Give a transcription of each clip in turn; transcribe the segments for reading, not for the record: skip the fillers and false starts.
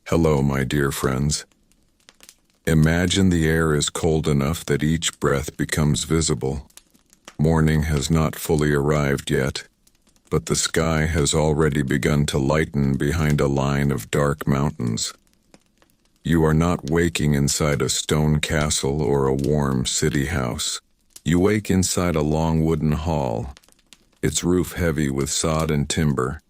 Hello, my dear friends. Imagine the air is cold enough that each breath becomes visible. Morning has not fully arrived yet, but the sky has already begun to lighten behind a line of dark mountains. You are not waking inside a stone castle or a warm city house. You wake inside a long wooden hall, its roof heavy with sod and timber,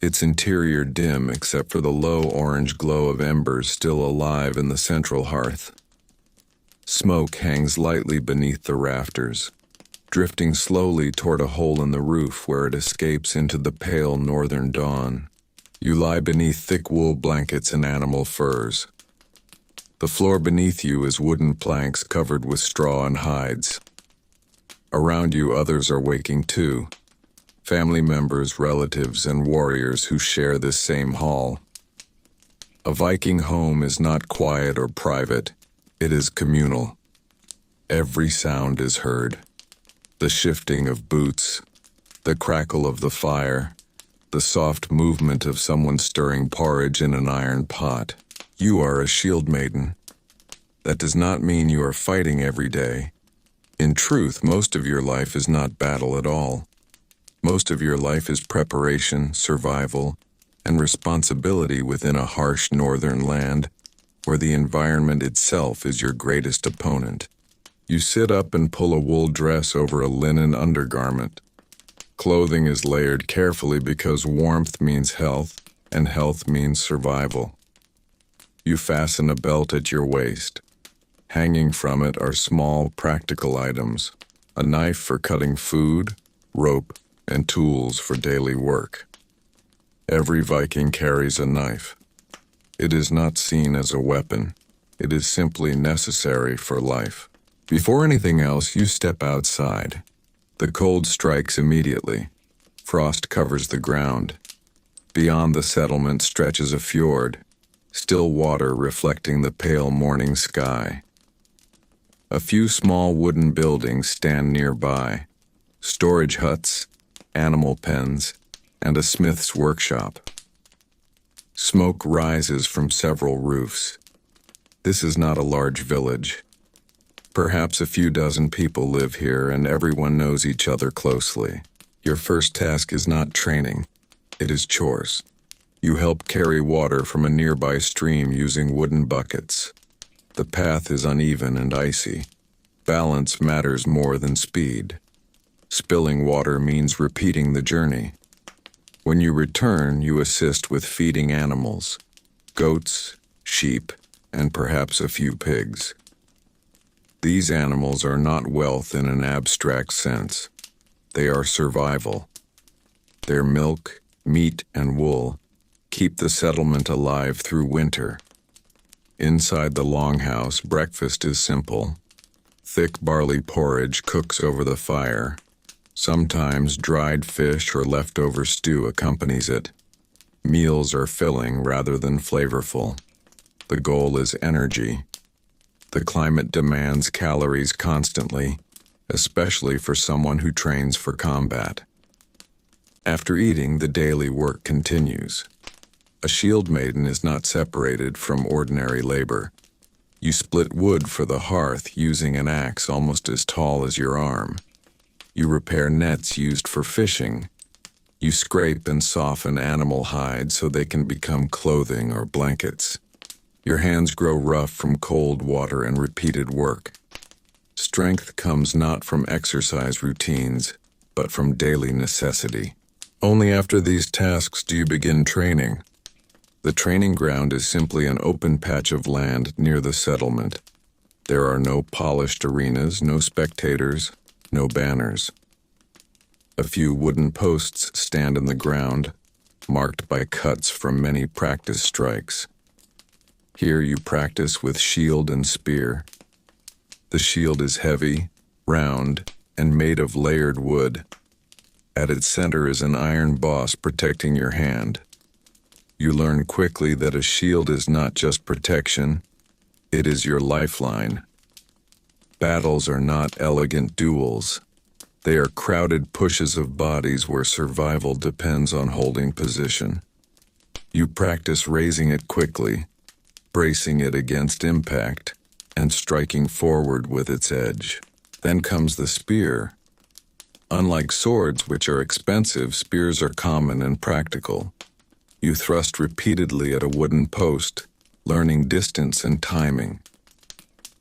its interior dim except for the low orange glow of embers still alive in the central hearth. Smoke hangs lightly beneath the rafters, drifting slowly toward a hole in the roof where it escapes into the pale northern dawn. You lie beneath thick wool blankets and animal furs. The floor beneath you is wooden planks covered with straw and hides. Around you others are waking too. Family members, relatives, and warriors who share this same hall. A Viking home is not quiet or private, it is communal. Every sound is heard. The shifting of boots, the crackle of the fire, the soft movement of someone stirring porridge in an iron pot. You are a Shieldmaiden. That does not mean you are fighting every day. In truth, most of your life is not battle at all. Most of your life is preparation, survival, and responsibility within a harsh northern land where the environment itself is your greatest opponent. You sit up and pull a wool dress over a linen undergarment. Clothing is layered carefully because warmth means health, and health means survival. You fasten a belt at your waist. Hanging from it are small, practical items, a knife for cutting food, rope, and tools for daily work. Every Viking carries a knife. It is not seen as a weapon. It is simply necessary for life. Before anything else, you step outside. The cold strikes immediately. Frost covers the ground. Beyond the settlement stretches a fjord, still water reflecting the pale morning sky. A few small wooden buildings stand nearby, storage huts, animal pens, and a smith's workshop. Smoke rises from several roofs. This is not a large village. Perhaps a few dozen people live here and everyone knows each other closely. Your first task is not training, it is chores. You help carry water from a nearby stream using wooden buckets. The path is uneven and icy. Balance matters more than speed. Spilling water means repeating the journey. When you return, you assist with feeding animals, goats, sheep, and perhaps a few pigs. These animals are not wealth in an abstract sense. They are survival. Their milk, meat, and wool keep the settlement alive through winter. Inside the longhouse, breakfast is simple. Thick barley porridge cooks over the fire. Sometimes dried fish or leftover stew accompanies it. Meals are filling rather than flavorful. The goal is energy. The climate demands calories constantly, especially for someone who trains for combat. After eating, the daily work continues. A Shieldmaiden is not separated from ordinary labor. You split wood for the hearth using an axe almost as tall as your arm. You repair nets used for fishing. You scrape and soften animal hides so they can become clothing or blankets. Your hands grow rough from cold water and repeated work. Strength comes not from exercise routines, but from daily necessity. Only after these tasks do you begin training. The training ground is simply an open patch of land near the settlement. There are no polished arenas, no spectators, no banners. A few wooden posts stand in the ground, marked by cuts from many practice strikes. Here you practice with shield and spear. The shield is heavy, round, and made of layered wood. At its center is an iron boss protecting your hand. You learn quickly that a shield is not just protection, it is your lifeline. Battles are not elegant duels. They are crowded pushes of bodies where survival depends on holding position. You practice raising it quickly, bracing it against impact, and striking forward with its edge. Then comes the spear. Unlike swords, which are expensive, spears are common and practical. You thrust repeatedly at a wooden post, learning distance and timing.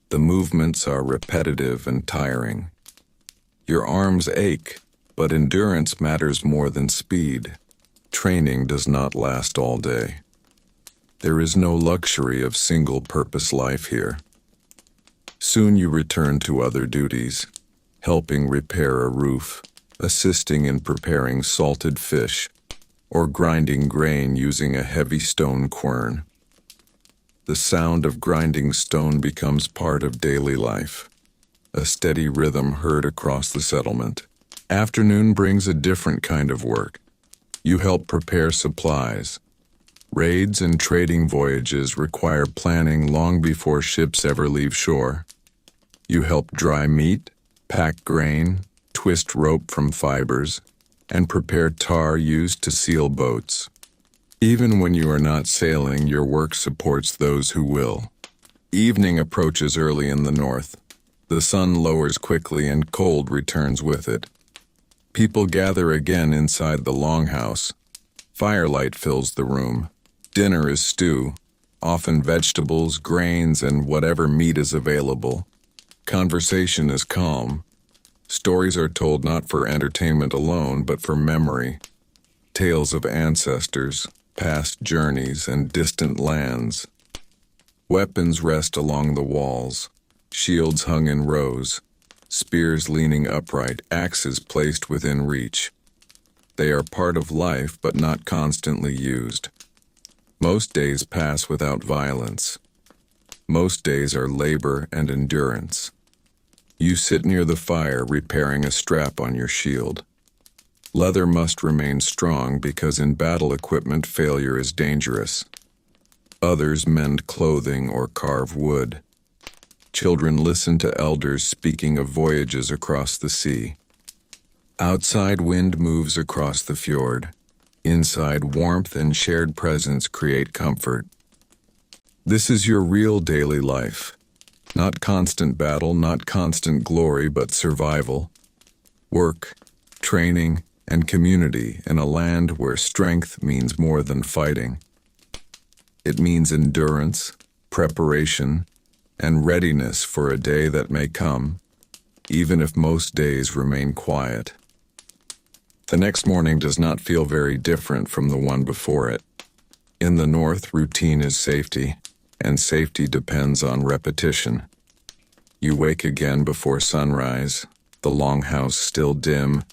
The movements are repetitive and tiring. Your arms ache, but endurance matters more than speed. Training does not last all day. There is no luxury of single-purpose life here. Soon you return to other duties, helping repair a roof, assisting in preparing salted fish, or grinding grain using a heavy stone quern. The sound of grinding stone becomes part of daily life, a steady rhythm heard across the settlement. Afternoon brings a different kind of work. You help prepare supplies. Raids and trading voyages require planning long before ships ever leave shore. You help dry meat, pack grain, twist rope from fibers, and prepare tar used to seal boats. Even when you are not sailing, your work supports those who will. Evening approaches early in the north. The sun lowers quickly and cold returns with it. People gather again inside the longhouse. Firelight fills the room. Dinner is stew, often vegetables, grains, and whatever meat is available. Conversation is calm. Stories are told not for entertainment alone, but for memory. Tales of ancestors, past journeys, and distant lands. Weapons rest along the walls, shields hung in rows, spears leaning upright, axes placed within reach. They are part of life, but not constantly used. Most days pass without violence. Most days are labor and endurance. You sit near the fire, repairing a strap on your shield. Leather must remain strong because in battle equipment failure is dangerous. Others mend clothing or carve wood. Children listen to elders speaking of voyages across the sea. Outside, wind moves across the fjord. Inside, warmth and shared presence create comfort. This is your real daily life. Not constant battle, not constant glory, but survival. Work, training, and community in a land where strength means more than fighting. It means endurance, preparation, and readiness for a day that may come, even if most days remain quiet. The next morning does not feel very different from the one before it. In the north, routine is safety, and safety depends on repetition. You wake again before sunrise, the longhouse still dim,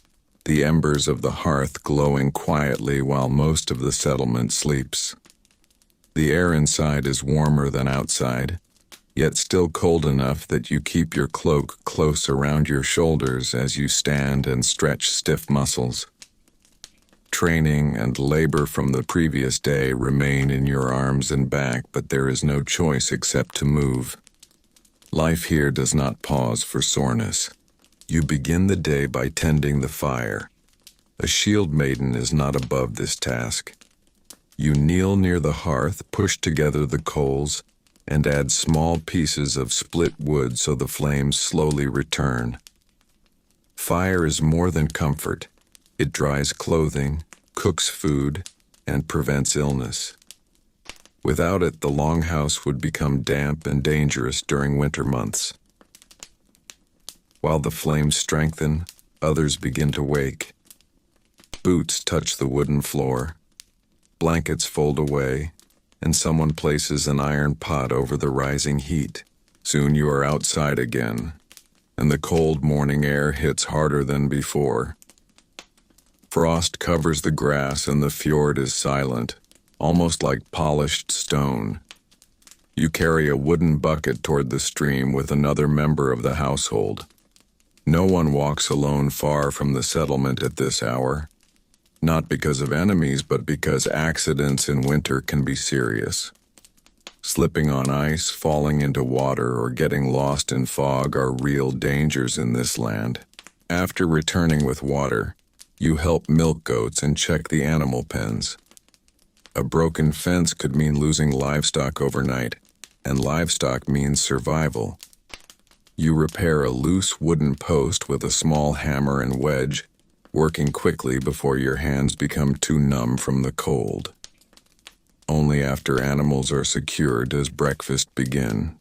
the embers of the hearth glowing quietly while most of the settlement sleeps. The air inside is warmer than outside, yet still cold enough that you keep your cloak close around your shoulders as you stand and stretch stiff muscles. Training and labor from the previous day remain in your arms and back, but there is no choice except to move. Life here does not pause for soreness. You begin the day by tending the fire. A Shieldmaiden is not above this task. You kneel near the hearth, push together the coals, and add small pieces of split wood so the flames slowly return. Fire is more than comfort. It dries clothing, cooks food, and prevents illness. Without it, the longhouse would become damp and dangerous during winter months. While the flames strengthen, others begin to wake. Boots touch the wooden floor. Blankets fold away, and someone places an iron pot over the rising heat. Soon you are outside again, and the cold morning air hits harder than before. Frost covers the grass and the fjord is silent, almost like polished stone. You carry a wooden bucket toward the stream with another member of the household. No one walks alone far from the settlement at this hour, not because of enemies, but because accidents in winter can be serious. Slipping on ice, falling into water, or getting lost in fog are real dangers in this land. After returning with water, you help milk goats and check the animal pens. A broken fence could mean losing livestock overnight, and livestock means survival. You repair a loose wooden post with a small hammer and wedge, working quickly before your hands become too numb from the cold. Only after animals are secure does breakfast begin.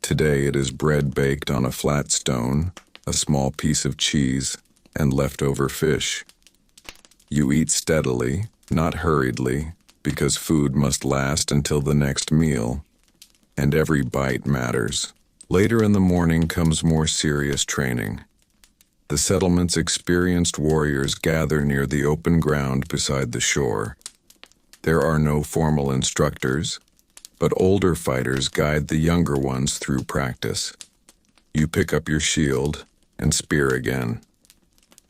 Today it is bread baked on a flat stone, a small piece of cheese, and leftover fish. You eat steadily, not hurriedly, because food must last until the next meal, and every bite matters. Later in the morning comes more serious training. The settlement's experienced warriors gather near the open ground beside the shore. There are no formal instructors, but older fighters guide the younger ones through practice. You pick up your shield and spear again.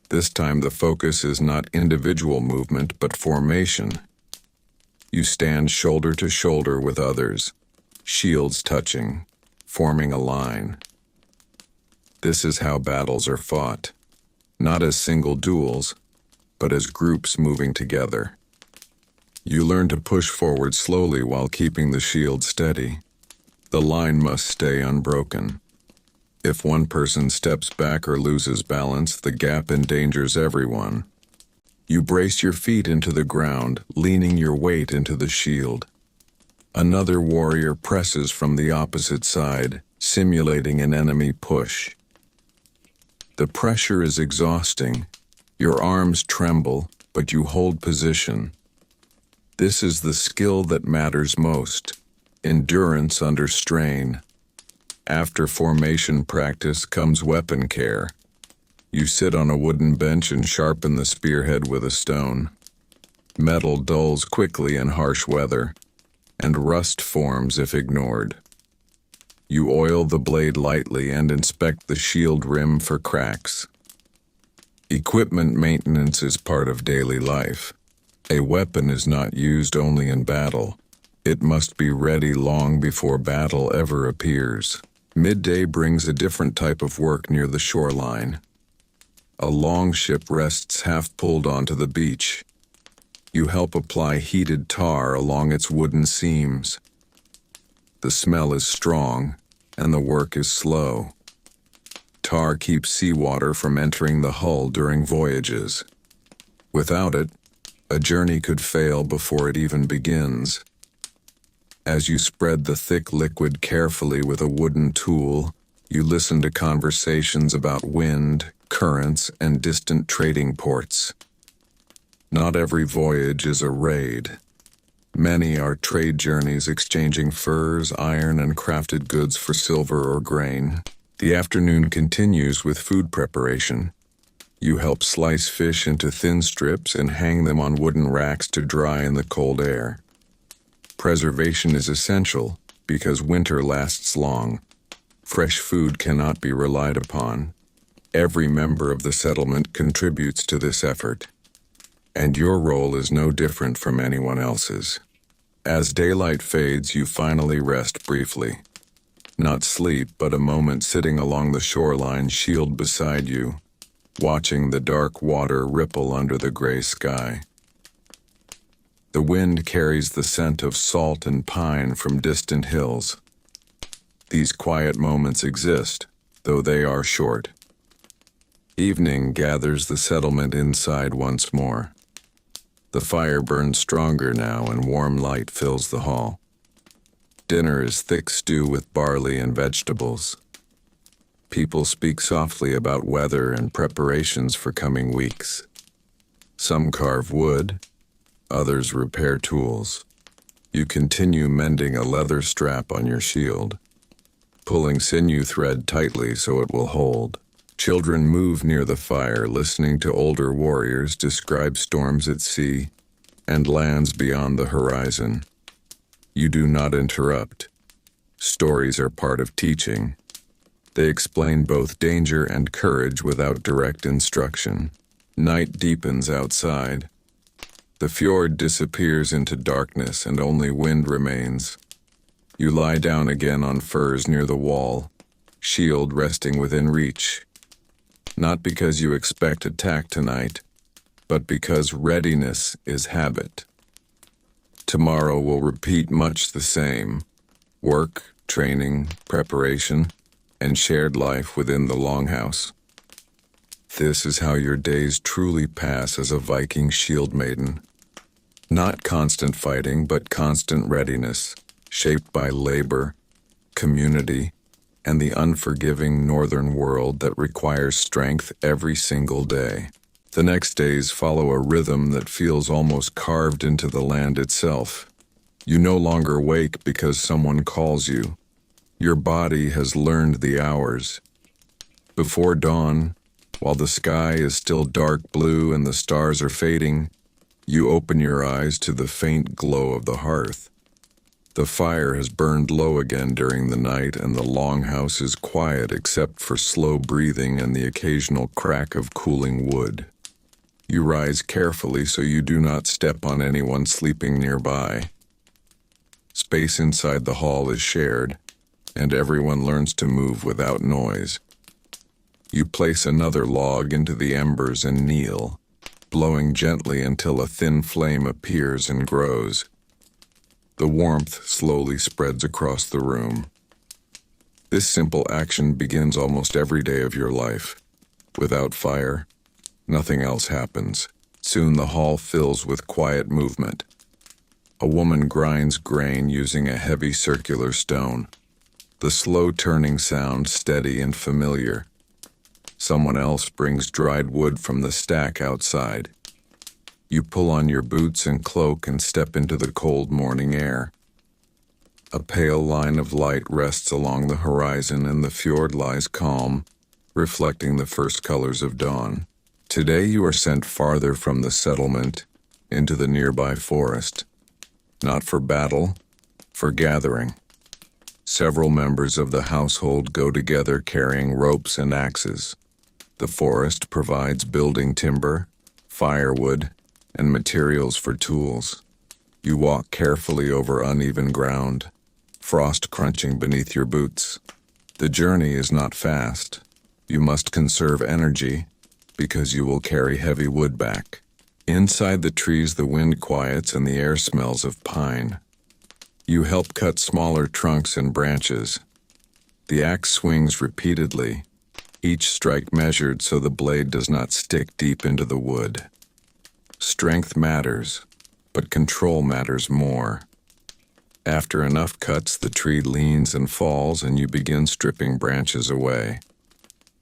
This time the focus is not individual movement, but formation. You stand shoulder to shoulder with others, shields touching, forming a line. This is how battles are fought, not as single duels, but as groups moving together. You learn to push forward slowly while keeping the shield steady. The line must stay unbroken. If one person steps back or loses balance, the gap endangers everyone. You brace your feet into the ground, leaning your weight into the shield. Another warrior presses from the opposite side, simulating an enemy push. The pressure is exhausting. Your arms tremble, but you hold position. This is the skill that matters most: endurance under strain. After formation practice comes weapon care. You sit on a wooden bench and sharpen the spearhead with a stone. Metal dulls quickly in harsh weather, and rust forms if ignored. You oil the blade lightly and inspect the shield rim for cracks. Equipment maintenance is part of daily life. A weapon is not used only in battle. It must be ready long before battle ever appears. Midday brings a different type of work near the shoreline. A long ship rests half pulled onto the beach. You help apply heated tar along its wooden seams. The smell is strong, and the work is slow. Tar keeps seawater from entering the hull during voyages. Without it, a journey could fail before it even begins. As you spread the thick liquid carefully with a wooden tool, you listen to conversations about wind, currents, and distant trading ports. Not every voyage is a raid. Many are trade journeys exchanging furs, iron, and crafted goods for silver or grain. The afternoon continues with food preparation. You help slice fish into thin strips and hang them on wooden racks to dry in the cold air. Preservation is essential because winter lasts long. Fresh food cannot be relied upon. Every member of the settlement contributes to this effort, and your role is no different from anyone else's. As daylight fades, you finally rest briefly. Not sleep, but a moment sitting along the shoreline, shield beside you, watching the dark water ripple under the gray sky. The wind carries the scent of salt and pine from distant hills. These quiet moments exist, though they are short. Evening gathers the settlement inside once more. The fire burns stronger now and warm light fills the hall. Dinner is thick stew with barley and vegetables. People speak softly about weather and preparations for coming weeks. Some carve wood, others repair tools. You continue mending a leather strap on your shield, pulling sinew thread tightly so it will hold. Children move near the fire, listening to older warriors describe storms at sea and lands beyond the horizon. You do not interrupt. Stories are part of teaching. They explain both danger and courage without direct instruction. Night deepens outside. The fjord disappears into darkness and only wind remains. You lie down again on furs near the wall, shield resting within reach. Not because you expect attack tonight, but because readiness is habit. Tomorrow will repeat much the same. Work, training, preparation, and shared life within the longhouse. This is how your days truly pass as a Viking Shieldmaiden. Not constant fighting, but constant readiness, shaped by labor, community, and the unforgiving northern world that requires strength every single day. The next days follow a rhythm that feels almost carved into the land itself. You no longer wake because someone calls you. Your body has learned the hours. Before dawn, while the sky is still dark blue and the stars are fading, you open your eyes to the faint glow of the hearth. The fire has burned low again during the night, and the longhouse is quiet except for slow breathing and the occasional crack of cooling wood. You rise carefully so you do not step on anyone sleeping nearby. Space inside the hall is shared, and everyone learns to move without noise. You place another log into the embers and kneel, blowing gently until a thin flame appears and grows. The warmth slowly spreads across the room. This simple action begins almost every day of your life. Without fire, nothing else happens. Soon the hall fills with quiet movement. A woman grinds grain using a heavy circular stone. The slow turning sound steady and familiar. Someone else brings dried wood from the stack outside. You pull on your boots and cloak and step into the cold morning air. A pale line of light rests along the horizon and the fjord lies calm, reflecting the first colors of dawn. Today you are sent farther from the settlement into the nearby forest. Not for battle, for gathering. Several members of the household go together carrying ropes and axes. The forest provides building timber, firewood, and materials for tools. You walk carefully over uneven ground, frost crunching beneath your boots. The journey is not fast. You must conserve energy, because you will carry heavy wood back. Inside the trees the wind quiets and the air smells of pine. You help cut smaller trunks and branches. The axe swings repeatedly, each strike measured so the blade does not stick deep into the wood. Strength matters, but control matters more. After enough cuts, the tree leans and falls and you begin stripping branches away.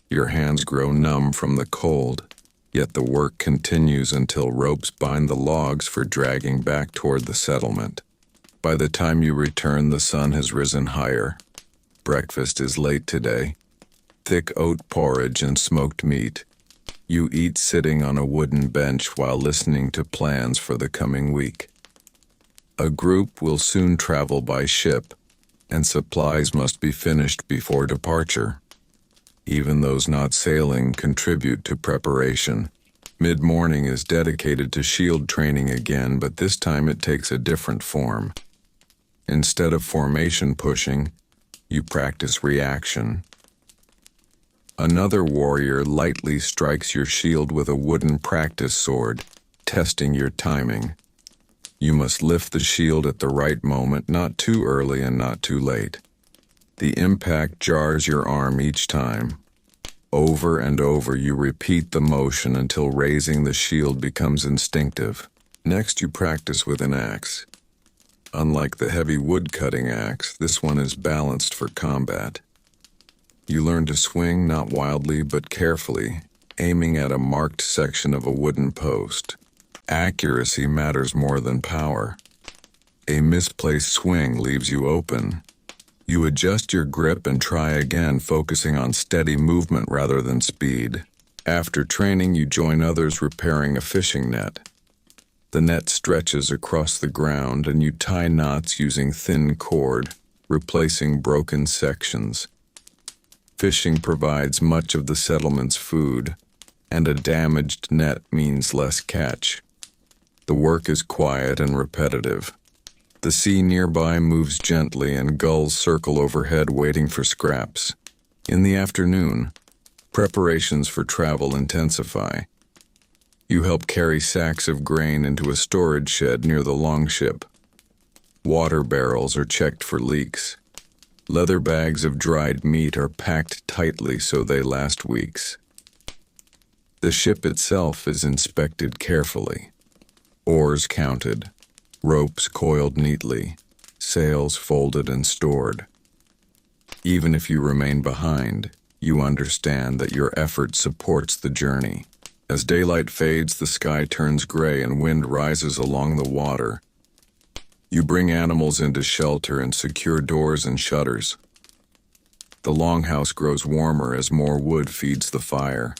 Your hands grow numb from the cold, yet the work continues until ropes bind the logs for dragging back toward the settlement. By the time you return, the sun has risen higher. Breakfast is late today. Thick oat porridge and smoked meat. You eat sitting on a wooden bench while listening to plans for the coming week. A group will soon travel by ship, and supplies must be finished before departure. Even those not sailing contribute to preparation. Mid-morning is dedicated to shield training again, but this time it takes a different form. Instead of formation pushing, you practice reaction. Another warrior lightly strikes your shield with a wooden practice sword, testing your timing. You must lift the shield at the right moment, not too early and not too late. The impact jars your arm each time. Over and over you repeat the motion until raising the shield becomes instinctive. Next you practice with an axe. Unlike the heavy wood-cutting axe, this one is balanced for combat. You learn to swing not wildly but carefully, aiming at a marked section of a wooden post. Accuracy matters more than power. A misplaced swing leaves you open. You adjust your grip and try again, focusing on steady movement rather than speed. After training, you join others repairing a fishing net. The net stretches across the ground and you tie knots using thin cord, replacing broken sections. Fishing provides much of the settlement's food, and a damaged net means less catch. The work is quiet and repetitive. The sea nearby moves gently and gulls circle overhead waiting for scraps. In the afternoon, preparations for travel intensify. You help carry sacks of grain into a storage shed near the longship. Water barrels are checked for leaks. Leather bags of dried meat are packed tightly so they last weeks. The ship itself is inspected carefully. Oars counted, ropes coiled neatly, sails folded and stored. Even if you remain behind, you understand that your effort supports the journey. As daylight fades, the sky turns gray and wind rises along the water. You bring animals into shelter and secure doors and shutters. The longhouse grows warmer as more wood feeds the fire.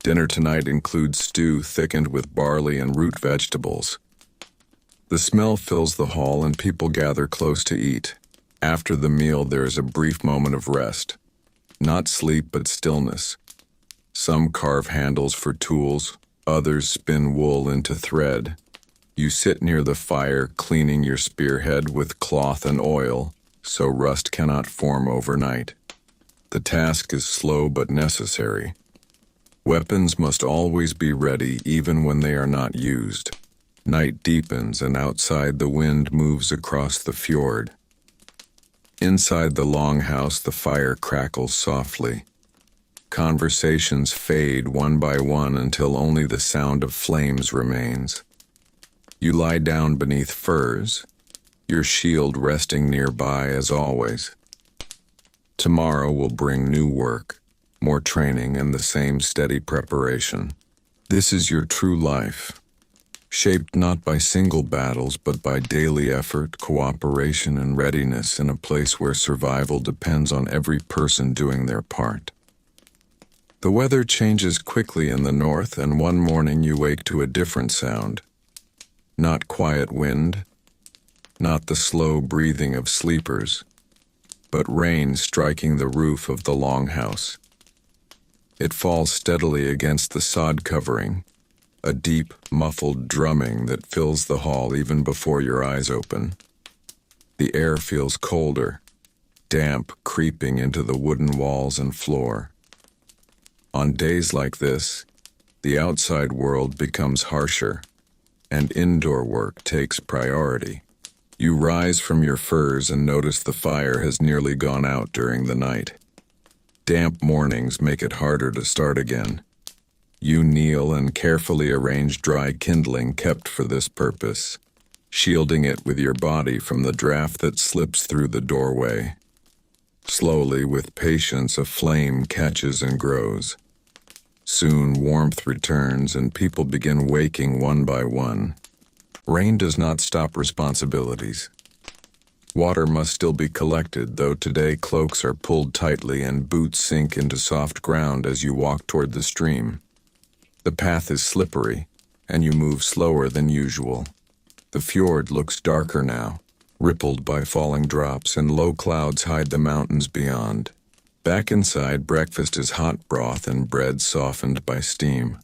Dinner tonight includes stew thickened with barley and root vegetables. The smell fills the hall and people gather close to eat. After the meal, there is a brief moment of rest. Not sleep, but stillness. Some carve handles for tools, others spin wool into thread. You sit near the fire, cleaning your spearhead with cloth and oil, so rust cannot form overnight. The task is slow but necessary. Weapons must always be ready even when they are not used. Night deepens and outside the wind moves across the fjord. Inside the longhouse, the fire crackles softly. Conversations fade one by one until only the sound of flames remains. You lie down beneath furs, your shield resting nearby as always. Tomorrow will bring new work, more training, and the same steady preparation. This is your true life, shaped not by single battles but by daily effort, cooperation, and readiness in a place where survival depends on every person doing their part. The weather changes quickly in the north, and one morning you wake to a different sound. Not quiet wind, not the slow breathing of sleepers, but rain striking the roof of the longhouse. It falls steadily against the sod covering, a deep, muffled drumming that fills the hall even before your eyes open. The air feels colder, damp creeping into the wooden walls and floor. On days like this, the outside world becomes harsher, and indoor work takes priority. You rise from your furs and notice the fire has nearly gone out during the night. Damp mornings make it harder to start again. You kneel and carefully arrange dry kindling kept for this purpose, shielding it with your body from the draft that slips through the doorway. Slowly, with patience, a flame catches and grows. Soon warmth returns and people begin waking one by one. Rain does not stop responsibilities. Water must still be collected, though today cloaks are pulled tightly and boots sink into soft ground as you walk toward the stream. The path is slippery, and you move slower than usual. The fjord looks darker now, rippled by falling drops, and low clouds hide the mountains beyond. Back inside, breakfast is hot broth and bread softened by steam.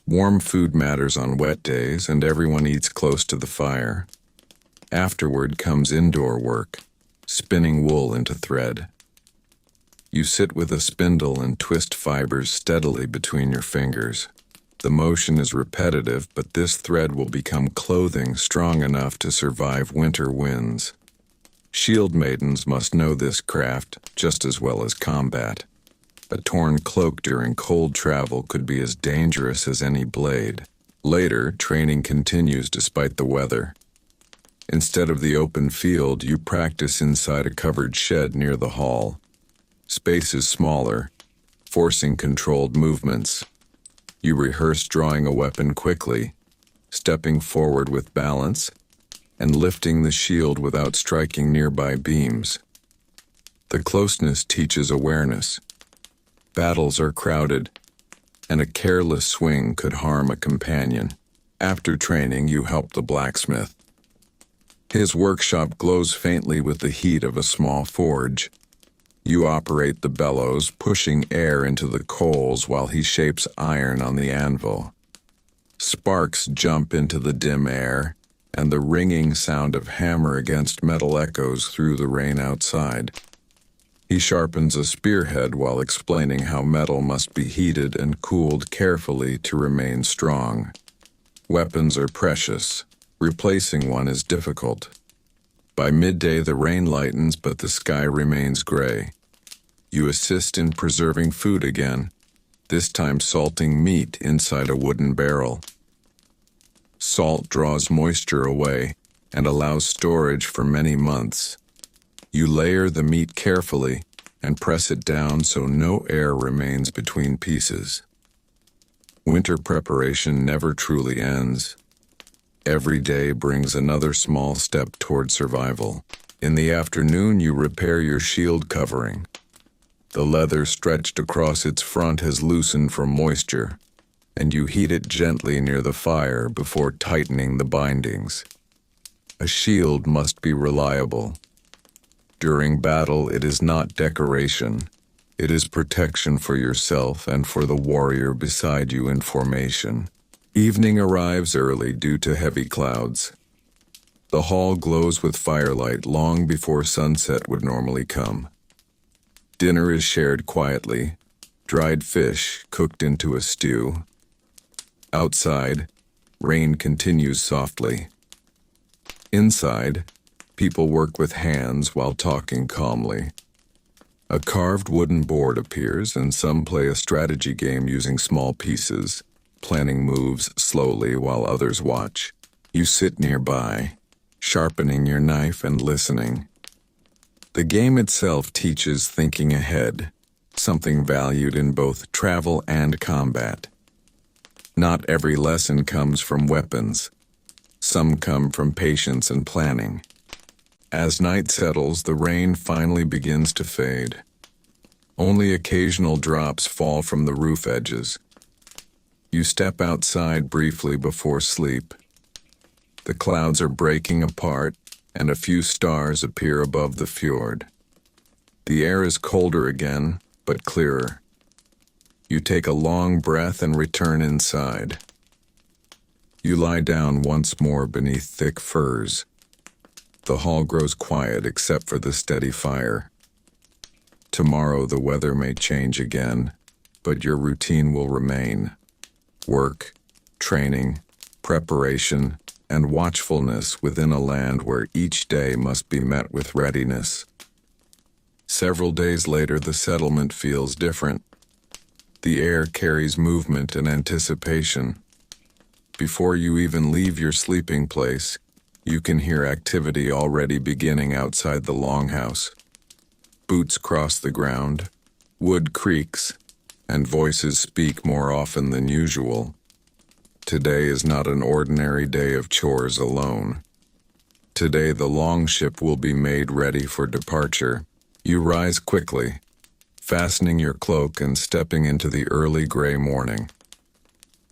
Warm food matters on wet days, and everyone eats close to the fire. Afterward comes indoor work, spinning wool into thread. You sit with a spindle and twist fibers steadily between your fingers. The motion is repetitive, but this thread will become clothing strong enough to survive winter winds. Shieldmaidens must know this craft just as well as combat. A torn cloak during cold travel could be as dangerous as any blade. Later, training continues despite the weather. Instead of the open field, you practice inside a covered shed near the hall. Space is smaller, forcing controlled movements. You rehearse drawing a weapon quickly, stepping forward with balance, and lifting the shield without striking nearby beams. The closeness teaches awareness. Battles are crowded, and a careless swing could harm a companion. After training, you help the blacksmith. His workshop glows faintly with the heat of a small forge. You operate the bellows, pushing air into the coals while he shapes iron on the anvil. Sparks jump into the dim air, and the ringing sound of hammer against metal echoes through the rain outside. He sharpens a spearhead while explaining how metal must be heated and cooled carefully to remain strong. Weapons are precious. Replacing one is difficult. By midday, the rain lightens, but the sky remains gray. You assist in preserving food again, this time salting meat inside a wooden barrel. Salt draws moisture away and allows storage for many months. You layer the meat carefully and press it down so no air remains between pieces. Winter preparation never truly ends. Every day brings another small step toward survival. In the afternoon, you repair your shield covering. The leather stretched across its front has loosened from moisture, and you heat it gently near the fire before tightening the bindings. A shield must be reliable. During battle, it is not decoration. It is protection for yourself and for the warrior beside you in formation. Evening arrives early due to heavy clouds. The hall glows with firelight long before sunset would normally come. Dinner is shared quietly, dried fish cooked into a stew. Outside, rain continues softly. Inside, people work with hands while talking calmly. A carved wooden board appears, and some play a strategy game using small pieces, planning moves slowly while others watch. You sit nearby, sharpening your knife and listening. The game itself teaches thinking ahead, something valued in both travel and combat. Not every lesson comes from weapons. Some come from patience and planning. As night settles, the rain finally begins to fade. Only occasional drops fall from the roof edges. You step outside briefly before sleep. The clouds are breaking apart, and a few stars appear above the fjord. The air is colder again, but clearer. You take a long breath and return inside. You lie down once more beneath thick furs. The hall grows quiet except for the steady fire. Tomorrow the weather may change again, but your routine will remain. Work, training, preparation, and watchfulness within a land where each day must be met with readiness. Several days later, the settlement feels different. The air carries movement and anticipation. Before you even leave your sleeping place, you can hear activity already beginning outside the longhouse. Boots cross the ground, wood creaks, and voices speak more often than usual. Today is not an ordinary day of chores alone. Today the longship will be made ready for departure. You rise quickly, fastening your cloak and stepping into the early gray morning.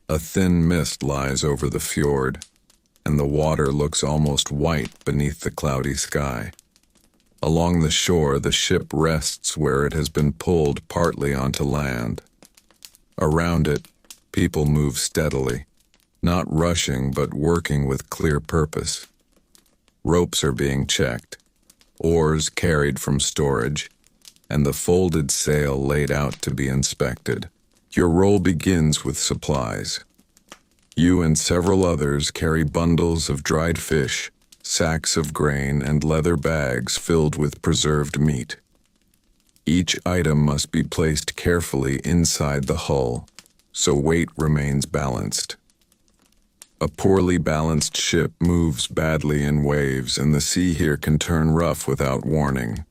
A thin mist lies over the fjord, and the water looks almost white beneath the cloudy sky. Along the shore, the ship rests where it has been pulled partly onto land. Around it, people move steadily, not rushing but working with clear purpose. Ropes are being checked, oars carried from storage, and the folded sail laid out to be inspected. Your role begins with supplies. You and several others carry bundles of dried fish, sacks of grain, and leather bags filled with preserved meat. Each item must be placed carefully inside the hull, so weight remains balanced. A poorly balanced ship moves badly in waves, and the sea here can turn rough without warning.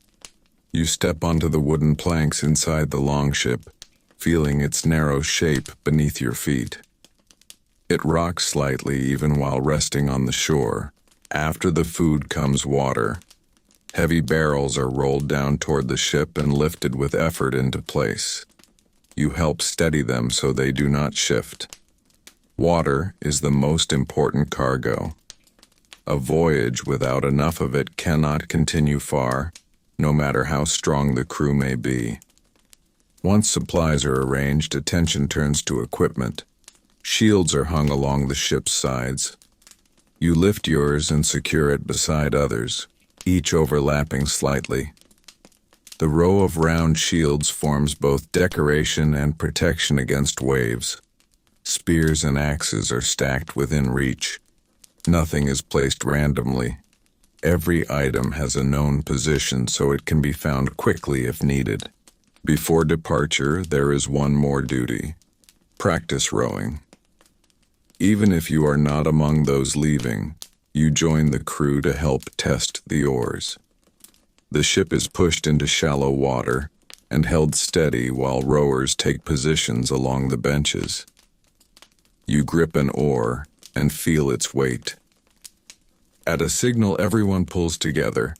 You step onto the wooden planks inside the longship, feeling its narrow shape beneath your feet. It rocks slightly even while resting on the shore. After the food comes water. Heavy barrels are rolled down toward the ship and lifted with effort into place. You help steady them so they do not shift. Water is the most important cargo. A voyage without enough of it cannot continue far, no matter how strong the crew may be. Once supplies are arranged, attention turns to equipment. Shields are hung along the ship's sides. You lift yours and secure it beside others, each overlapping slightly. The row of round shields forms both decoration and protection against waves. Spears and axes are stacked within reach. Nothing is placed randomly. Every item has a known position so it can be found quickly if needed. Before departure, there is one more duty: practice rowing. Even if you are not among those leaving, you join the crew to help test the oars. The ship is pushed into shallow water and held steady while rowers take positions along the benches. You grip an oar and feel its weight. At a signal, everyone pulls together.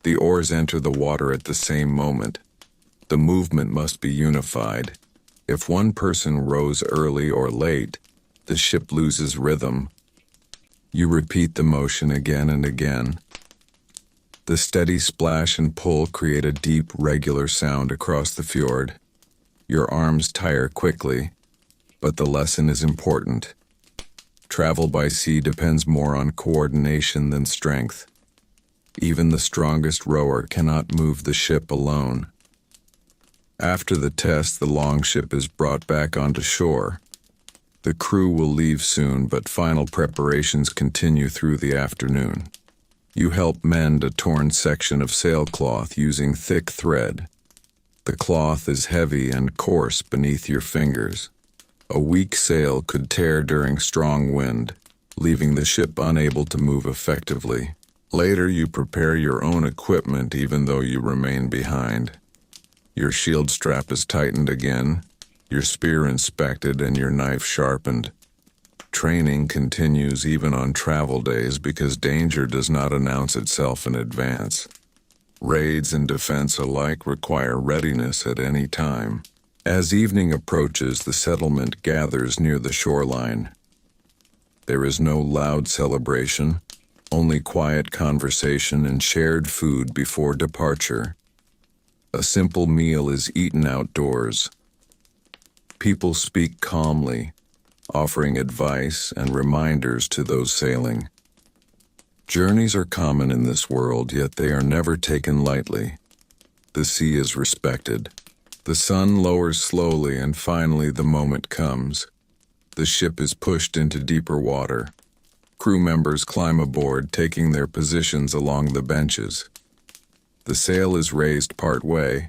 The oars enter the water at the same moment. The movement must be unified. If one person rows early or late, the ship loses rhythm. You repeat the motion again and again. The steady splash and pull create a deep, regular sound across the fjord. Your arms tire quickly, but the lesson is important. Travel by sea depends more on coordination than strength. Even the strongest rower cannot move the ship alone. After the test, the longship is brought back onto shore. The crew will leave soon, but final preparations continue through the afternoon. You help mend a torn section of sailcloth using thick thread. The cloth is heavy and coarse beneath your fingers. A weak sail could tear during strong wind, leaving the ship unable to move effectively. Later, you prepare your own equipment even though you remain behind. Your shield strap is tightened again, your spear inspected, and your knife sharpened. Training continues even on travel days because danger does not announce itself in advance. Raids and defense alike require readiness at any time. As evening approaches, the settlement gathers near the shoreline. There is no loud celebration, only quiet conversation and shared food before departure. A simple meal is eaten outdoors. People speak calmly, offering advice and reminders to those sailing. Journeys are common in this world, yet they are never taken lightly. The sea is respected. The sun lowers slowly, and finally the moment comes. The ship is pushed into deeper water. Crew members climb aboard, taking their positions along the benches. The sail is raised part way,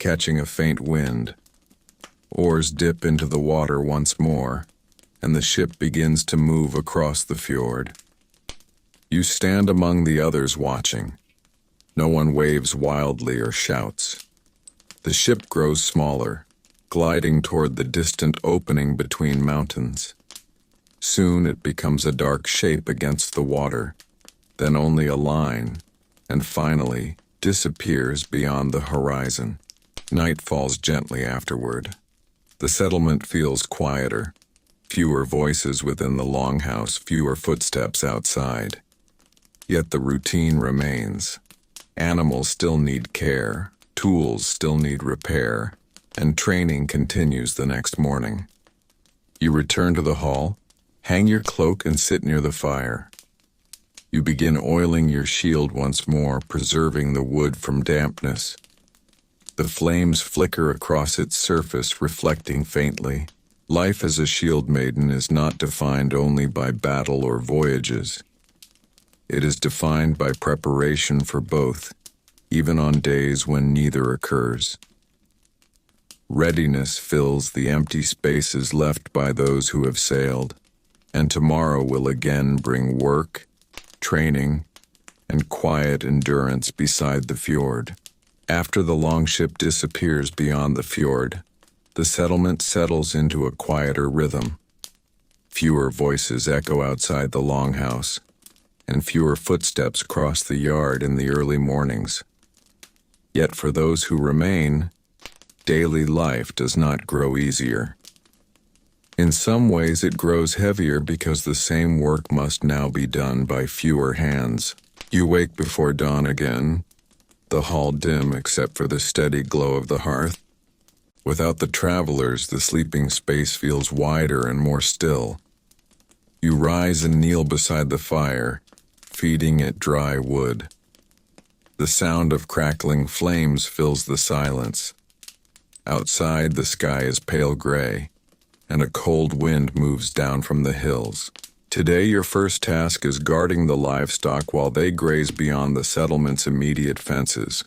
catching a faint wind. Oars dip into the water once more, and the ship begins to move across the fjord. You stand among the others watching. No one waves wildly or shouts. The ship grows smaller, gliding toward the distant opening between mountains. Soon it becomes a dark shape against the water, then only a line, and finally disappears beyond the horizon. Night falls gently afterward. The settlement feels quieter. Fewer voices within the longhouse, fewer footsteps outside. Yet the routine remains. Animals still need care, tools still need repair, and training continues the next morning. You return to the hall, hang your cloak, and sit near the fire. You begin oiling your shield once more, preserving the wood from dampness. The flames flicker across its surface, reflecting faintly. Life as a Shieldmaiden is not defined only by battle or voyages. It is defined by preparation for both, even on days when neither occurs. Readiness fills the empty spaces left by those who have sailed, and tomorrow will again bring work, training, and quiet endurance beside the fjord. After the longship disappears beyond the fjord, the settlement settles into a quieter rhythm. Fewer voices echo outside the longhouse, and fewer footsteps cross the yard in the early mornings. Yet for those who remain, daily life does not grow easier. In some ways it grows heavier because the same work must now be done by fewer hands. You wake before dawn again, the hall dim except for the steady glow of the hearth. Without the travelers, the sleeping space feels wider and more still. You rise and kneel beside the fire, feeding it dry wood. The sound of crackling flames fills the silence. Outside, the sky is pale gray, and a cold wind moves down from the hills. Today your first task is guarding the livestock while they graze beyond the settlement's immediate fences.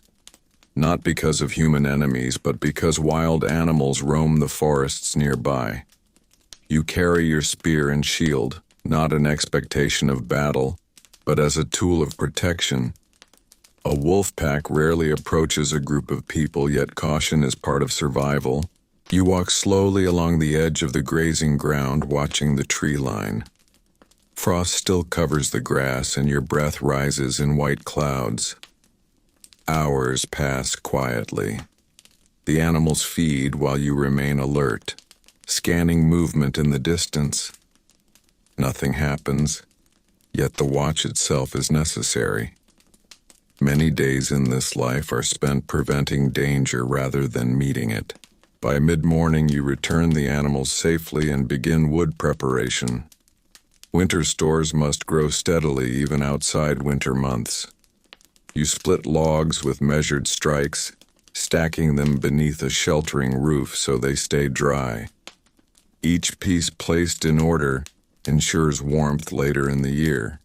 Not because of human enemies, but because wild animals roam the forests nearby. You carry your spear and shield, not in expectation of battle, but as a tool of protection. A wolf pack rarely approaches a group of people, yet caution is part of survival. You walk slowly along the edge of the grazing ground, watching the tree line. Frost still covers the grass, and your breath rises in white clouds. Hours pass quietly. The animals feed while you remain alert, scanning movement in the distance. Nothing happens, yet the watch itself is necessary. Many days in this life are spent preventing danger rather than meeting it. By mid-morning, you return the animals safely and begin wood preparation. Winter stores must grow steadily even outside winter months. You split logs with measured strikes, stacking them beneath a sheltering roof so they stay dry. Each piece placed in order ensures warmth later in the year.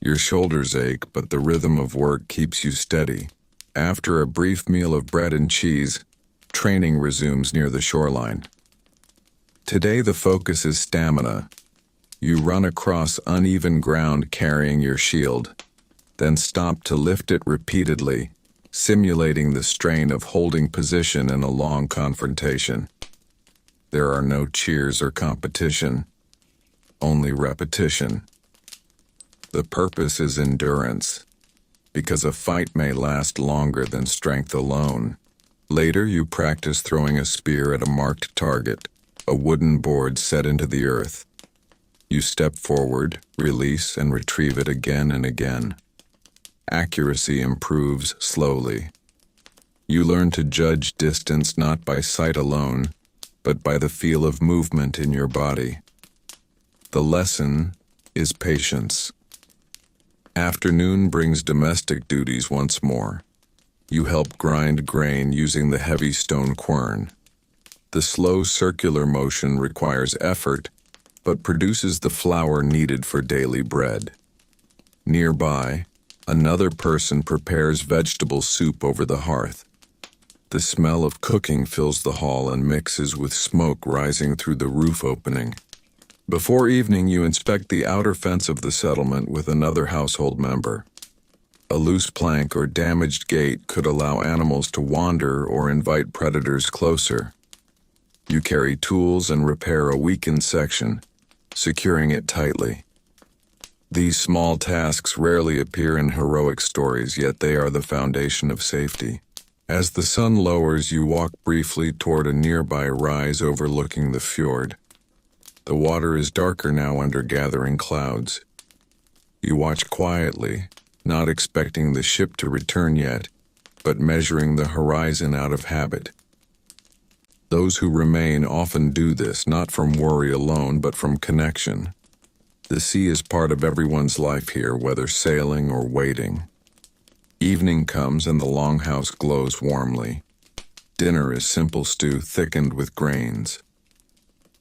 Your shoulders ache, but the rhythm of work keeps you steady. After a brief meal of bread and cheese, training resumes near the shoreline. Today the focus is stamina. You run across uneven ground carrying your shield, then stop to lift it repeatedly, simulating the strain of holding position in a long confrontation. There are no cheers or competition, only repetition. The purpose is endurance, because a fight may last longer than strength alone. Later, you practice throwing a spear at a marked target, a wooden board set into the earth. You step forward, release, and retrieve it again and again. Accuracy improves slowly. You learn to judge distance not by sight alone, but by the feel of movement in your body. The lesson is patience. Afternoon brings domestic duties once more. You help grind grain using the heavy stone quern. The slow circular motion requires effort, but produces the flour needed for daily bread. Nearby, another person prepares vegetable soup over the hearth. The smell of cooking fills the hall and mixes with smoke rising through the roof opening. Before evening, you inspect the outer fence of the settlement with another household member. A loose plank or damaged gate could allow animals to wander or invite predators closer. You carry tools and repair a weakened section, securing it tightly. These small tasks rarely appear in heroic stories, yet they are the foundation of safety. As the sun lowers, you walk briefly toward a nearby rise overlooking the fjord. The water is darker now under gathering clouds. You watch quietly, not expecting the ship to return yet, but measuring the horizon out of habit. Those who remain often do this not from worry alone, but from connection. The sea is part of everyone's life here, whether sailing or waiting. Evening comes and the longhouse glows warmly. Dinner is simple stew thickened with grains.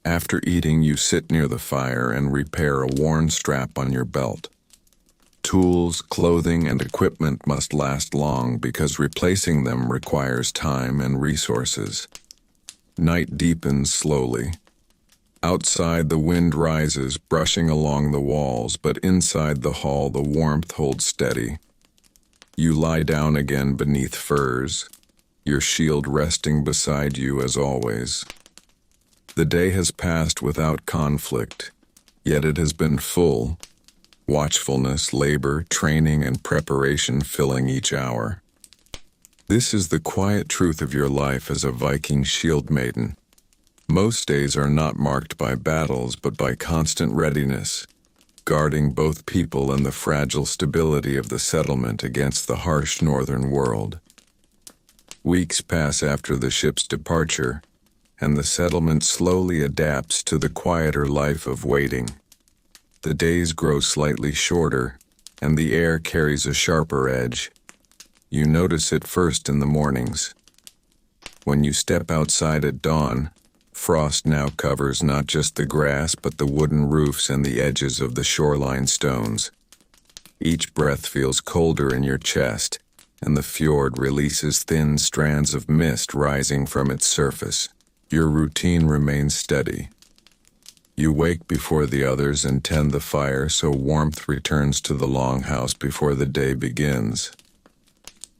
After eating, you sit near the fire and repair a worn strap on your belt. Tools, clothing, and equipment must last long because replacing them requires time and resources. Night deepens slowly. Outside, the wind rises, brushing along the walls, but inside the hall, the warmth holds steady. You lie down again beneath furs, your shield resting beside you as always. The day has passed without conflict, yet it has been full. Watchfulness, labor, training, and preparation filling each hour. This is the quiet truth of your life as a Viking Shieldmaiden. Most days are not marked by battles, but by constant readiness, guarding both people and the fragile stability of the settlement against the harsh northern world. Weeks pass after the ship's departure, and the settlement slowly adapts to the quieter life of waiting. The days grow slightly shorter, and the air carries a sharper edge. You notice it first in the mornings. When you step outside at dawn, Frost now covers not just the grass but the wooden roofs and the edges of the shoreline stones. Each breath feels colder in your chest, and the fjord releases thin strands of mist rising from its surface. Your routine remains steady. You wake before the others and tend the fire so warmth returns to the longhouse before the day begins.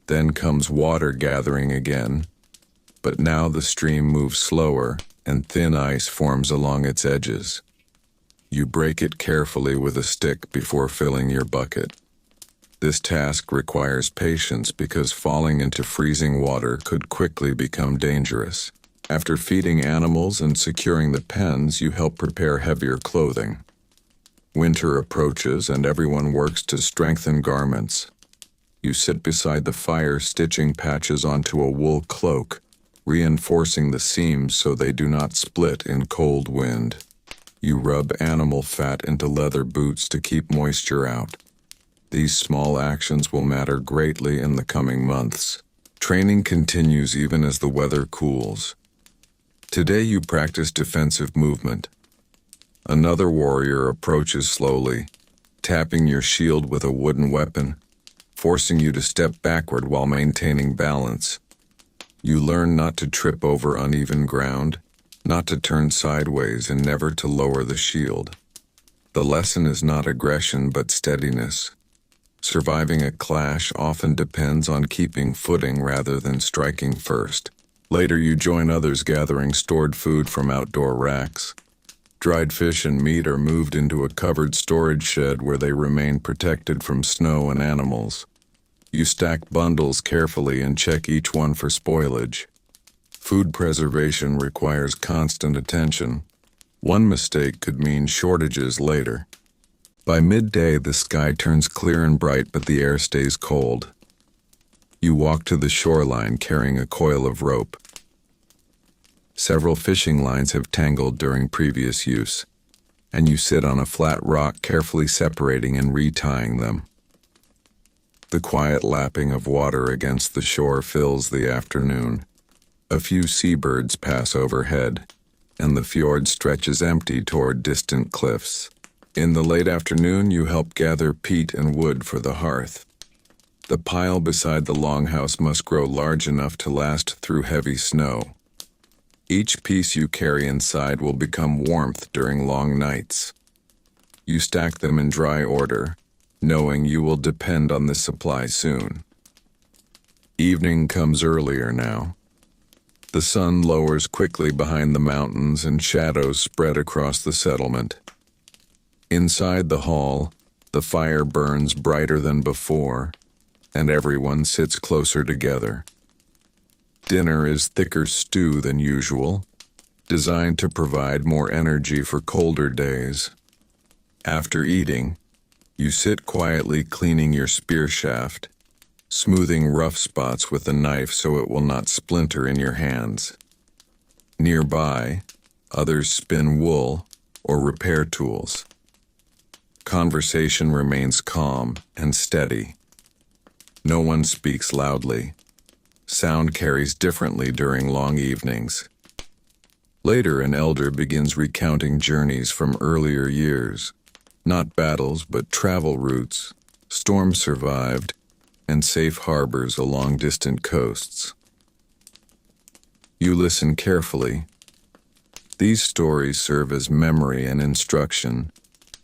Then comes water gathering again, but now the stream moves slower and thin ice forms along its edges. You break it carefully with a stick before filling your bucket. This task requires patience because falling into freezing water could quickly become dangerous. After feeding animals and securing the pens, you help prepare heavier clothing. Winter approaches and everyone works to strengthen garments. You sit beside the fire stitching patches onto a wool cloak, reinforcing the seams so they do not split in cold wind. You rub animal fat into leather boots to keep moisture out. These small actions will matter greatly in the coming months. Training continues even as the weather cools. Today you practice defensive movement. Another warrior approaches slowly, tapping your shield with a wooden weapon, forcing you to step backward while maintaining balance. You learn not to trip over uneven ground, not to turn sideways, and never to lower the shield. The lesson is not aggression but steadiness. Surviving a clash often depends on keeping footing rather than striking first. Later you join others gathering stored food from outdoor racks. Dried fish and meat are moved into a covered storage shed where they remain protected from snow and animals. You stack bundles carefully and check each one for spoilage. Food preservation requires constant attention. One mistake could mean shortages later. By midday, the sky turns clear and bright, but the air stays cold. You walk to the shoreline carrying a coil of rope. Several fishing lines have tangled during previous use, and you sit on a flat rock carefully separating and retying them. The quiet lapping of water against the shore fills the afternoon. A few seabirds pass overhead, and the fjord stretches empty toward distant cliffs. In the late afternoon, you help gather peat and wood for the hearth. The pile beside the longhouse must grow large enough to last through heavy snow. Each piece you carry inside will become warmth during long nights. You stack them in dry order, knowing you will depend on this supply soon. Evening comes earlier now. The sun lowers quickly behind the mountains and shadows spread across the settlement. Inside the hall, the fire burns brighter than before, and everyone sits closer together. Dinner is thicker stew than usual, designed to provide more energy for colder days. After eating, you sit quietly cleaning your spear shaft, smoothing rough spots with a knife so it will not splinter in your hands. Nearby, others spin wool or repair tools. Conversation remains calm and steady. No one speaks loudly. Sound carries differently during long evenings. Later, an elder begins recounting journeys from earlier years. Not battles, but travel routes, storms survived, and safe harbors along distant coasts. You listen carefully. These stories serve as memory and instruction,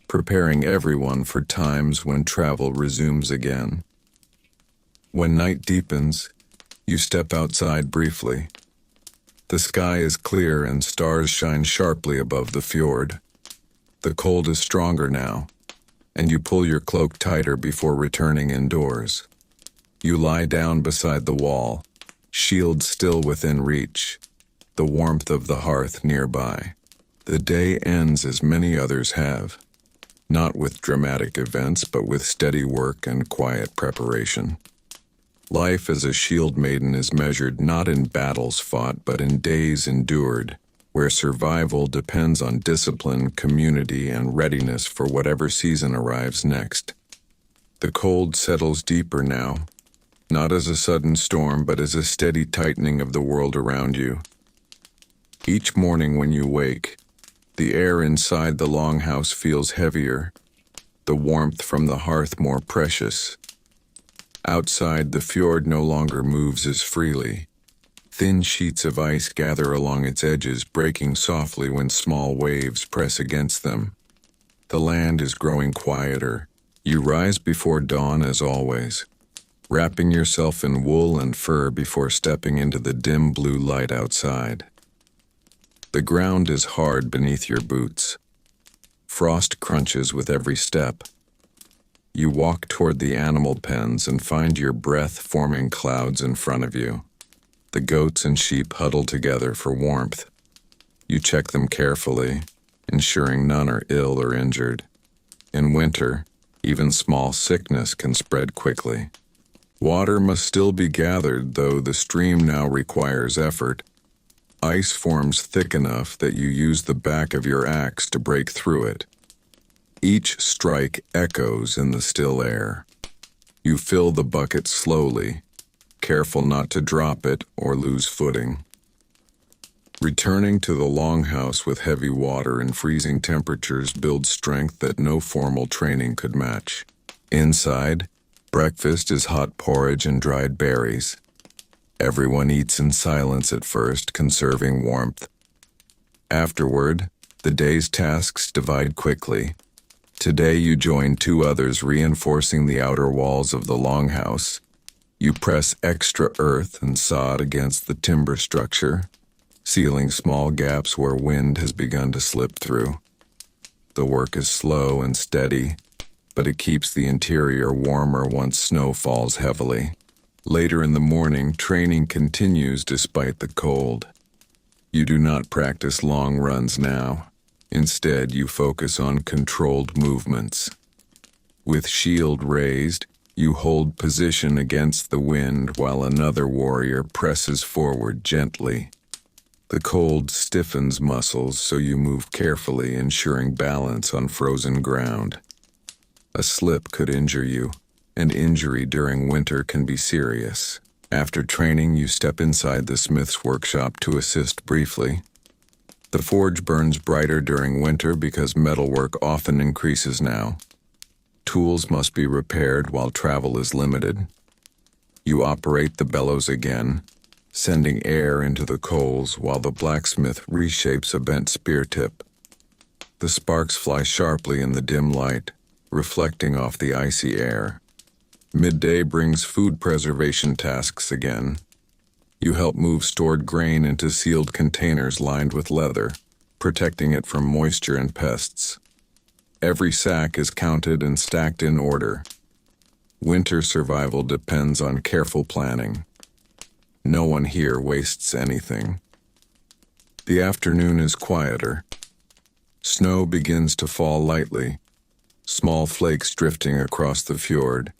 preparing everyone for times when travel resumes again. When night deepens, you step outside briefly. The sky is clear and stars shine sharply above the fjord. The cold is stronger now, and you pull your cloak tighter before returning indoors. You lie down beside the wall, shield still within reach, the warmth of the hearth nearby. The day ends as many others have, not with dramatic events, but with steady work and quiet preparation. Life as a Shieldmaiden is measured not in battles fought, but in days endured, where survival depends on discipline, community, and readiness for whatever season arrives next. The cold settles deeper now, not as a sudden storm, but as a steady tightening of the world around you. Each morning when you wake, the air inside the longhouse feels heavier, the warmth from the hearth more precious. Outside, the fjord no longer moves as freely. Thin sheets of ice gather along its edges, breaking softly when small waves press against them. The land is growing quieter. You rise before dawn as always, wrapping yourself in wool and fur before stepping into the dim blue light outside. The ground is hard beneath your boots. Frost crunches with every step. You walk toward the animal pens and find your breath forming clouds in front of you. The goats and sheep huddle together for warmth. You check them carefully, ensuring none are ill or injured. In winter, even small sickness can spread quickly. Water must still be gathered, though the stream now requires effort. Ice forms thick enough that you use the back of your axe to break through it. Each strike echoes in the still air. You fill the bucket slowly, careful not to drop it or lose footing. Returning to the longhouse with heavy water and freezing temperatures builds strength that no formal training could match. Inside, breakfast is hot porridge and dried berries. Everyone eats in silence at first, conserving warmth. Afterward, the day's tasks divide quickly. Today you join two others reinforcing the outer walls of the longhouse. You press extra earth and sod against the timber structure, sealing small gaps where wind has begun to slip through. The work is slow and steady, but it keeps the interior warmer once snow falls heavily. Later in the morning, training continues despite the cold. You do not practice long runs now. Instead, you focus on controlled movements. With shield raised, you hold position against the wind while another warrior presses forward gently. The cold stiffens muscles, so you move carefully, ensuring balance on frozen ground. A slip could injure you, and injury during winter can be serious. After training, you step inside the smith's workshop to assist briefly. The forge burns brighter during winter because metalwork often increases now. Tools must be repaired while travel is limited. You operate the bellows again, sending air into the coals while the blacksmith reshapes a bent spear tip. The sparks fly sharply in the dim light, reflecting off the icy air. Midday brings food preservation tasks again. You help move stored grain into sealed containers lined with leather, protecting it from moisture and pests. Every sack is counted and stacked in order. Winter survival depends on careful planning. No one here wastes anything. The afternoon is quieter. Snow begins to fall lightly, small flakes drifting across the fjord.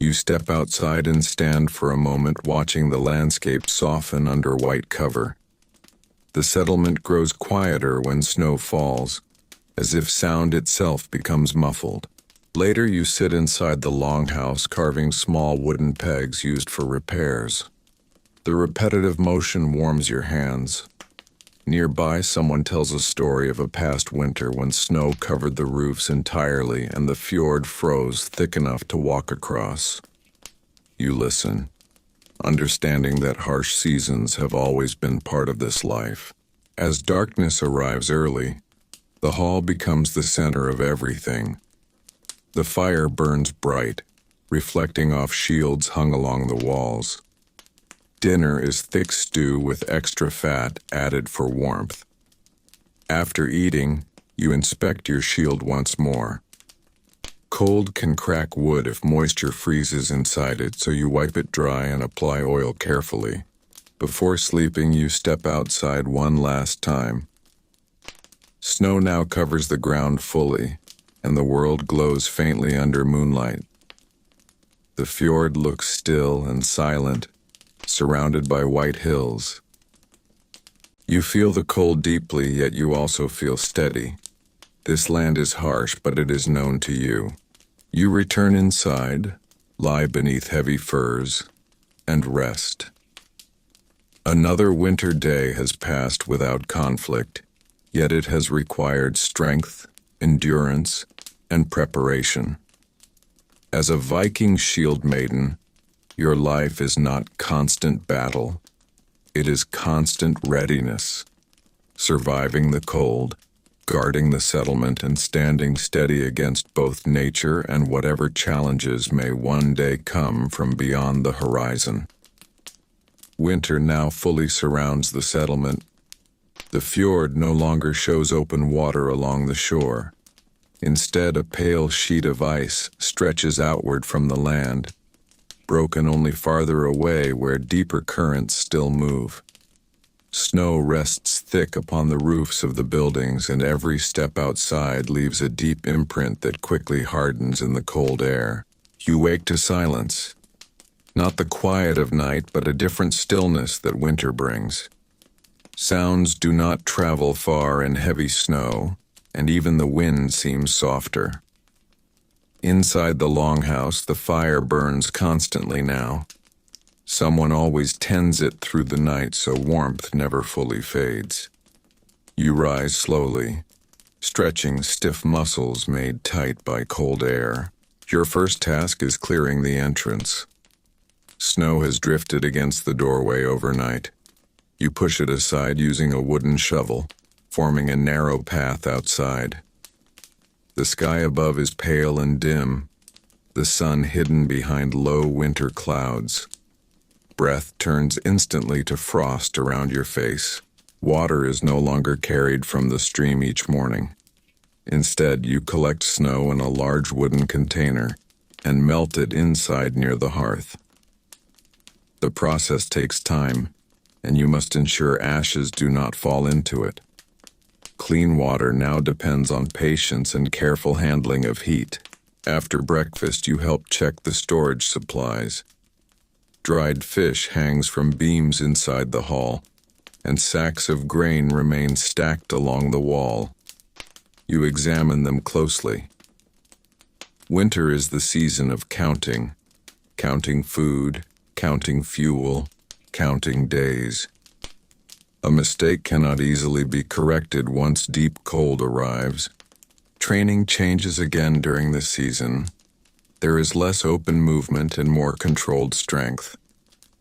You step outside and stand for a moment, watching the landscape soften under white cover. The settlement grows quieter when snow falls, as if sound itself becomes muffled. Later you sit inside the longhouse, carving small wooden pegs used for repairs. The repetitive motion warms your hands. Nearby, someone tells a story of a past winter when snow covered the roofs entirely and the fjord froze thick enough to walk across. You listen, understanding that harsh seasons have always been part of this life. As darkness arrives early, the hall becomes the center of everything. The fire burns bright, reflecting off shields hung along the walls. Dinner is thick stew with extra fat added for warmth. After eating, you inspect your shield once more. Cold can crack wood if moisture freezes inside it, so you wipe it dry and apply oil carefully. Before sleeping, you step outside one last time. Snow now covers the ground fully, and the world glows faintly under moonlight. The fjord looks still and silent, surrounded by white hills. You feel the cold deeply, yet you also feel steady. This land is harsh, but it is known to you. You return inside, lie beneath heavy furs, and rest. Another winter day has passed without conflict, yet it has required strength, endurance, and preparation. As a Viking Shieldmaiden, your life is not constant battle, it is constant readiness, surviving the cold, guarding the settlement, and standing steady against both nature and whatever challenges may one day come from beyond the horizon. Winter now fully surrounds the settlement. The fjord no longer shows open water along the shore. Instead, a pale sheet of ice stretches outward from the land, broken only farther away where deeper currents still move. Snow rests thick upon the roofs of the buildings, and every step outside leaves a deep imprint that quickly hardens in the cold air. You wake to silence. Not the quiet of night, but a different stillness that winter brings. Sounds do not travel far in heavy snow, and even the wind seems softer. Inside the longhouse, the fire burns constantly now. Someone always tends it through the night so warmth never fully fades. You rise slowly, stretching stiff muscles made tight by cold air. Your first task is clearing the entrance. Snow has drifted against the doorway overnight. You push it aside using a wooden shovel, forming a narrow path outside. The sky above is pale and dim, the sun hidden behind low winter clouds. Breath turns instantly to frost around your face. Water is no longer carried from the stream each morning. Instead, you collect snow in a large wooden container and melt it inside near the hearth. The process takes time, and you must ensure ashes do not fall into it. Clean water now depends on patience and careful handling of heat. After breakfast, you help check the storage supplies. Dried fish hangs from beams inside the hall, and sacks of grain remain stacked along the wall. You examine them closely. Winter is the season of counting food, counting fuel, counting days. A mistake cannot easily be corrected once deep cold arrives. Training changes again during the season. There is less open movement and more controlled strength.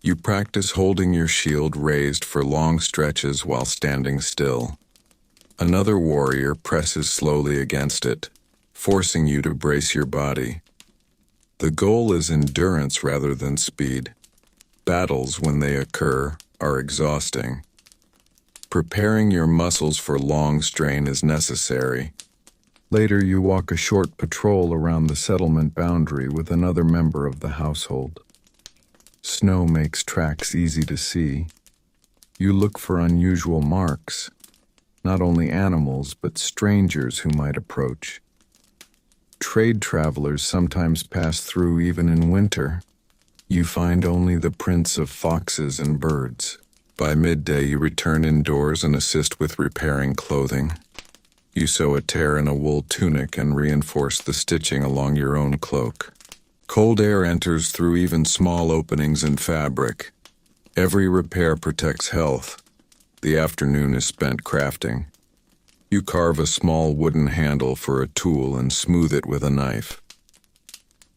You practice holding your shield raised for long stretches while standing still. Another warrior presses slowly against it, forcing you to brace your body. The goal is endurance rather than speed. Battles, when they occur, are exhausting. Preparing your muscles for long strain is necessary. Later, you walk a short patrol around the settlement boundary with another member of the household. Snow makes tracks easy to see. You look for unusual marks, not only animals but strangers who might approach. Trade travelers sometimes pass through even in winter. You find only the prints of foxes and birds. By midday, you return indoors and assist with repairing clothing. You sew a tear in a wool tunic and reinforce the stitching along your own cloak. Cold air enters through even small openings in fabric. Every repair protects health. The afternoon is spent crafting. You carve a small wooden handle for a tool and smooth it with a knife.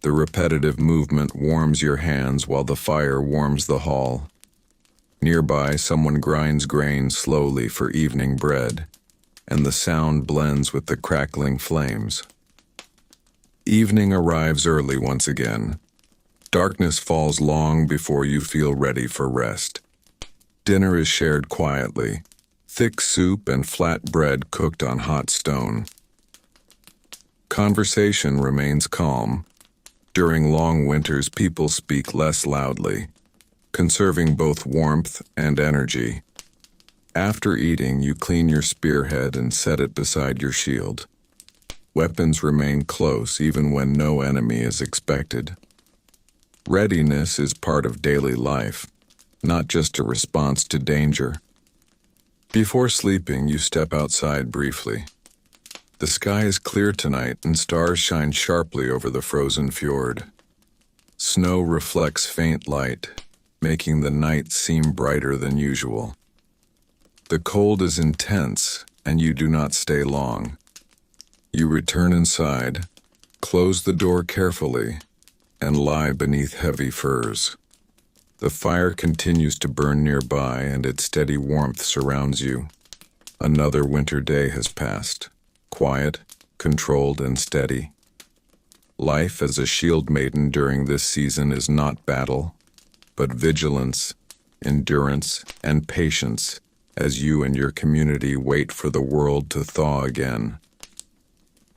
The repetitive movement warms your hands while the fire warms the hall. Nearby, someone grinds grain slowly for evening bread, and the sound blends with the crackling flames. Evening arrives early once again. Darkness falls long before you feel ready for rest. Dinner is shared quietly, thick soup and flat bread cooked on hot stone. Conversation remains calm. During long winters, people speak less loudly, conserving both warmth and energy. After eating, you clean your spearhead and set it beside your shield. Weapons remain close even when no enemy is expected. Readiness is part of daily life, not just a response to danger. Before sleeping, you step outside briefly. The sky is clear tonight and stars shine sharply over the frozen fjord. Snow reflects faint light, making the night seem brighter than usual. The cold is intense, and you do not stay long. You return inside, close the door carefully, and lie beneath heavy furs. The fire continues to burn nearby, and its steady warmth surrounds you. Another winter day has passed, quiet, controlled, and steady. Life as a Shieldmaiden during this season is not battle, but vigilance, endurance, and patience as you and your community wait for the world to thaw again.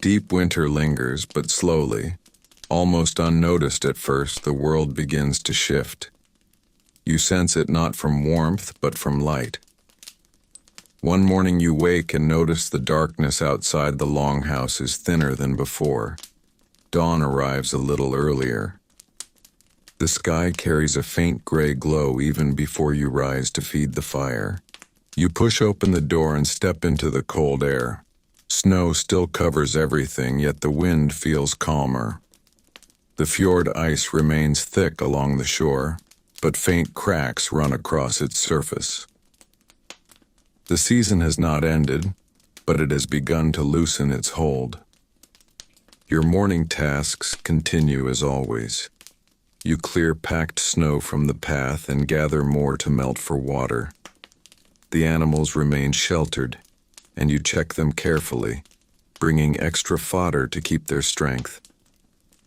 Deep winter lingers, but slowly, almost unnoticed at first, the world begins to shift. You sense it not from warmth, but from light. One morning you wake and notice the darkness outside the longhouse is thinner than before. Dawn arrives a little earlier. The sky carries a faint gray glow even before you rise to feed the fire. You push open the door and step into the cold air. Snow still covers everything, yet the wind feels calmer. The fjord ice remains thick along the shore, but faint cracks run across its surface. The season has not ended, but it has begun to loosen its hold. Your morning tasks continue as always. You clear packed snow from the path and gather more to melt for water. The animals remain sheltered, and you check them carefully, bringing extra fodder to keep their strength.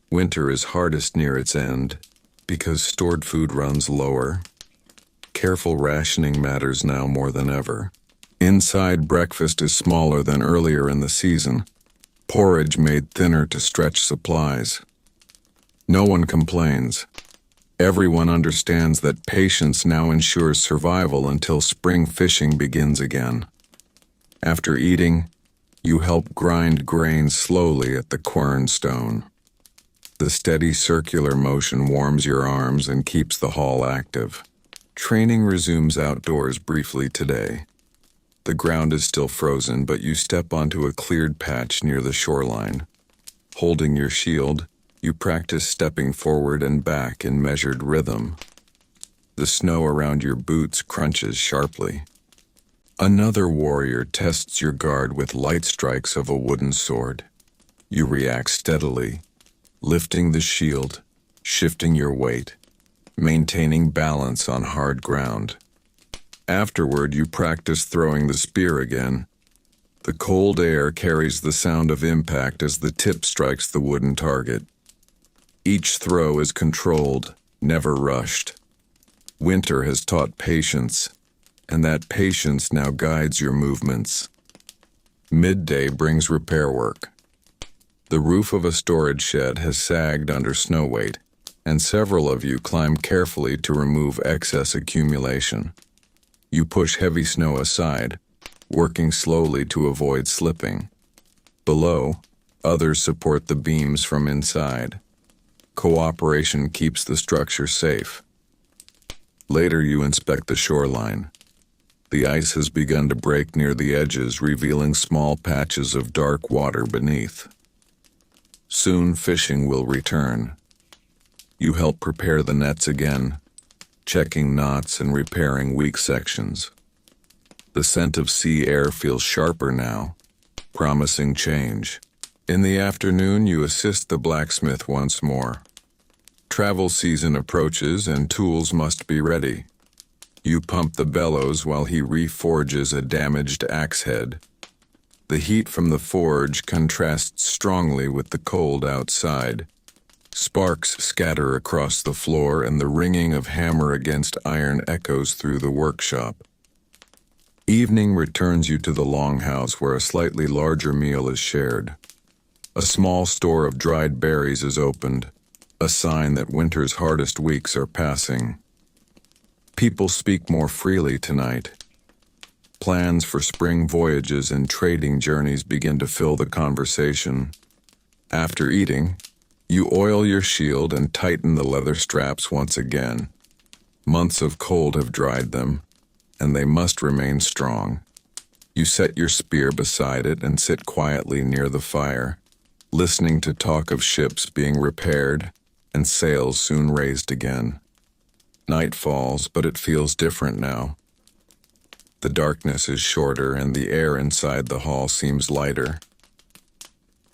Winter is hardest near its end, because stored food runs lower. Careful rationing matters now more than ever. Inside, breakfast is smaller than earlier in the season, porridge made thinner to stretch supplies. No one complains. Everyone understands that patience now ensures survival until spring fishing begins again. After eating, you help grind grain slowly at the quern stone. The steady circular motion warms your arms and keeps the haul active. Training resumes outdoors briefly today. The ground is still frozen, but you step onto a cleared patch near the shoreline. Holding your shield, you practice stepping forward and back in measured rhythm. The snow around your boots crunches sharply. Another warrior tests your guard with light strikes of a wooden sword. You react steadily, lifting the shield, shifting your weight, maintaining balance on hard ground. Afterward, you practice throwing the spear again. The cold air carries the sound of impact as the tip strikes the wooden target. Each throw is controlled, never rushed. Winter has taught patience, and that patience now guides your movements. Midday brings repair work. The roof of a storage shed has sagged under snow weight, and several of you climb carefully to remove excess accumulation. You push heavy snow aside, working slowly to avoid slipping. Below, others support the beams from inside. Cooperation keeps the structure safe. Later, you inspect the shoreline. The ice has begun to break near the edges, revealing small patches of dark water beneath. Soon, fishing will return. You help prepare the nets again, checking knots and repairing weak sections. The scent of sea air feels sharper now, promising change. In the afternoon, you assist the blacksmith once more. Travel season approaches and tools must be ready. You pump the bellows while he reforges a damaged axe head. The heat from the forge contrasts strongly with the cold outside. Sparks scatter across the floor and the ringing of hammer against iron echoes through the workshop. Evening returns you to the longhouse where a slightly larger meal is shared. A small store of dried berries is opened, a sign that winter's hardest weeks are passing. People speak more freely tonight. Plans for spring voyages and trading journeys begin to fill the conversation. After eating, you oil your shield and tighten the leather straps once again. Months of cold have dried them, and they must remain strong. You set your spear beside it and sit quietly near the fire, listening to talk of ships being repaired and sails soon raised again. Night falls, but it feels different now. The darkness is shorter and the air inside the hall seems lighter.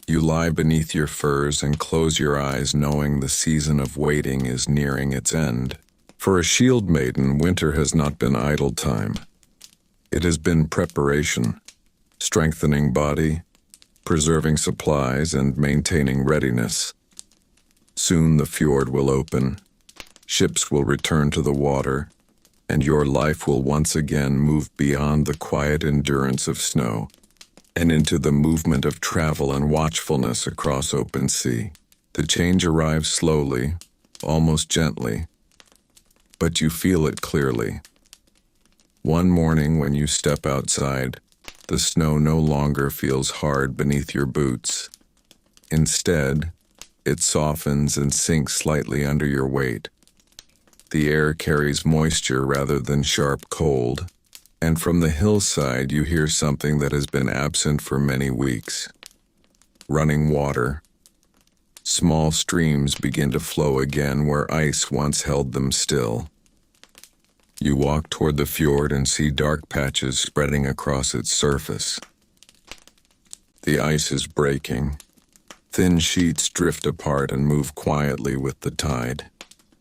You lie beneath your furs and close your eyes knowing the season of waiting is nearing its end. For a Shieldmaiden, winter has not been idle time. It has been preparation, strengthening body, preserving supplies, and maintaining readiness. Soon the fjord will open, ships will return to the water, and your life will once again move beyond the quiet endurance of snow and into the movement of travel and watchfulness across open sea. The change arrives slowly, almost gently, but you feel it clearly. One morning when you step outside, the snow no longer feels hard beneath your boots. Instead, it softens and sinks slightly under your weight. The air carries moisture rather than sharp cold, and from the hillside you hear something that has been absent for many weeks. Running water. Small streams begin to flow again where ice once held them still. You walk toward the fjord and see dark patches spreading across its surface. The ice is breaking. Thin sheets drift apart and move quietly with the tide.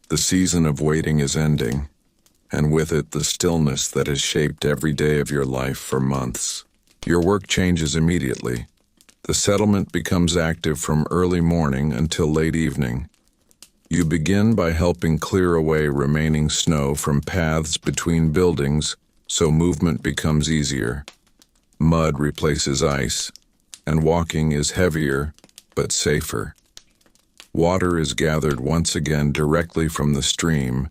The season of waiting is ending, and with it the stillness that has shaped every day of your life for months. Your work changes immediately. The settlement becomes active from early morning until late evening. You begin by helping clear away remaining snow from paths between buildings so movement becomes easier. Mud replaces ice, and walking is heavier but safer. Water is gathered once again directly from the stream,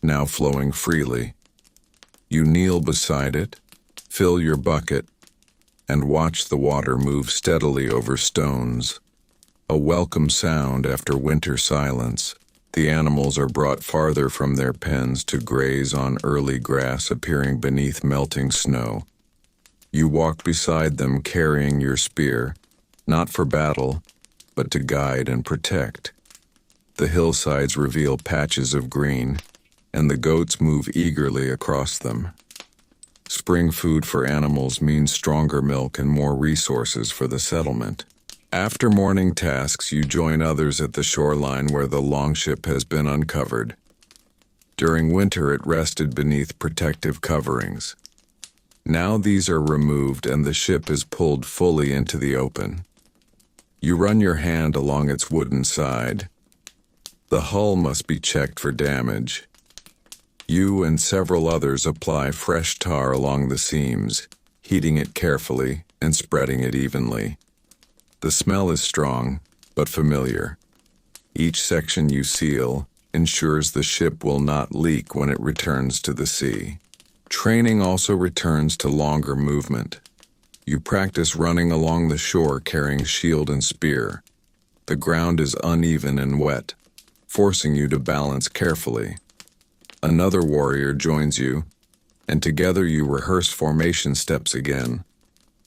now flowing freely. You kneel beside it, fill your bucket, and watch the water move steadily over stones. A welcome sound after winter silence. The animals are brought farther from their pens to graze on early grass appearing beneath melting snow. You walk beside them carrying your spear, not for battle, but to guide and protect. The hillsides reveal patches of green, and the goats move eagerly across them. Spring food for animals means stronger milk and more resources for the settlement. After morning tasks, you join others at the shoreline where the longship has been uncovered. During winter, it rested beneath protective coverings. Now these are removed and the ship is pulled fully into the open. You run your hand along its wooden side. The hull must be checked for damage. You and several others apply fresh tar along the seams, heating it carefully and spreading it evenly. The smell is strong, but familiar. Each section you seal ensures the ship will not leak when it returns to the sea. Training also returns to longer movement. You practice running along the shore carrying shield and spear. The ground is uneven and wet, forcing you to balance carefully. Another warrior joins you, and together you rehearse formation steps again.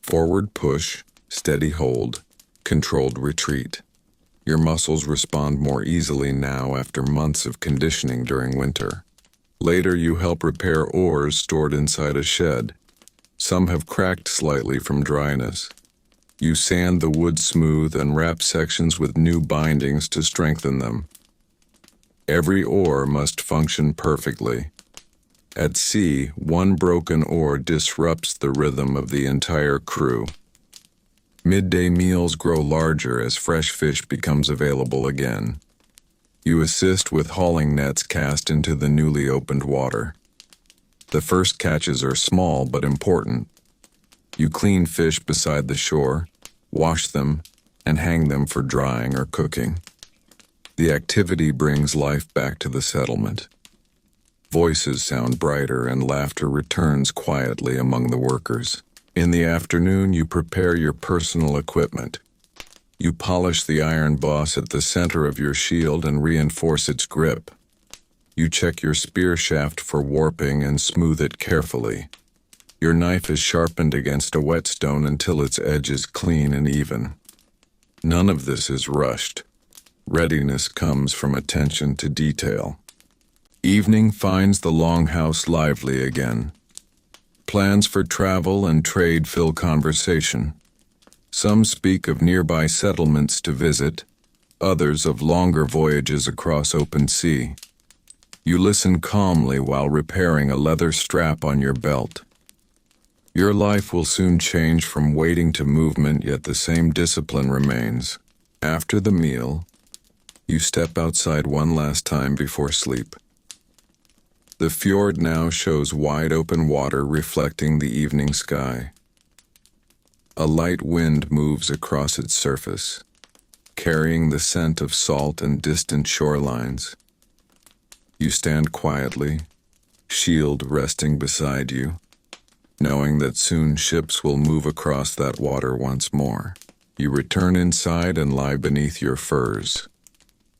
Forward push, steady hold, controlled retreat. Your muscles respond more easily now after months of conditioning during winter. Later, you help repair oars stored inside a shed. Some have cracked slightly from dryness. You sand the wood smooth and wrap sections with new bindings to strengthen them. Every oar must function perfectly. At sea, one broken oar disrupts the rhythm of the entire crew. Midday meals grow larger as fresh fish becomes available again. You assist with hauling nets cast into the newly opened water. The first catches are small but important. You clean fish beside the shore, wash them, and hang them for drying or cooking. The activity brings life back to the settlement. Voices sound brighter and laughter returns quietly among the workers. In the afternoon, you prepare your personal equipment. You polish the iron boss at the center of your shield and reinforce its grip. You check your spear shaft for warping and smooth it carefully. Your knife is sharpened against a whetstone until its edge is clean and even. None of this is rushed. Readiness comes from attention to detail. Evening finds the longhouse lively again. Plans for travel and trade fill conversation. Some speak of nearby settlements to visit, others of longer voyages across open sea. You listen calmly while repairing a leather strap on your belt. Your life will soon change from waiting to movement, yet the same discipline remains. After the meal, you step outside one last time before sleep. The fjord now shows wide open water reflecting the evening sky. A light wind moves across its surface, carrying the scent of salt and distant shorelines. You stand quietly, shield resting beside you, knowing that soon ships will move across that water once more. You return inside and lie beneath your furs.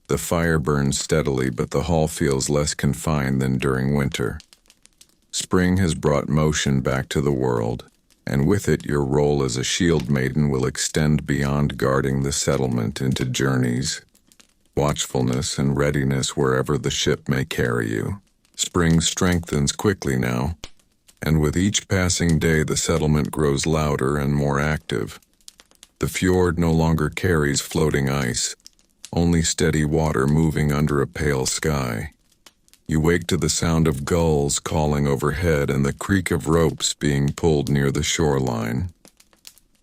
The fire burns steadily, but the hall feels less confined than during winter. Spring has brought motion back to the world, and with it your role as a Shieldmaiden will extend beyond guarding the settlement into journeys, watchfulness, and readiness wherever the ship may carry you. Spring strengthens quickly now, and with each passing day the settlement grows louder and more active. The fjord no longer carries floating ice, only steady water moving under a pale sky. You wake to the sound of gulls calling overhead and the creak of ropes being pulled near the shoreline.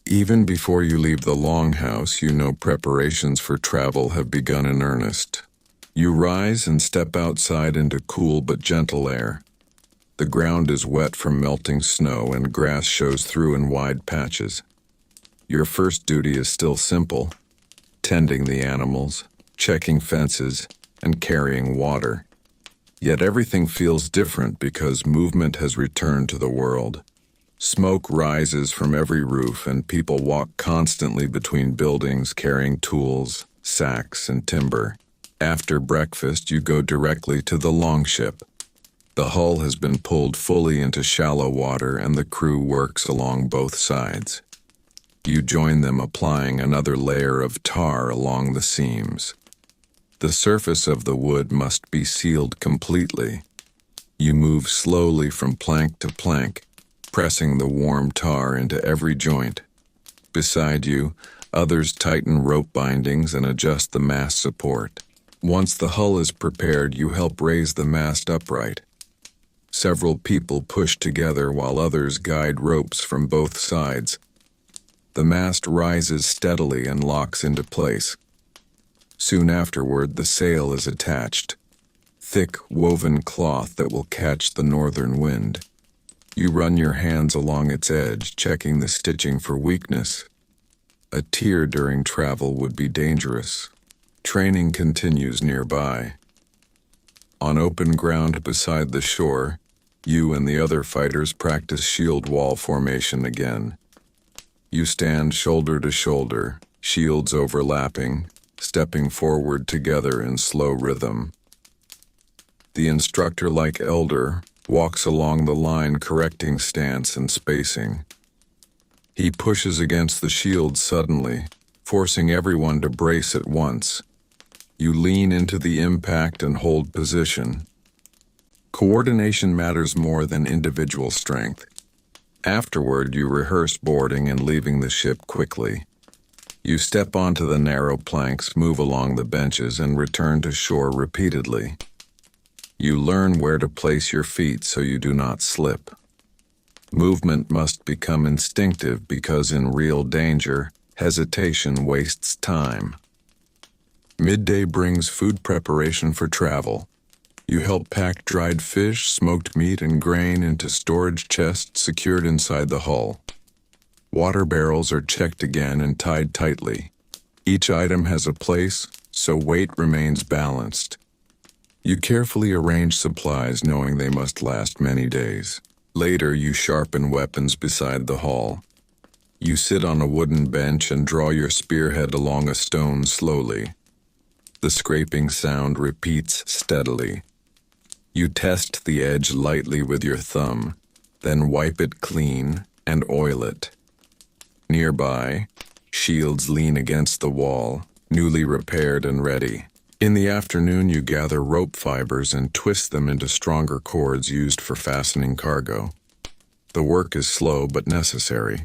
Even before you leave the longhouse, you know preparations for travel have begun in earnest. You rise and step outside into cool but gentle air. The ground is wet from melting snow and grass shows through in wide patches. Your first duty is still simple: tending the animals, checking fences, and carrying water. Yet everything feels different because movement has returned to the world. Smoke rises from every roof and people walk constantly between buildings carrying tools, sacks, and timber. After breakfast, you go directly to the longship. The hull has been pulled fully into shallow water and the crew works along both sides. You join them, applying another layer of tar along the seams. The surface of the wood must be sealed completely. You move slowly from plank to plank, pressing the warm tar into every joint. Beside you, others tighten rope bindings and adjust the mast support. Once the hull is prepared, you help raise the mast upright. Several people push together while others guide ropes from both sides. The mast rises steadily and locks into place. Soon afterward, the sail is attached, thick woven cloth that will catch the northern wind. You run your hands along its edge, checking the stitching for weakness. A tear during travel would be dangerous. Training continues nearby. On open ground beside the shore, you and the other fighters practice shield wall formation again. You stand shoulder to shoulder, shields overlapping, stepping forward together in slow rhythm. The instructor, like elder, walks along the line correcting stance and spacing. He pushes against the shield suddenly, forcing everyone to brace at once. You lean into the impact and hold position. Coordination matters more than individual strength. Afterward, you rehearse boarding and leaving the ship quickly. You step onto the narrow planks, move along the benches, and return to shore repeatedly. You learn where to place your feet so you do not slip. Movement must become instinctive because in real danger, hesitation wastes time. Midday brings food preparation for travel. You help pack dried fish, smoked meat, and grain into storage chests secured inside the hull. Water barrels are checked again and tied tightly. Each item has a place, so weight remains balanced. You carefully arrange supplies, knowing they must last many days. Later, you sharpen weapons beside the hull. You sit on a wooden bench and draw your spearhead along a stone slowly. The scraping sound repeats steadily. You test the edge lightly with your thumb, then wipe it clean and oil it. Nearby, shields lean against the wall, newly repaired and ready. In the afternoon, you gather rope fibers and twist them into stronger cords used for fastening cargo. The work is slow but necessary.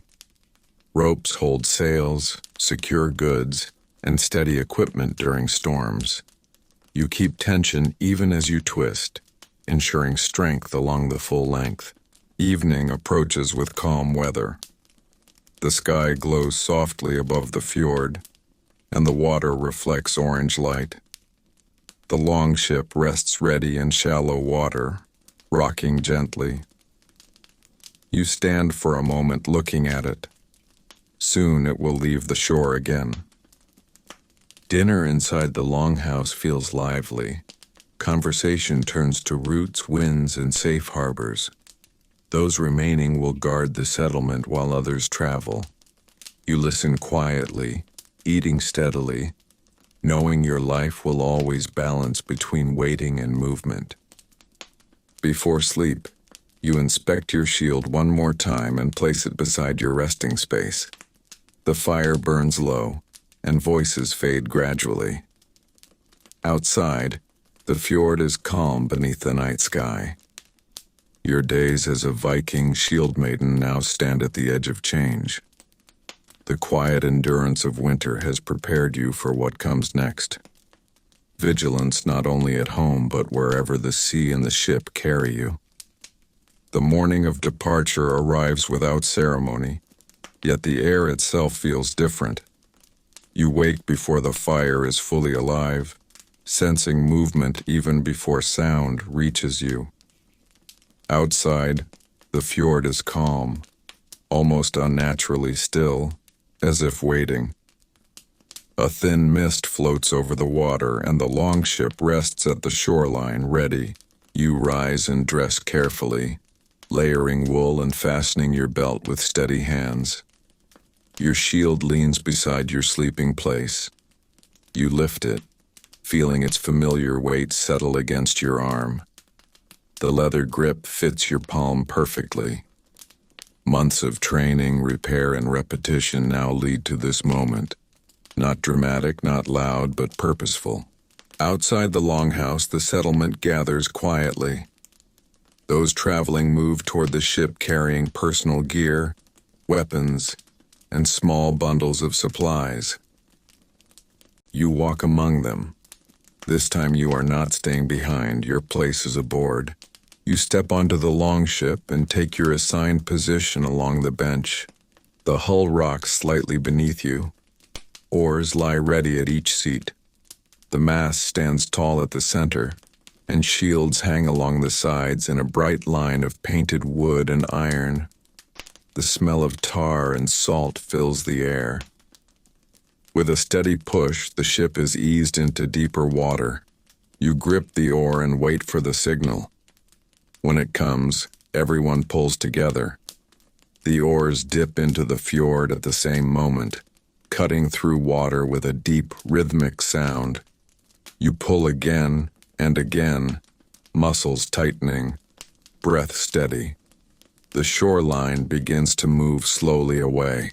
Ropes hold sails, secure goods, and steady equipment during storms. You keep tension even as you twist, ensuring strength along the full length. Evening approaches with calm weather. The sky glows softly above the fjord, and the water reflects orange light. The longship rests ready in shallow water, rocking gently. You stand for a moment looking at it. Soon it will leave the shore again. Dinner inside the longhouse feels lively. Conversation turns to routes, winds, and safe harbors. Those remaining will guard the settlement while others travel. You listen quietly, eating steadily, knowing your life will always balance between waiting and movement. Before sleep, you inspect your shield one more time and place it beside your resting space. The fire burns low, and voices fade gradually. Outside, the fjord is calm beneath the night sky. Your days as a Viking Shieldmaiden now stand at the edge of change. The quiet endurance of winter has prepared you for what comes next. Vigilance not only at home but wherever the sea and the ship carry you. The morning of departure arrives without ceremony, yet the air itself feels different. You wake before the fire is fully alive, sensing movement even before sound reaches you. Outside, the fjord is calm, almost unnaturally still, as if waiting. A thin mist floats over the water and the longship rests at the shoreline ready. You rise and dress carefully, layering wool and fastening your belt with steady hands. Your shield leans beside your sleeping place. You lift it, feeling its familiar weight settle against your arm. The leather grip fits your palm perfectly. Months of training, repair, and repetition now lead to this moment. Not dramatic, not loud, but purposeful. Outside the longhouse, the settlement gathers quietly. Those traveling move toward the ship carrying personal gear, weapons, and small bundles of supplies. You walk among them. This time you are not staying behind, your place is aboard. You step onto the longship and take your assigned position along the bench. The hull rocks slightly beneath you. Oars lie ready at each seat. The mast stands tall at the center, and shields hang along the sides in a bright line of painted wood and iron. The smell of tar and salt fills the air. With a steady push, the ship is eased into deeper water. You grip the oar and wait for the signal. When it comes, everyone pulls together. The oars dip into the fjord at the same moment, cutting through water with a deep, rhythmic sound. You pull again and again, muscles tightening, breath steady. The shoreline begins to move slowly away.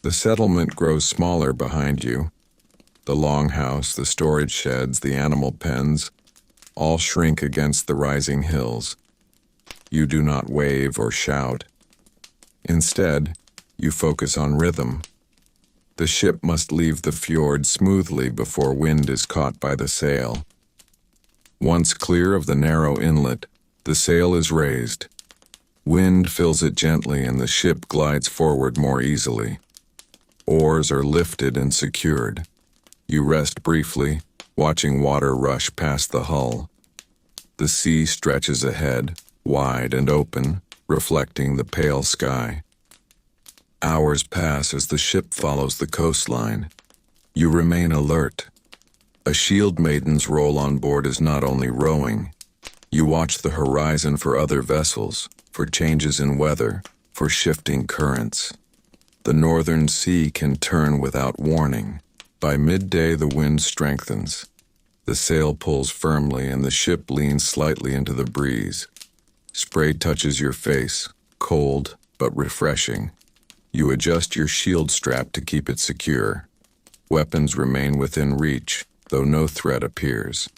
The settlement grows smaller behind you. The longhouse, the storage sheds, the animal pens, all shrink against the rising hills. You do not wave or shout. Instead, you focus on rhythm. The ship must leave the fjord smoothly before wind is caught by the sail. Once clear of the narrow inlet, the sail is raised. Wind fills it gently and the ship glides forward more easily. Oars are lifted and secured. You rest briefly, watching water rush past the hull. The sea stretches ahead, wide and open, reflecting the pale sky. Hours pass as the ship follows the coastline. You remain alert. A Shieldmaiden's role on board is not only rowing. You watch the horizon for other vessels, for changes in weather, for shifting currents. The northern sea can turn without warning. By midday, the wind strengthens. The sail pulls firmly and the ship leans slightly into the breeze. Spray touches your face, cold but refreshing. You adjust your shield strap to keep it secure. Weapons remain within reach. though no threat appears.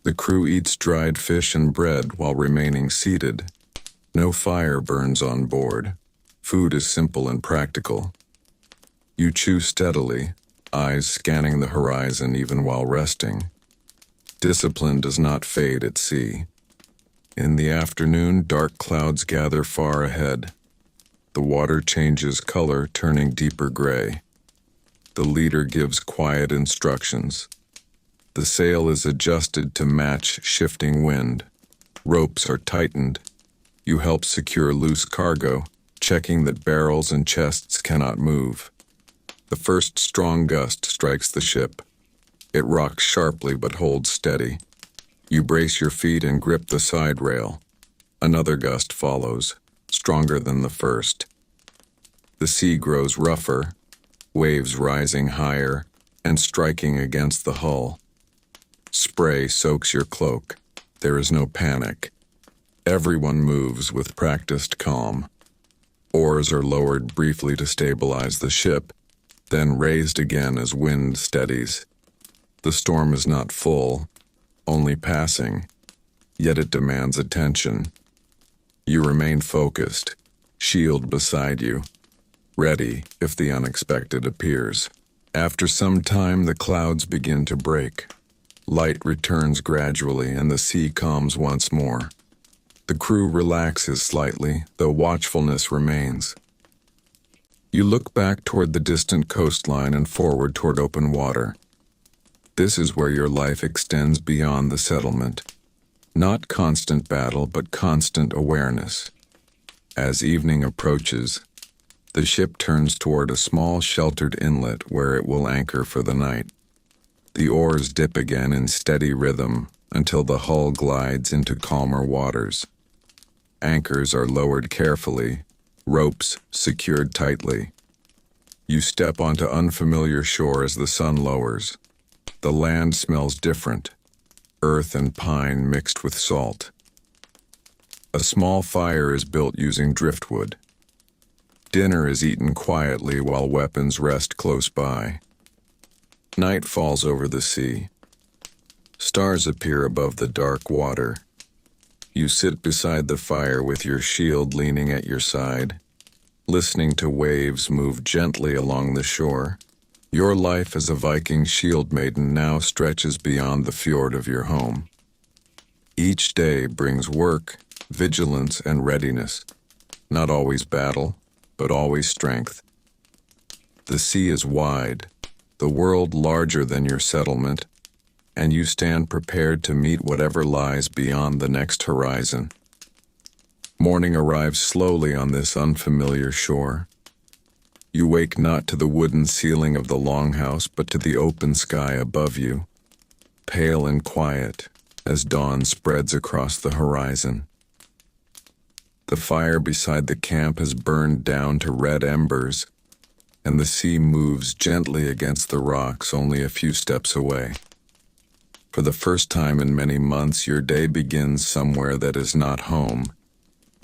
The crew eats dried fish and bread while remaining seated. No fire burns on board. Food is simple and practical. You chew steadily, eyes scanning the horizon even while resting. Discipline does not fade at sea. In the afternoon, dark clouds gather far ahead. The water changes color, turning deeper gray. The leader gives quiet instructions. The sail is adjusted to match shifting wind. Ropes are tightened. You help secure loose cargo, checking that barrels and chests cannot move. The first strong gust strikes the ship. It rocks sharply but holds steady. You brace your feet and grip the side rail. Another gust follows, stronger than the first. The sea grows rougher, waves rising higher and striking against the hull. Spray soaks your cloak. There is no panic. Everyone moves with practiced calm. Oars are lowered briefly to stabilize the ship, then raised again as wind steadies. The storm is not full, only passing, yet it demands attention. You remain focused, shield beside you, ready if the unexpected appears. After some time, the clouds begin to break. Light returns gradually and the sea calms once more. The crew relaxes slightly, though watchfulness remains. You look back toward the distant coastline and forward toward open water. This is where your life extends beyond the settlement. Not constant battle, but constant awareness. As evening approaches, the ship turns toward a small sheltered inlet where it will anchor for the night. The oars dip again in steady rhythm until the hull glides into calmer waters. Anchors are lowered carefully, ropes secured tightly. You step onto unfamiliar shore as the sun lowers. The land smells different, earth and pine mixed with salt. A small fire is built using driftwood. Dinner is eaten quietly while weapons rest close by. Night falls over the sea. Stars appear above the dark water. You sit beside the fire with your shield leaning at your side, listening to waves move gently along the shore. Your life as a Viking Shieldmaiden now stretches beyond the fjord of your home. Each day brings work, vigilance, and readiness. Not always battle, but always strength. The sea is wide, the world larger than your settlement, and you stand prepared to meet whatever lies beyond the next horizon. Morning arrives slowly on this unfamiliar shore. You wake not to the wooden ceiling of the longhouse, but to the open sky above you, pale and quiet as dawn spreads across the horizon. The fire beside the camp has burned down to red embers, and the sea moves gently against the rocks only a few steps away. For the first time in many months, your day begins somewhere that is not home,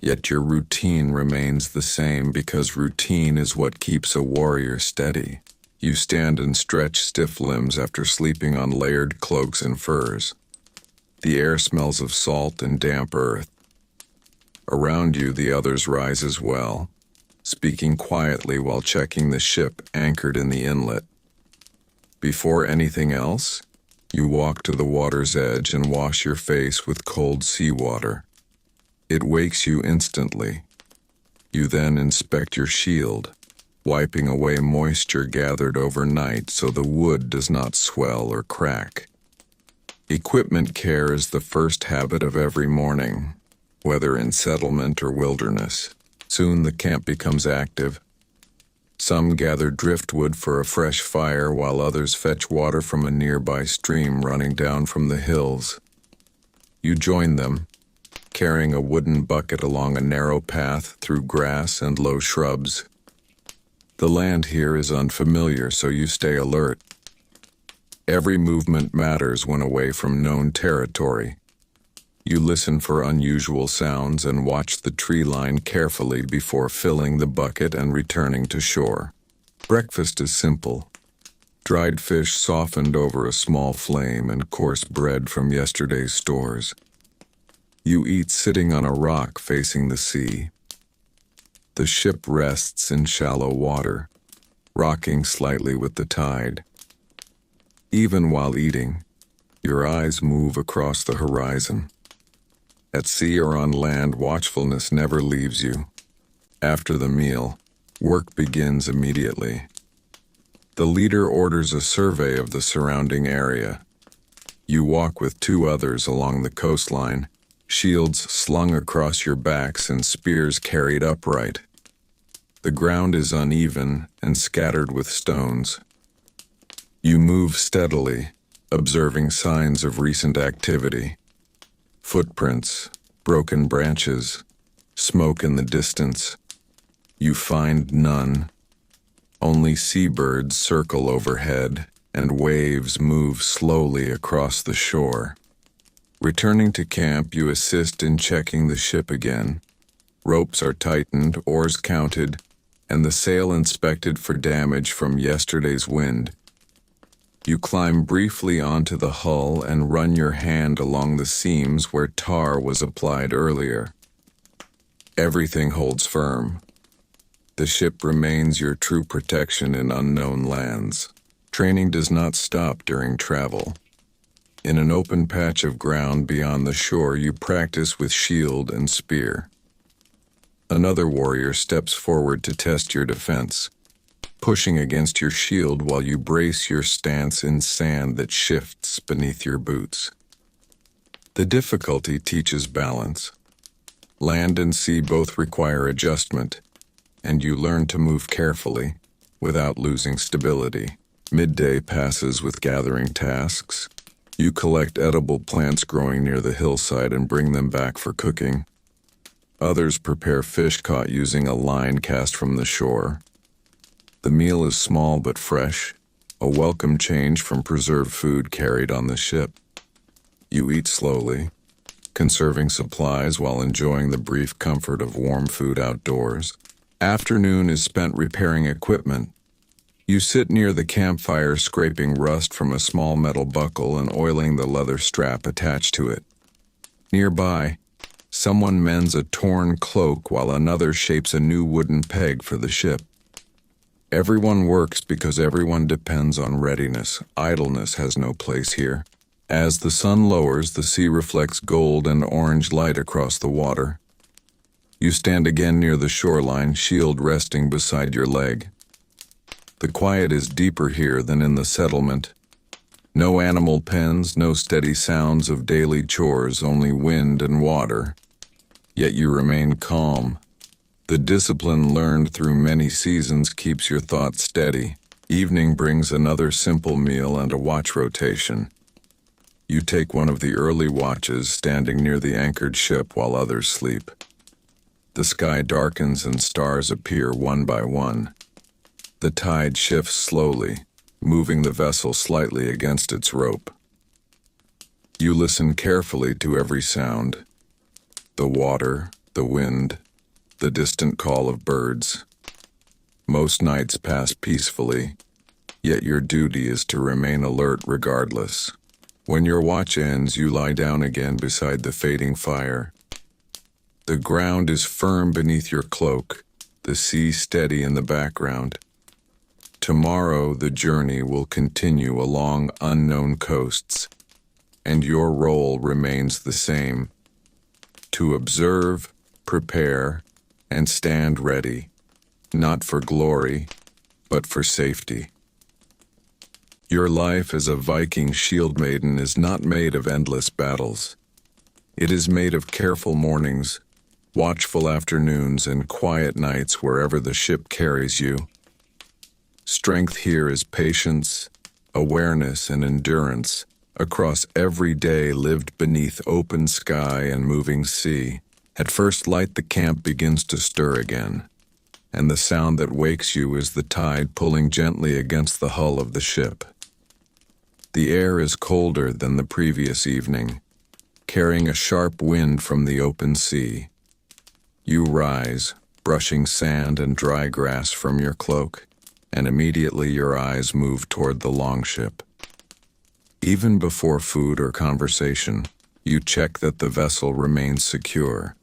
yet your routine remains the same because routine is what keeps a warrior steady. You stand and stretch stiff limbs after sleeping on layered cloaks and furs. The air smells of salt and damp earth. Around you, the others rise as well, speaking quietly while checking the ship anchored in the inlet. Before anything else, you walk to the water's edge and wash your face with cold seawater. It wakes you instantly. You then inspect your shield, wiping away moisture gathered overnight so the wood does not swell or crack. Equipment care is the first habit of every morning, whether in settlement or wilderness. Soon the camp becomes active. Some gather driftwood for a fresh fire, while others fetch water from a nearby stream running down from the hills. You join them, carrying a wooden bucket along a narrow path through grass and low shrubs. The land here is unfamiliar, so you stay alert. Every movement matters when away from known territory. You listen for unusual sounds and watch the tree line carefully before filling the bucket and returning to shore. Breakfast is simple. Dried fish softened over a small flame and coarse bread from yesterday's stores. You eat sitting on a rock facing the sea. The ship rests in shallow water, rocking slightly with the tide. Even while eating, your eyes move across the horizon. At sea or on land, watchfulness never leaves you. After the meal, work begins immediately. The leader orders a survey of the surrounding area. You walk with two others along the coastline, shields slung across your backs and spears carried upright. The ground is uneven and scattered with stones. You move steadily, observing signs of recent activity. Footprints, broken branches, smoke in the distance. You find none. Only seabirds circle overhead, and waves move slowly across the shore. Returning to camp, you assist in checking the ship again. Ropes are tightened, oars counted, and the sail inspected for damage from yesterday's wind. You climb briefly onto the hull and run your hand along the seams where tar was applied earlier. Everything holds firm. The ship remains your true protection in unknown lands. Training does not stop during travel. In an open patch of ground beyond the shore, you practice with shield and spear. Another warrior steps forward to test your defense, pushing against your shield while you brace your stance in sand that shifts beneath your boots. The difficulty teaches balance. Land and sea both require adjustment, and you learn to move carefully without losing stability. Midday passes with gathering tasks. You collect edible plants growing near the hillside and bring them back for cooking. Others prepare fish caught using a line cast from the shore. The meal is small but fresh, a welcome change from preserved food carried on the ship. You eat slowly, conserving supplies while enjoying the brief comfort of warm food outdoors. Afternoon is spent repairing equipment. You sit near the campfire, scraping rust from a small metal buckle and oiling the leather strap attached to it. Nearby, someone mends a torn cloak while another shapes a new wooden peg for the ship. Everyone works because everyone depends on readiness. Idleness has no place here. As the sun lowers, the sea reflects gold and orange light across the water. You stand again near the shoreline, shield resting beside your leg. The quiet is deeper here than in the settlement. No animal pens, no steady sounds of daily chores, only wind and water. Yet you remain calm. The discipline learned through many seasons keeps your thoughts steady. Evening brings another simple meal and a watch rotation. You take one of the early watches, standing near the anchored ship while others sleep. The sky darkens and stars appear one by one. The tide shifts slowly, moving the vessel slightly against its rope. You listen carefully to every sound: the water, the wind, the distant call of birds. Most nights pass peacefully, yet your duty is to remain alert regardless. When your watch ends, you lie down again beside the fading fire. The ground is firm beneath your cloak, the sea steady in the background. Tomorrow the journey will continue along unknown coasts, and your role remains the same: to observe, prepare, and stand ready, not for glory, but for safety. Your life as a Viking Shieldmaiden is not made of endless battles. It is made of careful mornings, watchful afternoons, and quiet nights wherever the ship carries you. Strength here is patience, awareness, and endurance across every day lived beneath open sky and moving sea. At first light, the camp begins to stir again, and the sound that wakes you is the tide pulling gently against the hull of the ship. The air is colder than the previous evening, carrying a sharp wind from the open sea. You rise, brushing sand and dry grass from your cloak. and immediately your eyes move toward the longship. Even before food or conversation, you check that the vessel remains secure.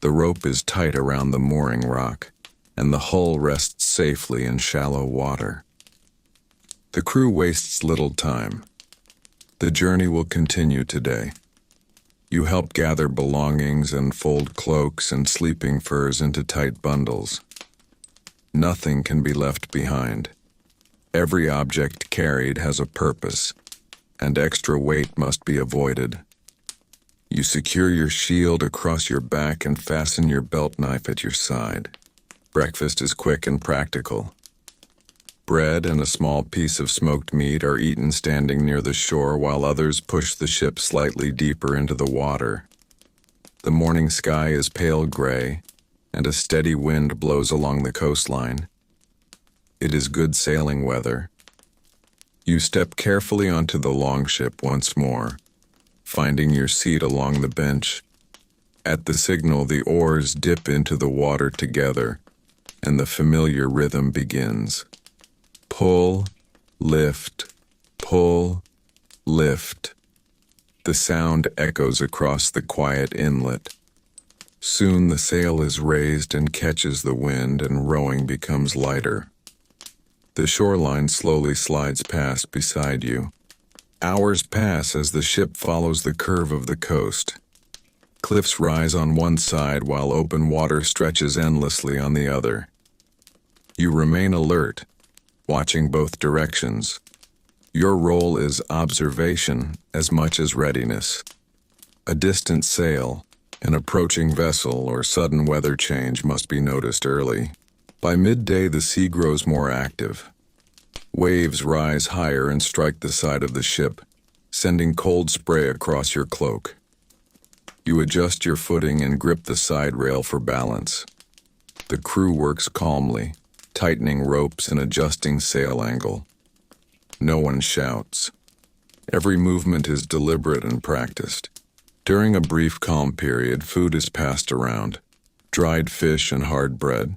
The rope is tight around the mooring rock, and the hull rests safely in shallow water. The crew wastes little time. The journey will continue today. You help gather belongings and fold cloaks and sleeping furs into tight bundles. Nothing can be left behind. Every object carried has a purpose, and extra weight must be avoided. You secure your shield across your back and fasten your belt knife at your side. Breakfast is quick and practical. Bread and a small piece of smoked meat are eaten standing near the shore while others push the ship slightly deeper into the water. The morning sky is pale gray, and a steady wind blows along the coastline. It is good sailing weather. You step carefully onto the longship once more, finding your seat along the bench. At the signal, the oars dip into the water together, and the familiar rhythm begins. Pull, lift, pull, lift. The sound echoes across the quiet inlet. Soon the sail is raised and catches the wind, and rowing becomes lighter. The shoreline slowly slides past beside you. Hours pass as the ship follows the curve of the coast. Cliffs rise on one side while open water stretches endlessly on the other. You remain alert, watching both directions. Your role is observation as much as readiness. A distant sail, an approaching vessel, or sudden weather change must be noticed early. By midday, the sea grows more active. Waves rise higher and strike the side of the ship, sending cold spray across your cloak. You adjust your footing and grip the side rail for balance. The crew works calmly, tightening ropes and adjusting sail angle. No one shouts. Every movement is deliberate and practiced. During a brief calm period, food is passed around. Dried fish and hard bread.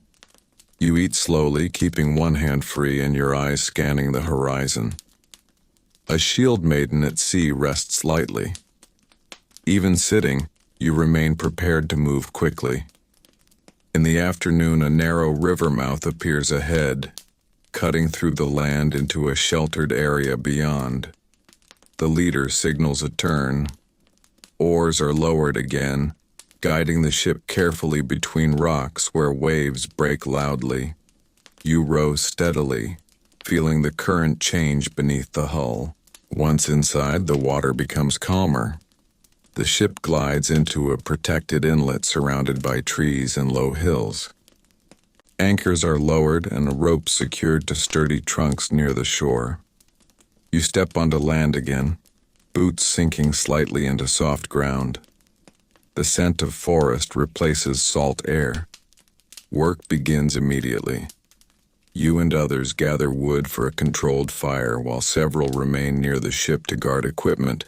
You eat slowly, keeping one hand free and your eyes scanning the horizon. A Shieldmaiden at sea rests lightly. Even sitting, you remain prepared to move quickly. In the afternoon, a narrow river mouth appears ahead, cutting through the land into a sheltered area beyond. The leader signals a turn. Oars are lowered again, guiding the ship carefully between rocks where waves break loudly. You row steadily, feeling the current change beneath the hull. Once inside, the water becomes calmer. The ship glides into a protected inlet surrounded by trees and low hills. Anchors are lowered and a rope secured to sturdy trunks near the shore. You step onto land again, boots sinking slightly into soft ground. The scent of forest replaces salt air. Work begins immediately. You and others gather wood for a controlled fire while several remain near the ship to guard equipment.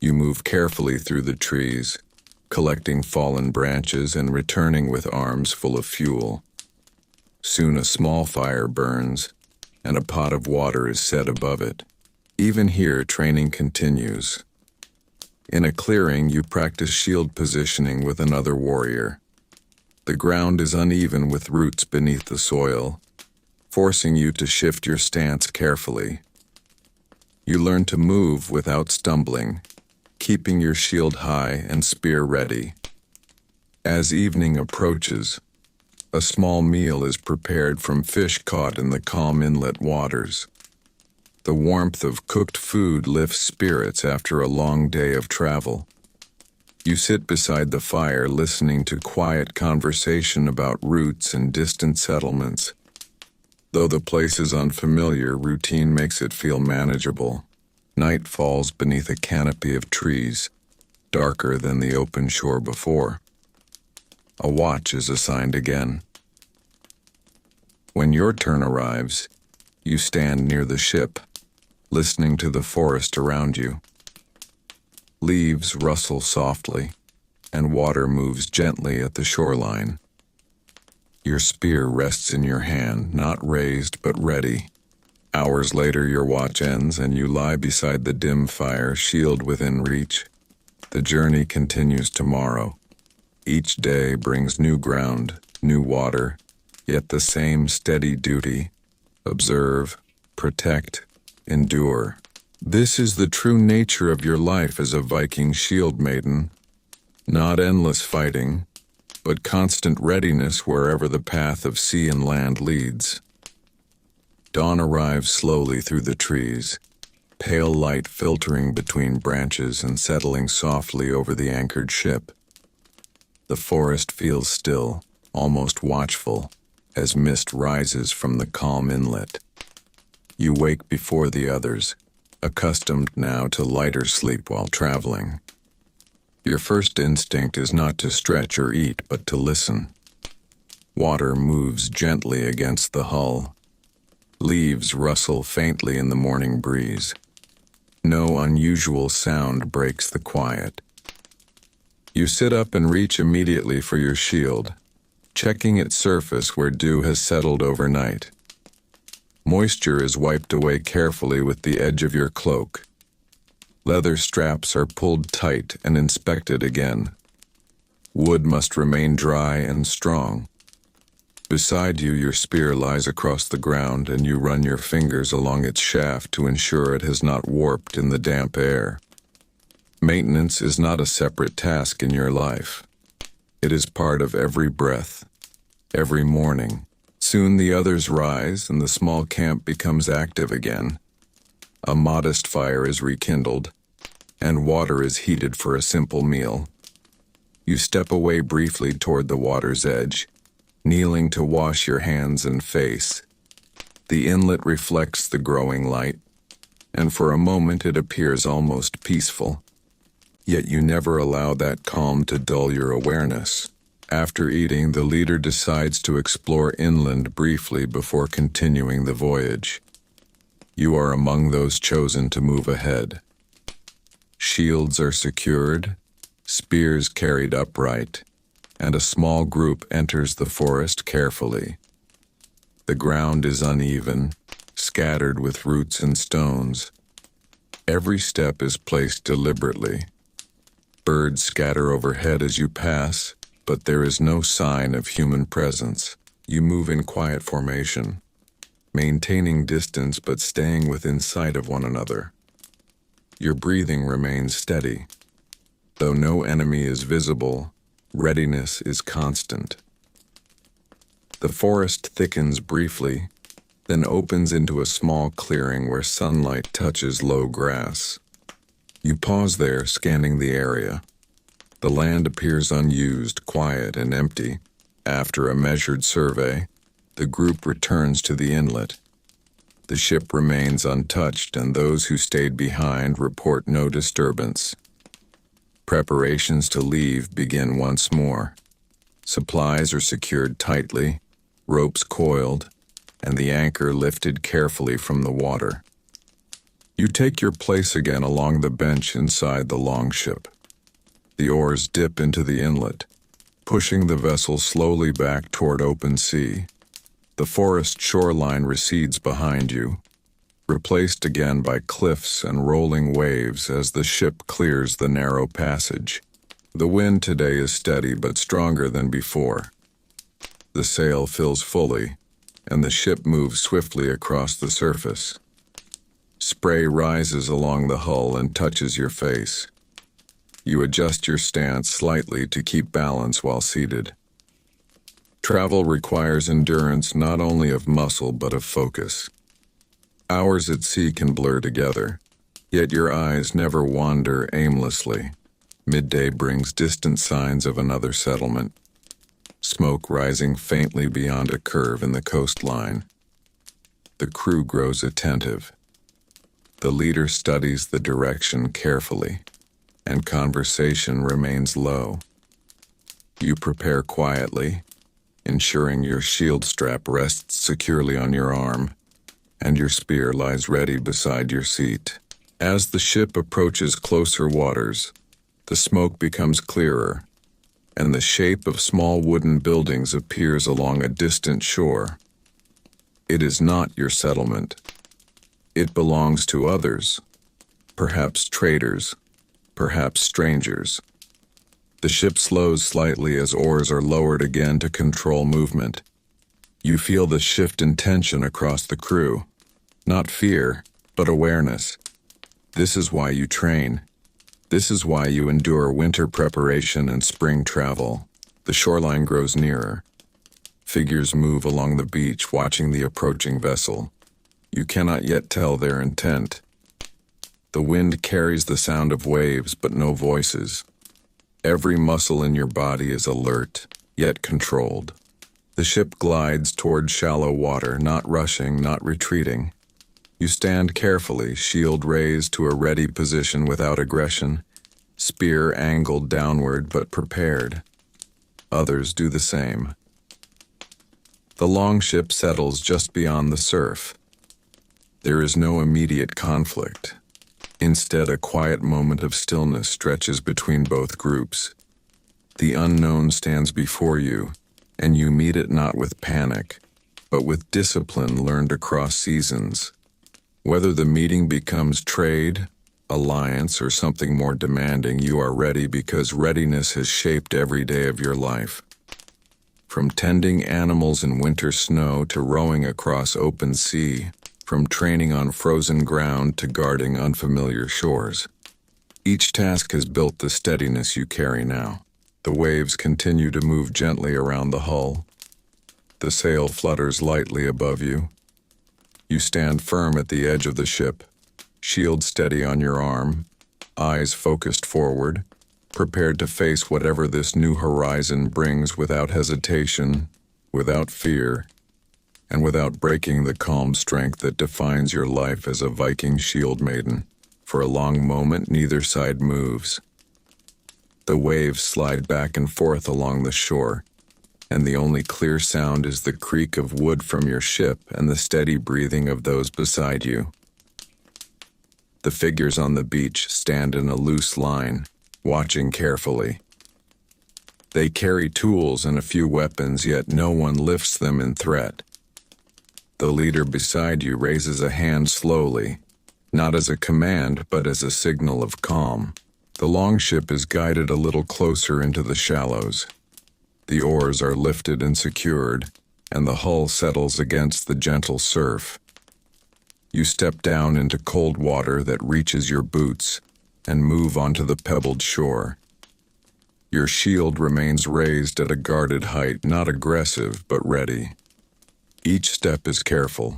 You move carefully through the trees, collecting fallen branches and returning with arms full of fuel. Soon a small fire burns, and a pot of water is set above it. Even here, training continues. In a clearing, you practice shield positioning with another warrior. The ground is uneven with roots beneath the soil, forcing you to shift your stance carefully. You learn to move without stumbling, keeping your shield high and spear ready. As evening approaches, a small meal is prepared from fish caught in the calm inlet waters. The warmth of cooked food lifts spirits after a long day of travel. You sit beside the fire listening to quiet conversation about routes and distant settlements. Though the place is unfamiliar, routine makes it feel manageable. Night falls beneath a canopy of trees, darker than the open shore before. A watch is assigned again. When your turn arrives, you stand near the ship, listening to the forest around you. Leaves rustle softly, and water moves gently at the shoreline. Your spear rests in your hand, not raised but ready. Hours later, your watch ends and you lie beside the dim fire, shield within reach. The journey continues tomorrow. Each day brings new ground, new water, yet the same steady duty. Observe, protect, endure. This is the true nature of your life as a Viking Shieldmaiden. Not endless fighting, but constant readiness wherever the path of sea and land leads. Dawn arrives slowly through the trees, pale light filtering between branches and settling softly over the anchored ship. The forest feels still, almost watchful, as mist rises from the calm inlet. You wake before the others, accustomed now to lighter sleep while traveling. Your first instinct is not to stretch or eat, but to listen. Water moves gently against the hull. Leaves rustle faintly in the morning breeze. No unusual sound breaks the quiet. You sit up and reach immediately for your shield, checking its surface where dew has settled overnight. Moisture is wiped away carefully with the edge of your cloak. Leather straps are pulled tight and inspected again. Wood must remain dry and strong. Beside you, your spear lies across the ground, and you run your fingers along its shaft to ensure it has not warped in the damp air. Maintenance is not a separate task in your life. It is part of every breath, every morning. Soon the others rise, and the small camp becomes active again. A modest fire is rekindled, and water is heated for a simple meal. You step away briefly toward the water's edge, kneeling to wash your hands and face. The inlet reflects the growing light, and for a moment it appears almost peaceful. Yet you never allow that calm to dull your awareness. After eating, the leader decides to explore inland briefly before continuing the voyage. You are among those chosen to move ahead. Shields are secured, spears carried upright, and a small group enters the forest carefully. The ground is uneven, scattered with roots and stones. Every step is placed deliberately. Birds scatter overhead as you pass, but there is no sign of human presence. You move in quiet formation, maintaining distance but staying within sight of one another. Your breathing remains steady. Though no enemy is visible, readiness is constant. The forest thickens briefly, then opens into a small clearing where sunlight touches low grass. You pause there, scanning the area. The land appears unused, quiet, and empty. After a measured survey, the group returns to the inlet. The ship remains untouched, and those who stayed behind report no disturbance. Preparations to leave begin once more. Supplies are secured tightly, ropes coiled, and the anchor lifted carefully from the water. You take your place again along the bench inside the longship. The oars dip into the inlet, pushing the vessel slowly back toward open sea. The forest shoreline recedes behind you, replaced again by cliffs and rolling waves as the ship clears the narrow passage. The wind today is steady but stronger than before. The sail fills fully, and the ship moves swiftly across the surface. Spray rises along the hull and touches your face. You adjust your stance slightly to keep balance while seated. Travel requires endurance not only of muscle but of focus. Hours at sea can blur together, yet your eyes never wander aimlessly. Midday brings distant signs of another settlement, smoke rising faintly beyond a curve in the coastline. The crew grows attentive. The leader studies the direction carefully, and conversation remains low. You prepare quietly, ensuring your shield strap rests securely on your arm, and your spear lies ready beside your seat. As the ship approaches closer waters, the smoke becomes clearer, and the shape of small wooden buildings appears along a distant shore. It is not your settlement. It belongs to others, perhaps traders, perhaps strangers. The ship slows slightly as oars are lowered again to control movement. You feel the shift in tension across the crew. Not fear, but awareness. This is why you train. This is why you endure winter preparation and spring travel. The shoreline grows nearer. Figures move along the beach, watching the approaching vessel. You cannot yet tell their intent. The wind carries the sound of waves, but no voices. Every muscle in your body is alert, yet controlled. The ship glides toward shallow water, not rushing, not retreating. You stand carefully, shield raised to a ready position without aggression, spear angled downward but prepared. Others do the same. The longship settles just beyond the surf. There is no immediate conflict. Instead, a quiet moment of stillness stretches between both groups. The unknown stands before you, and you meet it not with panic, but with discipline learned across seasons. Whether the meeting becomes trade, alliance, or something more demanding, you are ready because readiness has shaped every day of your life. From tending animals in winter snow to rowing across open sea, from training on frozen ground to guarding unfamiliar shores. Each task has built the steadiness you carry now. The waves continue to move gently around the hull. The sail flutters lightly above you. You stand firm at the edge of the ship, shield steady on your arm, eyes focused forward, prepared to face whatever this new horizon brings without hesitation, without fear, and without breaking the calm strength that defines your life as a Viking Shieldmaiden. For a long moment, neither side moves. The waves slide back and forth along the shore, and the only clear sound is the creak of wood from your ship and the steady breathing of those beside you. The figures on the beach stand in a loose line, watching carefully. They carry tools and a few weapons, yet no one lifts them in threat. The leader beside you raises a hand slowly, not as a command, but as a signal of calm. The longship is guided a little closer into the shallows. The oars are lifted and secured, and the hull settles against the gentle surf. You step down into cold water that reaches your boots and move onto the pebbled shore. Your shield remains raised at a guarded height, not aggressive, but ready. Each step is careful.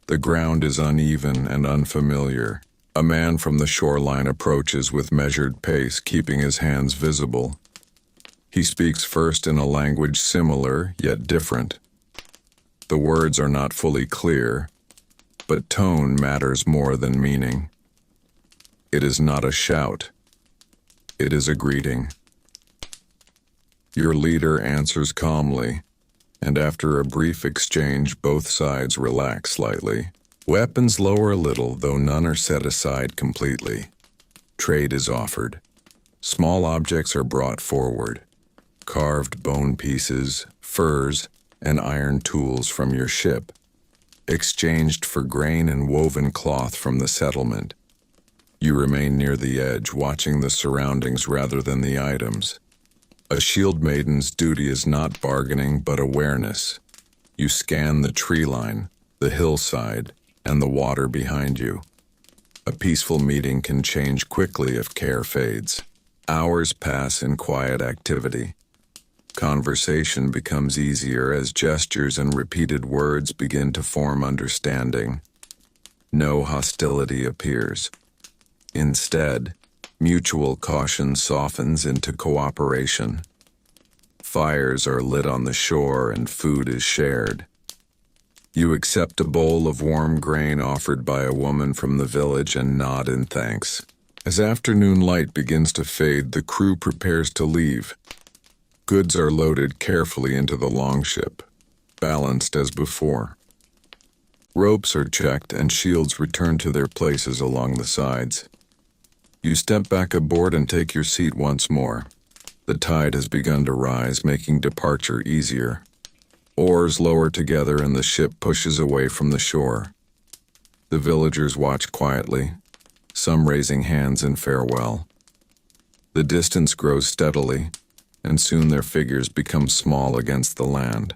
The ground is uneven and unfamiliar. A man from the shoreline approaches with measured pace, keeping his hands visible. He speaks first in a language similar, yet different. The words are not fully clear, but tone matters more than meaning. It is not a shout. It is a greeting. Your leader answers calmly, and after a brief exchange, both sides relax slightly. Weapons lower a little, though none are set aside completely. Trade is offered. Small objects are brought forward. Carved bone pieces, furs, and iron tools from your ship, exchanged for grain and woven cloth from the settlement. You remain near the edge, watching the surroundings rather than the items. A Shieldmaiden's duty is not bargaining, but awareness. You scan the tree line, the hillside, and the water behind you. A peaceful meeting can change quickly if care fades. Hours pass in quiet activity. Conversation becomes easier as gestures and repeated words begin to form understanding. No hostility appears. Instead, mutual caution softens into cooperation. Fires are lit on the shore and food is shared. You accept a bowl of warm grain offered by a woman from the village and nod in thanks. As afternoon light begins to fade, the crew prepares to leave. Goods are loaded carefully into the longship, balanced as before. Ropes are checked and shields return to their places along the sides. You step back aboard and take your seat once more. The tide has begun to rise, making departure easier. Oars lower together and the ship pushes away from the shore. The villagers watch quietly, some raising hands in farewell. The distance grows steadily, and soon their figures become small against the land.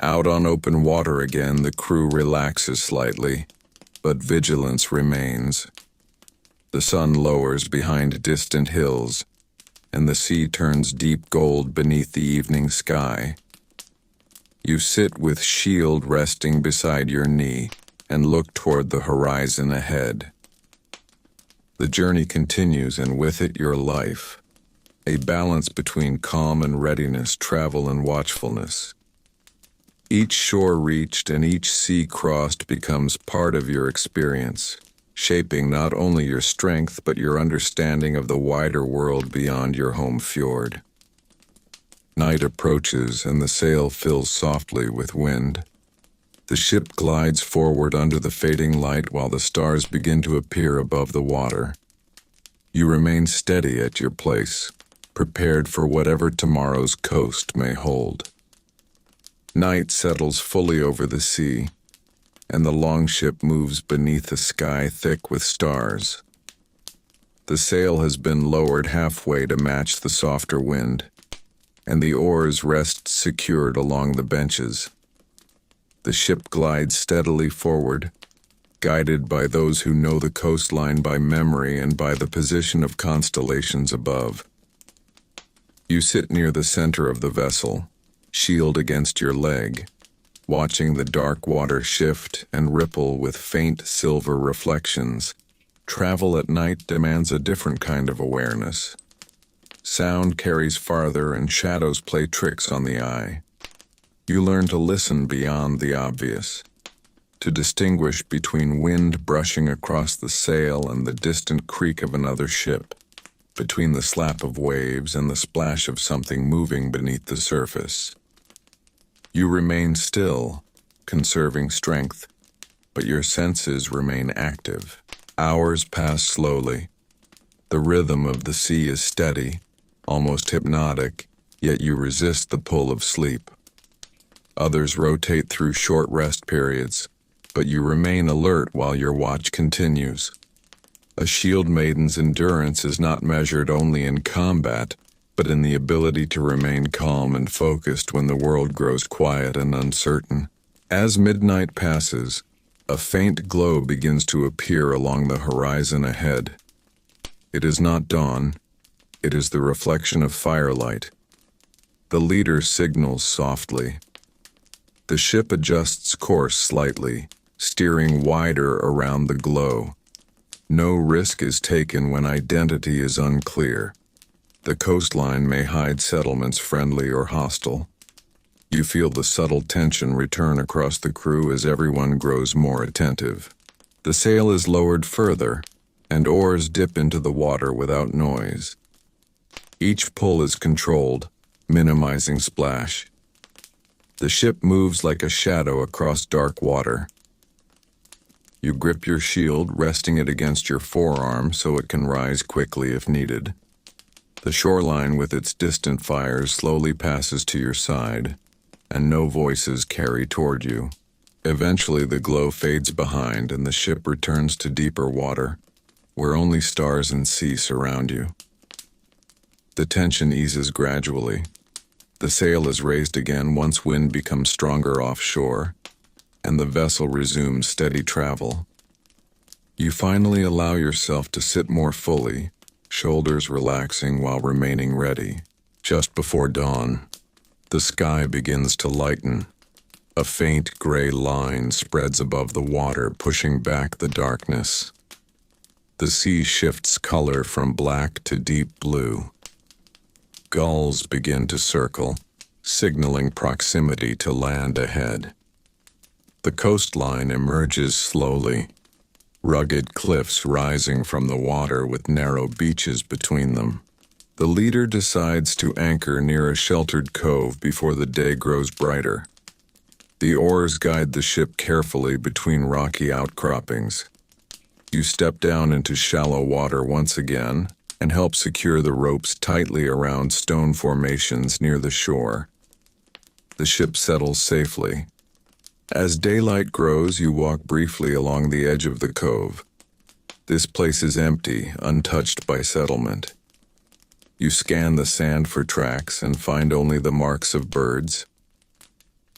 Out on open water again, the crew relaxes slightly, but vigilance remains. The sun lowers behind distant hills, and the sea turns deep gold beneath the evening sky. You sit with shield resting beside your knee and look toward the horizon ahead. The journey continues, and with it your life, a balance between calm and readiness, travel and watchfulness. Each shore reached and each sea crossed becomes part of your experience, shaping not only your strength but your understanding of the wider world beyond your home fjord. Night approaches and the sail fills softly with wind. The ship glides forward under the fading light while the stars begin to appear above the water. You remain steady at your place, prepared for whatever tomorrow's coast may hold. Night settles fully over the sea, and the longship moves beneath a sky thick with stars. The sail has been lowered halfway to match the softer wind, and the oars rest secured along the benches. The ship glides steadily forward, guided by those who know the coastline by memory and by the position of constellations above. You sit near the center of the vessel, shield against your leg, watching the dark water shift and ripple with faint silver reflections. Travel at night demands a different kind of awareness. Sound carries farther and shadows play tricks on the eye. You learn to listen beyond the obvious, to distinguish between wind brushing across the sail and the distant creak of another ship, between the slap of waves and the splash of something moving beneath the surface. You remain still, conserving strength, but your senses remain active. Hours pass slowly. The rhythm of the sea is steady, almost hypnotic, yet you resist the pull of sleep. Others rotate through short rest periods, but you remain alert while your watch continues. A Shieldmaiden's endurance is not measured only in combat, but in the ability to remain calm and focused when the world grows quiet and uncertain. As midnight passes, a faint glow begins to appear along the horizon ahead. It is not dawn, it is the reflection of firelight. The leader signals softly. The ship adjusts course slightly, steering wider around the glow. No risk is taken when identity is unclear. The coastline may hide settlements friendly or hostile. You feel the subtle tension return across the crew as everyone grows more attentive. The sail is lowered further, and oars dip into the water without noise. Each pull is controlled, minimizing splash. The ship moves like a shadow across dark water. You grip your shield, resting it against your forearm so it can rise quickly if needed. The shoreline with its distant fires slowly passes to your side, and no voices carry toward you. Eventually the glow fades behind and the ship returns to deeper water, where only stars and sea surround you. The tension eases gradually. The sail is raised again once wind becomes stronger offshore, and the vessel resumes steady travel. You finally allow yourself to sit more fully, shoulders relaxing while remaining ready. Just before dawn, the sky begins to lighten. A faint gray line spreads above the water, pushing back the darkness. The sea shifts color from black to deep blue. Gulls begin to circle, signaling proximity to land ahead. The coastline emerges slowly, rugged cliffs rising from the water with narrow beaches between them. The leader decides to anchor near a sheltered cove before the day grows brighter. The oars guide the ship carefully between rocky outcroppings. You step down into shallow water once again, and help secure the ropes tightly around stone formations near the shore. The ship settles safely. As daylight grows, you walk briefly along the edge of the cove. This place is empty, untouched by settlement. You scan the sand for tracks and find only the marks of birds.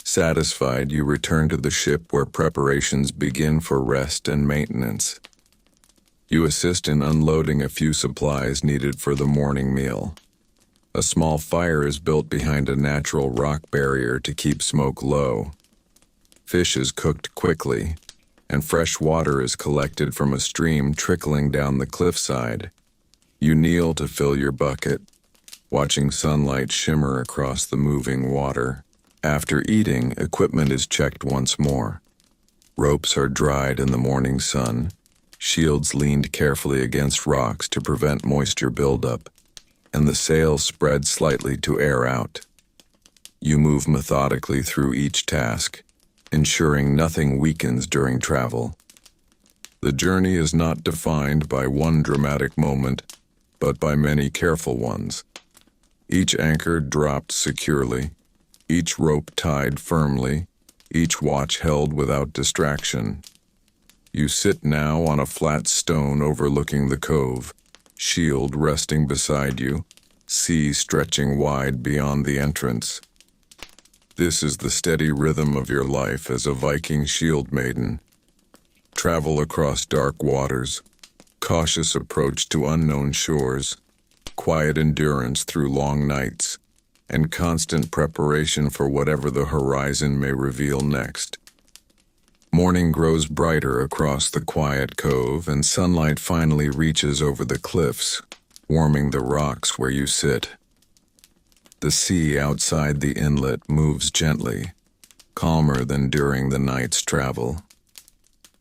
Satisfied, you return to the ship where preparations begin for rest and maintenance. You assist in unloading a few supplies needed for the morning meal. A small fire is built behind a natural rock barrier to keep smoke low. Fish is cooked quickly, and fresh water is collected from a stream trickling down the cliffside. You kneel to fill your bucket, watching sunlight shimmer across the moving water. After eating, equipment is checked once more. Ropes are dried in the morning sun, shields leaned carefully against rocks to prevent moisture buildup, and the sails spread slightly to air out. You move methodically through each task, ensuring nothing weakens during travel. The journey is not defined by one dramatic moment, but by many careful ones. Each anchor dropped securely, each rope tied firmly, each watch held without distraction. You sit now on a flat stone overlooking the cove, shield resting beside you, sea stretching wide beyond the entrance. This is the steady rhythm of your life as a Viking Shieldmaiden. Travel across dark waters, cautious approach to unknown shores, quiet endurance through long nights, and constant preparation for whatever the horizon may reveal next. Morning grows brighter across the quiet cove, and sunlight finally reaches over the cliffs, warming the rocks where you sit. The sea outside the inlet moves gently, calmer than during the night's travel.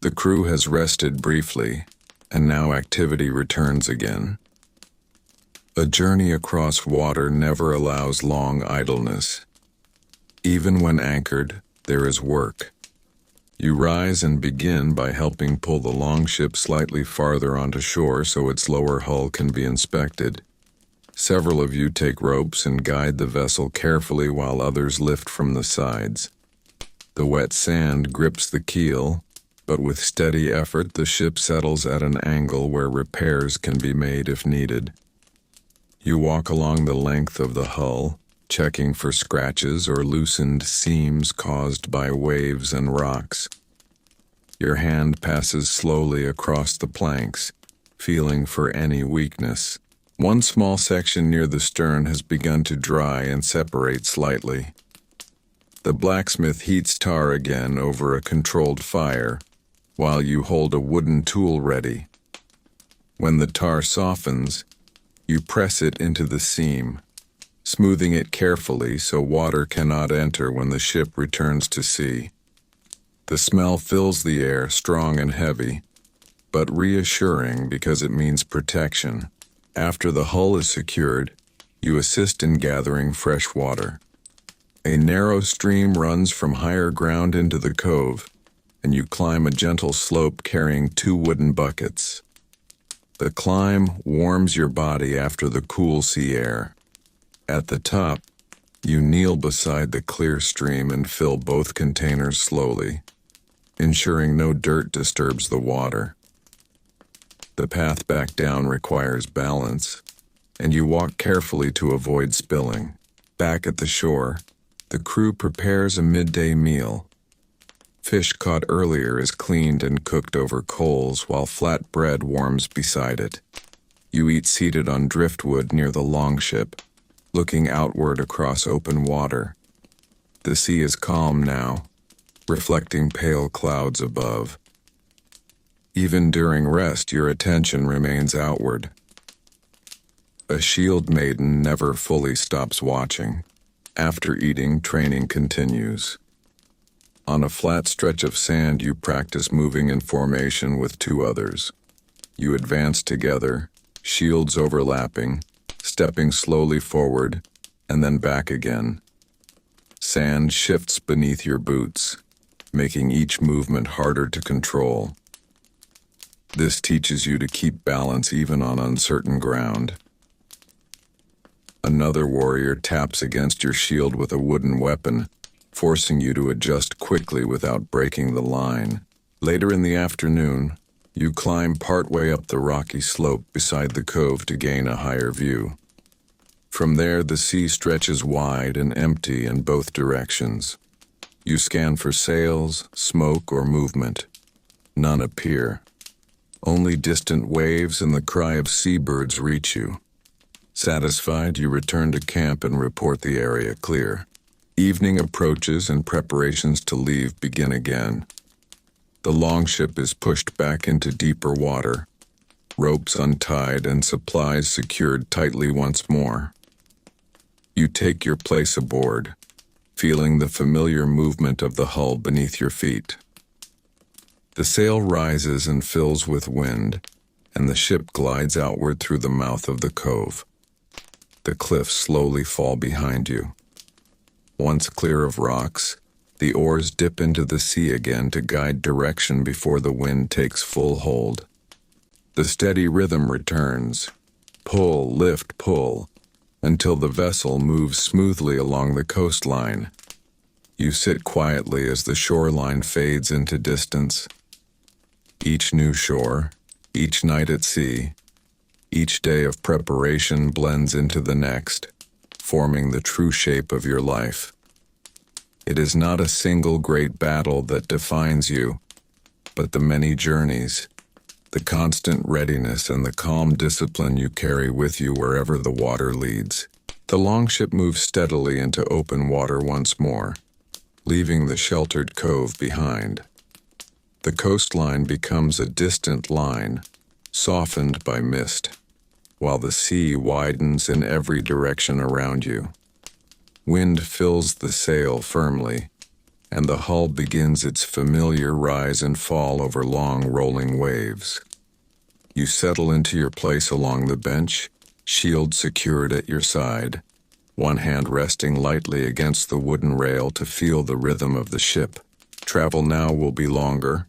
The crew has rested briefly, and now activity returns again. A journey across water never allows long idleness. Even when anchored, there is work. You rise and begin by helping pull the longship slightly farther onto shore so its lower hull can be inspected. Several of you take ropes and guide the vessel carefully while others lift from the sides. The wet sand grips the keel, but with steady effort the ship settles at an angle where repairs can be made if needed. You walk along the length of the hull, checking for scratches or loosened seams caused by waves and rocks. Your hand passes slowly across the planks, feeling for any weakness. One small section near the stern has begun to dry and separate slightly. The blacksmith heats tar again over a controlled fire, while you hold a wooden tool ready. When the tar softens, you press it into the seam, smoothing it carefully so water cannot enter when the ship returns to sea. The smell fills the air, strong and heavy, but reassuring because it means protection. After the hull is secured, you assist in gathering fresh water. A narrow stream runs from higher ground into the cove, and you climb a gentle slope carrying 2 wooden buckets. The climb warms your body after the cool sea air. At the top, you kneel beside the clear stream and fill both containers slowly, ensuring no dirt disturbs the water. The path back down requires balance, and you walk carefully to avoid spilling. Back at the shore, the crew prepares a midday meal. Fish caught earlier is cleaned and cooked over coals while flat bread warms beside it. You eat seated on driftwood near the longship, looking outward across open water. The sea is calm now, reflecting pale clouds above. Even during rest, your attention remains outward. A Shieldmaiden never fully stops watching. After eating, training continues. On a flat stretch of sand, you practice moving in formation with 2 others. You advance together, shields overlapping, stepping slowly forward, and then back again. Sand shifts beneath your boots, making each movement harder to control. This teaches you to keep balance even on uncertain ground. Another warrior taps against your shield with a wooden weapon, forcing you to adjust quickly without breaking the line. Later in the afternoon, you climb partway up the rocky slope beside the cove to gain a higher view. From there, the sea stretches wide and empty in both directions. You scan for sails, smoke, or movement. None appear. Only distant waves and the cry of seabirds reach you. Satisfied, you return to camp and report the area clear. Evening approaches and preparations to leave begin again. The longship is pushed back into deeper water, ropes untied and supplies secured tightly once more. You take your place aboard, feeling the familiar movement of the hull beneath your feet. The sail rises and fills with wind, and the ship glides outward through the mouth of the cove. The cliffs slowly fall behind you. Once clear of rocks, the oars dip into the sea again to guide direction before the wind takes full hold. The steady rhythm returns, pull, lift, pull, until the vessel moves smoothly along the coastline. You sit quietly as the shoreline fades into distance. Each new shore, each night at sea, each day of preparation blends into the next, forming the true shape of your life. It is not a single great battle that defines you, but the many journeys, the constant readiness and the calm discipline you carry with you wherever the water leads. The longship moves steadily into open water once more, leaving the sheltered cove behind. The coastline becomes a distant line, softened by mist, while the sea widens in every direction around you. Wind fills the sail firmly, and the hull begins its familiar rise and fall over long rolling waves. You settle into your place along the bench, shield secured at your side, one hand resting lightly against the wooden rail to feel the rhythm of the ship. Travel now will be longer.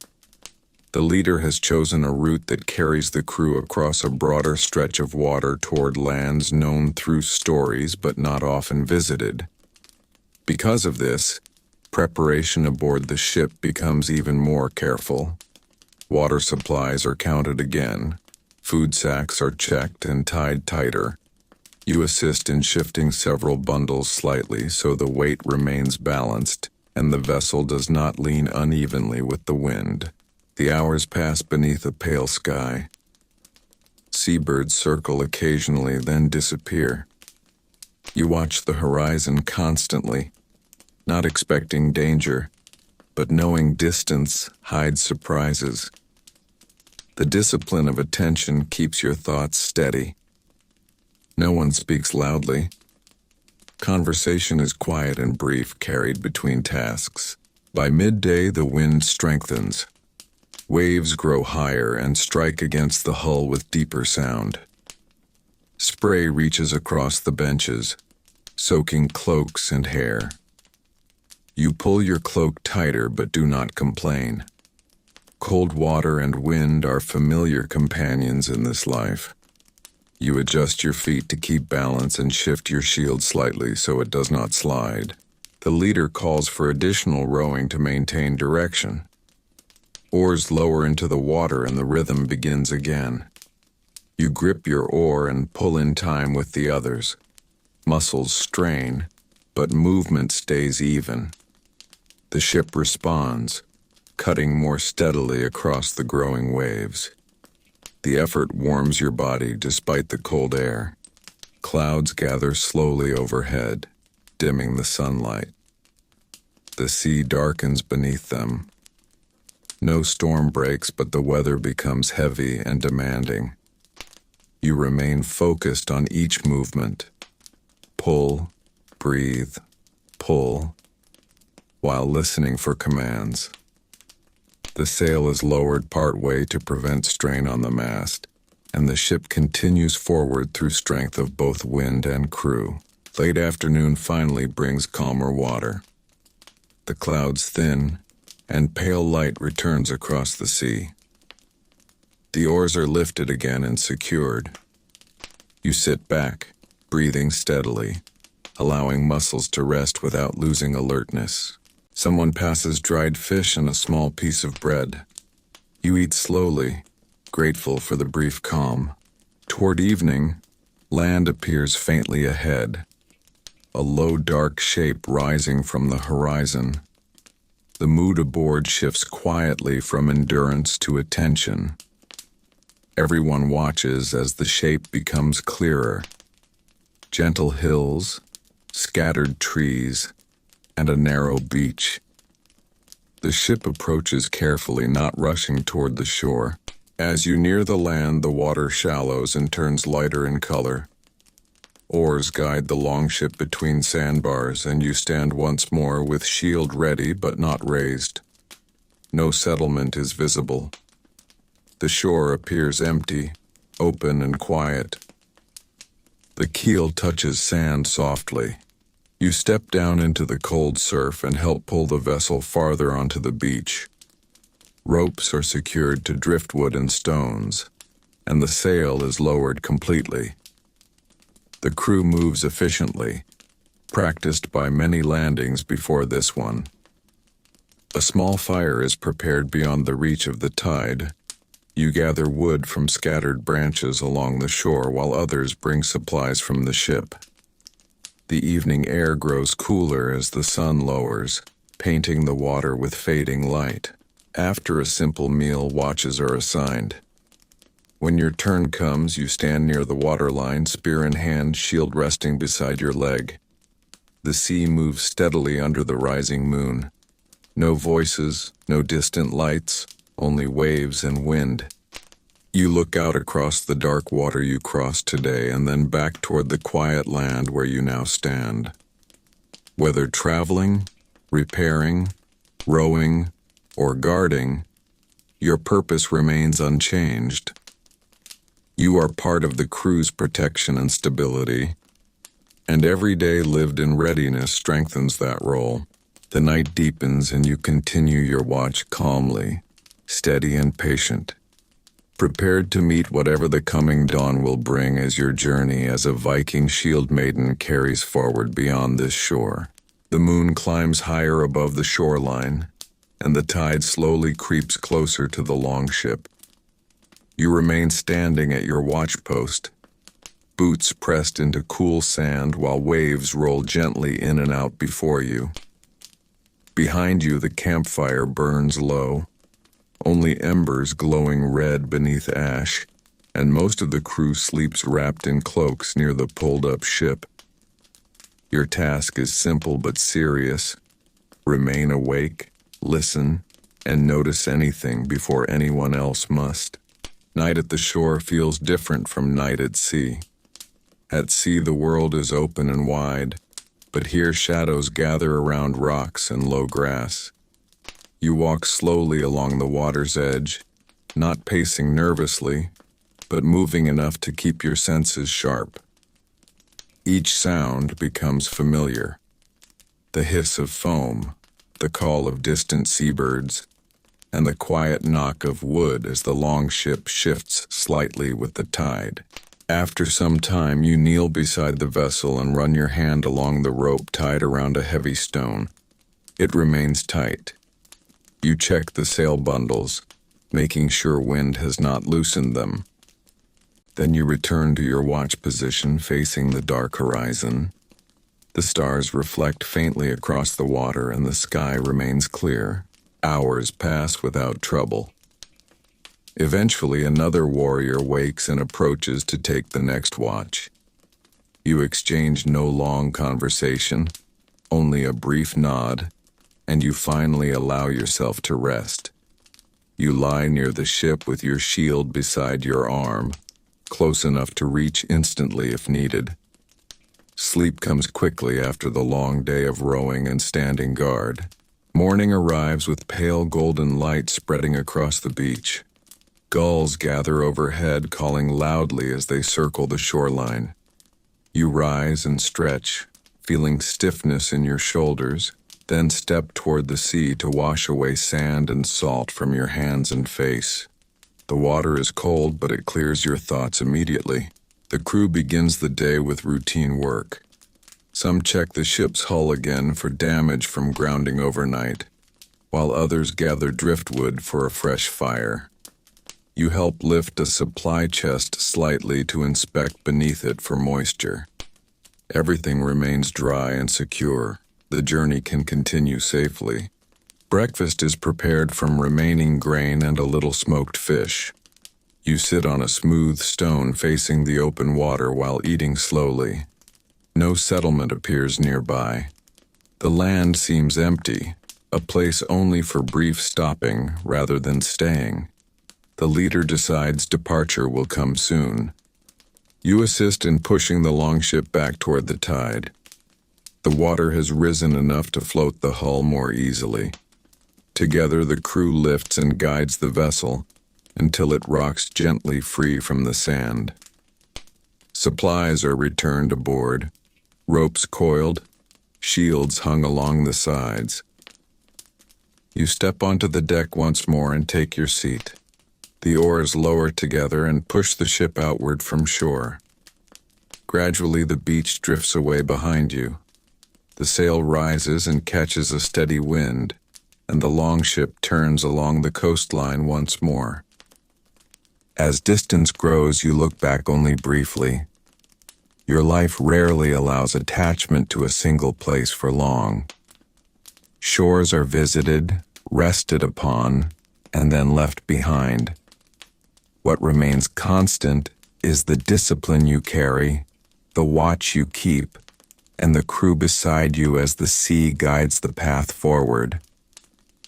The leader has chosen a route that carries the crew across a broader stretch of water toward lands known through stories but not often visited. Because of this, preparation aboard the ship becomes even more careful. Water supplies are counted again. Food sacks are checked and tied tighter. You assist in shifting several bundles slightly so the weight remains balanced and the vessel does not lean unevenly with the wind. The hours pass beneath a pale sky. Seabirds circle occasionally, then disappear. You watch the horizon constantly, not expecting danger, but knowing distance hides surprises. The discipline of attention keeps your thoughts steady. No one speaks loudly. Conversation is quiet and brief, carried between tasks. By midday, the wind strengthens. Waves grow higher and strike against the hull with deeper sound. Spray reaches across the benches, soaking cloaks and hair. You pull your cloak tighter but do not complain. Cold water and wind are familiar companions in this life. You adjust your feet to keep balance and shift your shield slightly so it does not slide. The leader calls for additional rowing to maintain direction. Oars lower into the water and the rhythm begins again. You grip your oar and pull in time with the others. Muscles strain, but movement stays even. The ship responds, cutting more steadily across the growing waves. The effort warms your body despite the cold air. Clouds gather slowly overhead, dimming the sunlight. The sea darkens beneath them. No storm breaks, but the weather becomes heavy and demanding. You remain focused on each movement. Pull, breathe, pull, while listening for commands. The sail is lowered partway to prevent strain on the mast, and the ship continues forward through strength of both wind and crew. Late afternoon finally brings calmer water. The clouds thin, and pale light returns across the sea. The oars are lifted again and secured. You sit back, breathing steadily, allowing muscles to rest without losing alertness. Someone passes dried fish and a small piece of bread. You eat slowly, grateful for the brief calm. Toward evening, land appears faintly ahead, a low dark shape rising from the horizon. The mood aboard shifts quietly from endurance to attention. Everyone watches as the shape becomes clearer. Gentle hills, scattered trees, and a narrow beach. The ship approaches carefully, not rushing toward the shore. As you near the land, the water shallows and turns lighter in color. Oars guide the longship between sandbars, and you stand once more with shield ready but not raised. No settlement is visible. The shore appears empty, open and quiet. The keel touches sand softly. You step down into the cold surf and help pull the vessel farther onto the beach. Ropes are secured to driftwood and stones, and the sail is lowered completely. The crew moves efficiently, practiced by many landings before this one. A small fire is prepared beyond the reach of the tide. You gather wood from scattered branches along the shore while others bring supplies from the ship. The evening air grows cooler as the sun lowers, painting the water with fading light. After a simple meal, watches are assigned. When your turn comes, you stand near the waterline, spear in hand, shield resting beside your leg. The sea moves steadily under the rising moon. No voices, no distant lights, only waves and wind. You look out across the dark water you crossed today and then back toward the quiet land where you now stand. Whether traveling, repairing, rowing, or guarding, your purpose remains unchanged. You are part of the crew's protection and stability, and every day lived in readiness strengthens that role. The night deepens and you continue your watch calmly, steady and patient, prepared to meet whatever the coming dawn will bring as your journey as a Viking Shieldmaiden carries forward beyond this shore. The moon climbs higher above the shoreline, and the tide slowly creeps closer to the longship. You remain standing at your watch post, boots pressed into cool sand while waves roll gently in and out before you. Behind you, the campfire burns low, only embers glowing red beneath ash, and most of the crew sleeps wrapped in cloaks near the pulled-up ship. Your task is simple but serious. Remain awake, listen, and notice anything before anyone else must. Night at the shore feels different from night at sea. At sea, the world is open and wide, but here shadows gather around rocks and low grass. You walk slowly along the water's edge, not pacing nervously, but moving enough to keep your senses sharp. Each sound becomes familiar. The hiss of foam, the call of distant seabirds, and the quiet knock of wood as the longship shifts slightly with the tide. After some time, you kneel beside the vessel and run your hand along the rope tied around a heavy stone. It remains tight. You check the sail bundles, making sure wind has not loosened them. Then you return to your watch position facing the dark horizon. The stars reflect faintly across the water and the sky remains clear. Hours pass without trouble. Eventually, another warrior wakes and approaches to take the next watch. You exchange no long conversation, only a brief nod, and you finally allow yourself to rest. You lie near the ship with your shield beside your arm, close enough to reach instantly if needed. Sleep comes quickly after the long day of rowing and standing guard. Morning arrives with pale golden light spreading across the beach. Gulls gather overhead, calling loudly as they circle the shoreline. You rise and stretch, feeling stiffness in your shoulders, then step toward the sea to wash away sand and salt from your hands and face. The water is cold, but it clears your thoughts immediately. The crew begins the day with routine work. Some check the ship's hull again for damage from grounding overnight, while others gather driftwood for a fresh fire. You help lift a supply chest slightly to inspect beneath it for moisture. Everything remains dry and secure. The journey can continue safely. Breakfast is prepared from remaining grain and a little smoked fish. You sit on a smooth stone facing the open water while eating slowly. No settlement appears nearby. The land seems empty, a place only for brief stopping rather than staying. The leader decides departure will come soon. You assist in pushing the longship back toward the tide. The water has risen enough to float the hull more easily. Together, the crew lifts and guides the vessel until it rocks gently free from the sand. Supplies are returned aboard, ropes coiled, shields hung along the sides. You step onto the deck once more and take your seat. The oars lower together and push the ship outward from shore. Gradually, the beach drifts away behind you. The sail rises and catches a steady wind, and the longship turns along the coastline once more. As distance grows, you look back only briefly. Your life rarely allows attachment to a single place for long. Shores are visited, rested upon, and then left behind. What remains constant is the discipline you carry, the watch you keep, and the crew beside you as the sea guides the path forward.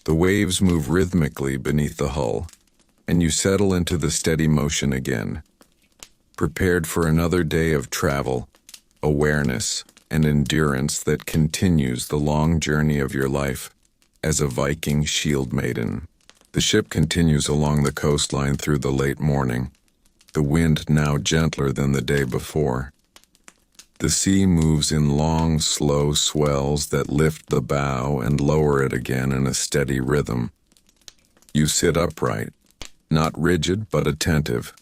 The waves move rhythmically beneath the hull, and you settle into the steady motion again, prepared for another day of travel, awareness, and endurance that continues the long journey of your life as a Viking Shieldmaiden. The ship continues along the coastline through the late morning, the wind now gentler than the day before. The sea moves in long, slow swells that lift the bow and lower it again in a steady rhythm. You sit upright, not rigid but attentive,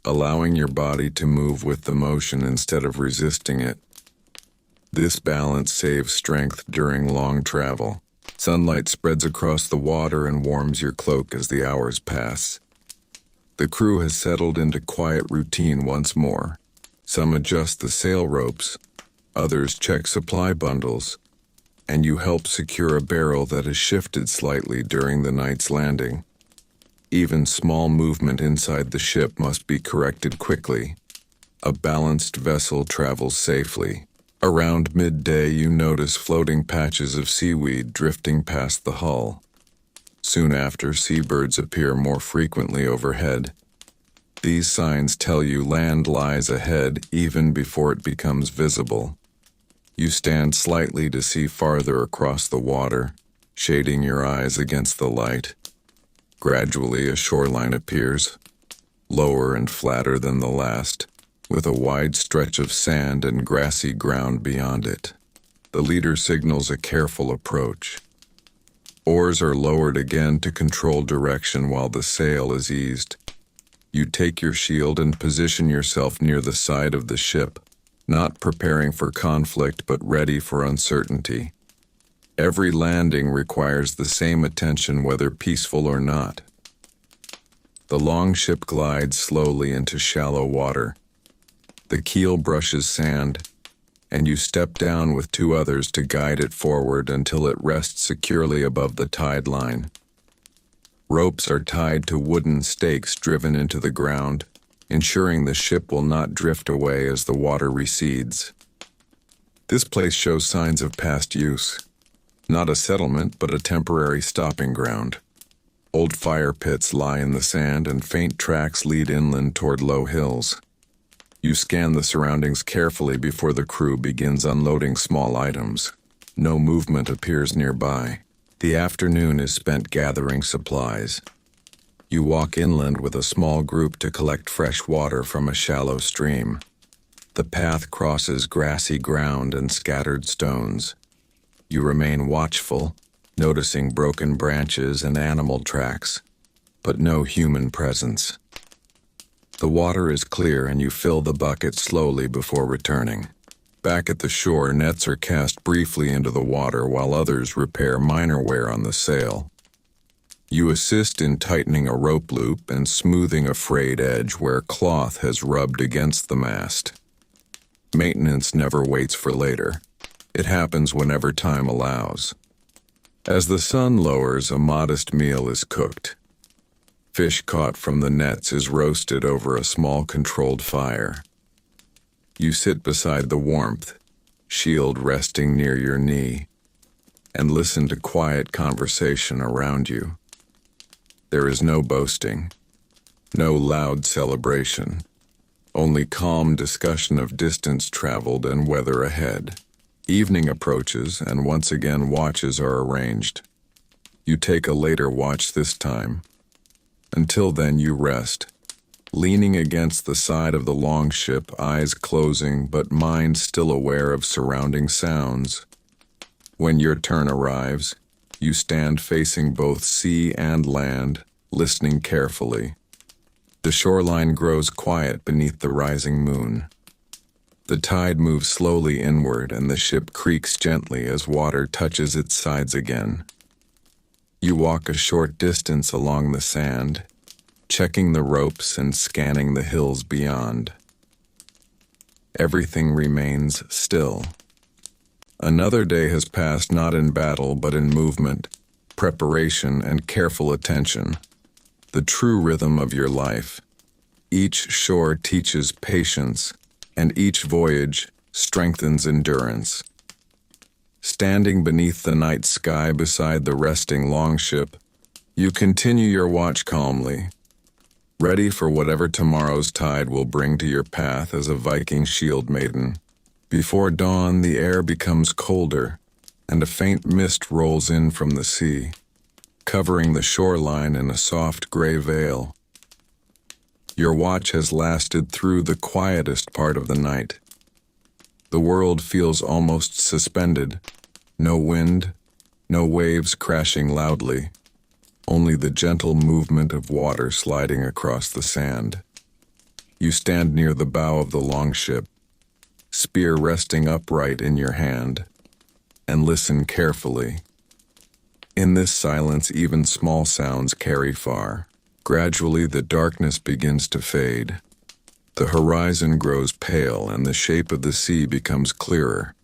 allowing your body to move with the motion instead of resisting it. This balance saves strength during long travel. Sunlight spreads across the water and warms your cloak as the hours pass. The crew has settled into quiet routine once more. Some adjust the sail ropes, others check supply bundles, and you help secure a barrel that has shifted slightly during the night's landing. Even small movement inside the ship must be corrected quickly. A balanced vessel travels safely. Around midday, you notice floating patches of seaweed drifting past the hull. Soon after, seabirds appear more frequently overhead. These signs tell you land lies ahead even before it becomes visible. You stand slightly to see farther across the water, shading your eyes against the light. Gradually, a shoreline appears, lower and flatter than the last, with a wide stretch of sand and grassy ground beyond it. The leader signals a careful approach. Oars are lowered again to control direction while the sail is eased. You take your shield and position yourself near the side of the ship, not preparing for conflict but ready for uncertainty. Every landing requires the same attention whether peaceful or not. The longship glides slowly into shallow water. The keel brushes sand, and you step down with two others to guide it forward until it rests securely above the tide line. Ropes are tied to wooden stakes driven into the ground, ensuring the ship will not drift away as the water recedes. This place shows signs of past use. Not a settlement, but a temporary stopping ground. Old fire pits lie in the sand and faint tracks lead inland toward low hills. You scan the surroundings carefully before the crew begins unloading small items. No movement appears nearby. The afternoon is spent gathering supplies. You walk inland with a small group to collect fresh water from a shallow stream. The path crosses grassy ground and scattered stones. You remain watchful, noticing broken branches and animal tracks. but no human presence. The water is clear and you fill the bucket slowly before returning. Back at the shore, nets are cast briefly into the water while others repair minor wear on the sail. You assist in tightening a rope loop and smoothing a frayed edge where cloth has rubbed against the mast. Maintenance never waits for later. It happens whenever time allows. As the sun lowers, a modest meal is cooked. Fish caught from the nets is roasted over a small controlled fire. You sit beside the warmth, shield resting near your knee, and listen to quiet conversation around you. There is no boasting, no loud celebration, only calm discussion of distance traveled and weather ahead. Evening approaches, and once again watches are arranged. You take a later watch this time. Until then you rest, leaning against the side of the longship, eyes closing but mind still aware of surrounding sounds. When your turn arrives, you stand facing both sea and land, listening carefully. The shoreline grows quiet beneath the rising moon. The tide moves slowly inward and the ship creaks gently as water touches its sides again. You walk a short distance along the sand, checking the ropes and scanning the hills beyond. Everything remains still. Another day has passed not in battle but in movement, preparation, and careful attention. The true rhythm of your life. Each shore teaches patience, and each voyage strengthens endurance. Standing beneath the night sky beside the resting longship, you continue your watch calmly, ready for whatever tomorrow's tide will bring to your path as a Viking Shieldmaiden. Before dawn, the air becomes colder, and a faint mist rolls in from the sea, covering the shoreline in a soft gray veil. Your watch has lasted through the quietest part of the night. The world feels almost suspended. No wind, no waves crashing loudly, only the gentle movement of water sliding across the sand. You stand near the bow of the longship, spear resting upright in your hand, and listen carefully. In this silence, even small sounds carry far. Gradually, the darkness begins to fade. The horizon grows pale and the shape of the sea becomes clearer.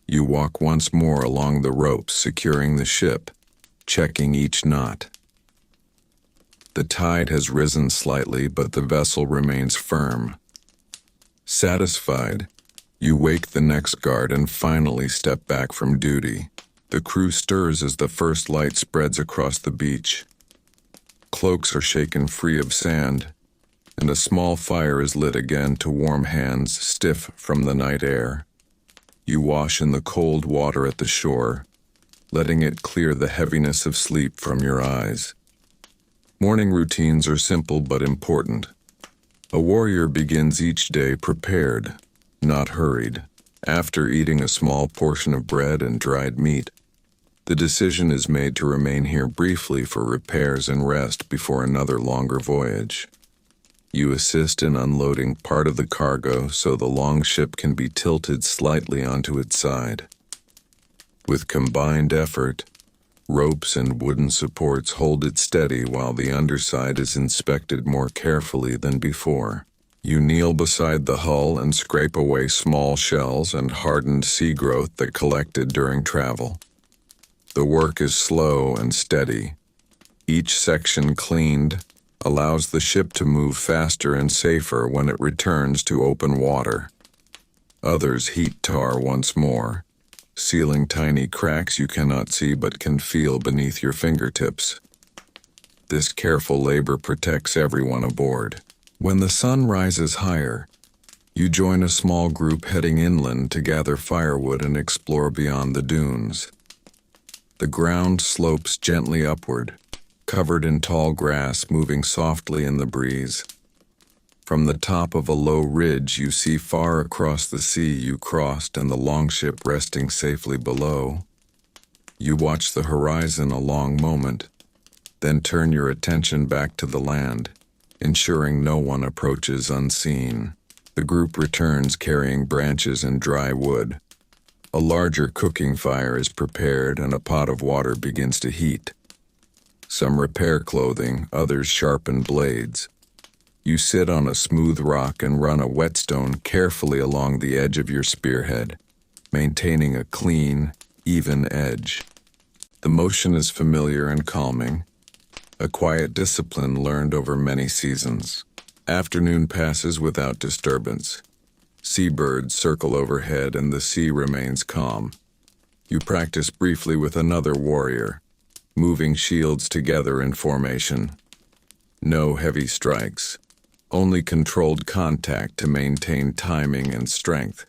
You walk once more along the ropes, securing the ship, checking each knot. The tide has risen slightly, but the vessel remains firm. Satisfied, you wake the next guard and finally step back from duty. The crew stirs as the first light spreads across the beach. Cloaks are shaken free of sand, and a small fire is lit again to warm hands stiff from the night air. You wash in the cold water at the shore, letting it clear the heaviness of sleep from your eyes. Morning routines are simple but important. A warrior begins each day prepared, not hurried. After eating a small portion of bread and dried meat, the decision is made to remain here briefly for repairs and rest before another longer voyage. You assist in unloading part of the cargo so the longship can be tilted slightly onto its side. With combined effort, ropes and wooden supports hold it steady while the underside is inspected more carefully than before. You kneel beside the hull and scrape away small shells and hardened sea growth that collected during travel. The work is slow and steady. Each section cleaned allows the ship to move faster and safer when it returns to open water. Others heat tar once more, sealing tiny cracks you cannot see but can feel beneath your fingertips. This careful labor protects everyone aboard. When the sun rises higher, you join a small group heading inland to gather firewood and explore beyond the dunes. The ground slopes gently upward, covered in tall grass moving softly in the breeze. From the top of a low ridge you see far across the sea you crossed and the longship resting safely below. You watch the horizon a long moment, Then turn your attention back to the land, ensuring no one approaches unseen. The group returns carrying branches and dry wood. A larger cooking fire is prepared and a pot of water begins to heat. Some repair clothing, others sharpen blades. You sit on a smooth rock and run a whetstone carefully along the edge of your spearhead, maintaining a clean, even edge. The motion is familiar and calming, a quiet discipline learned over many seasons. Afternoon passes without disturbance. Seabirds circle overhead and the sea remains calm. You practice briefly with another warrior, moving shields together in formation. No heavy strikes, only controlled contact to maintain timing and strength.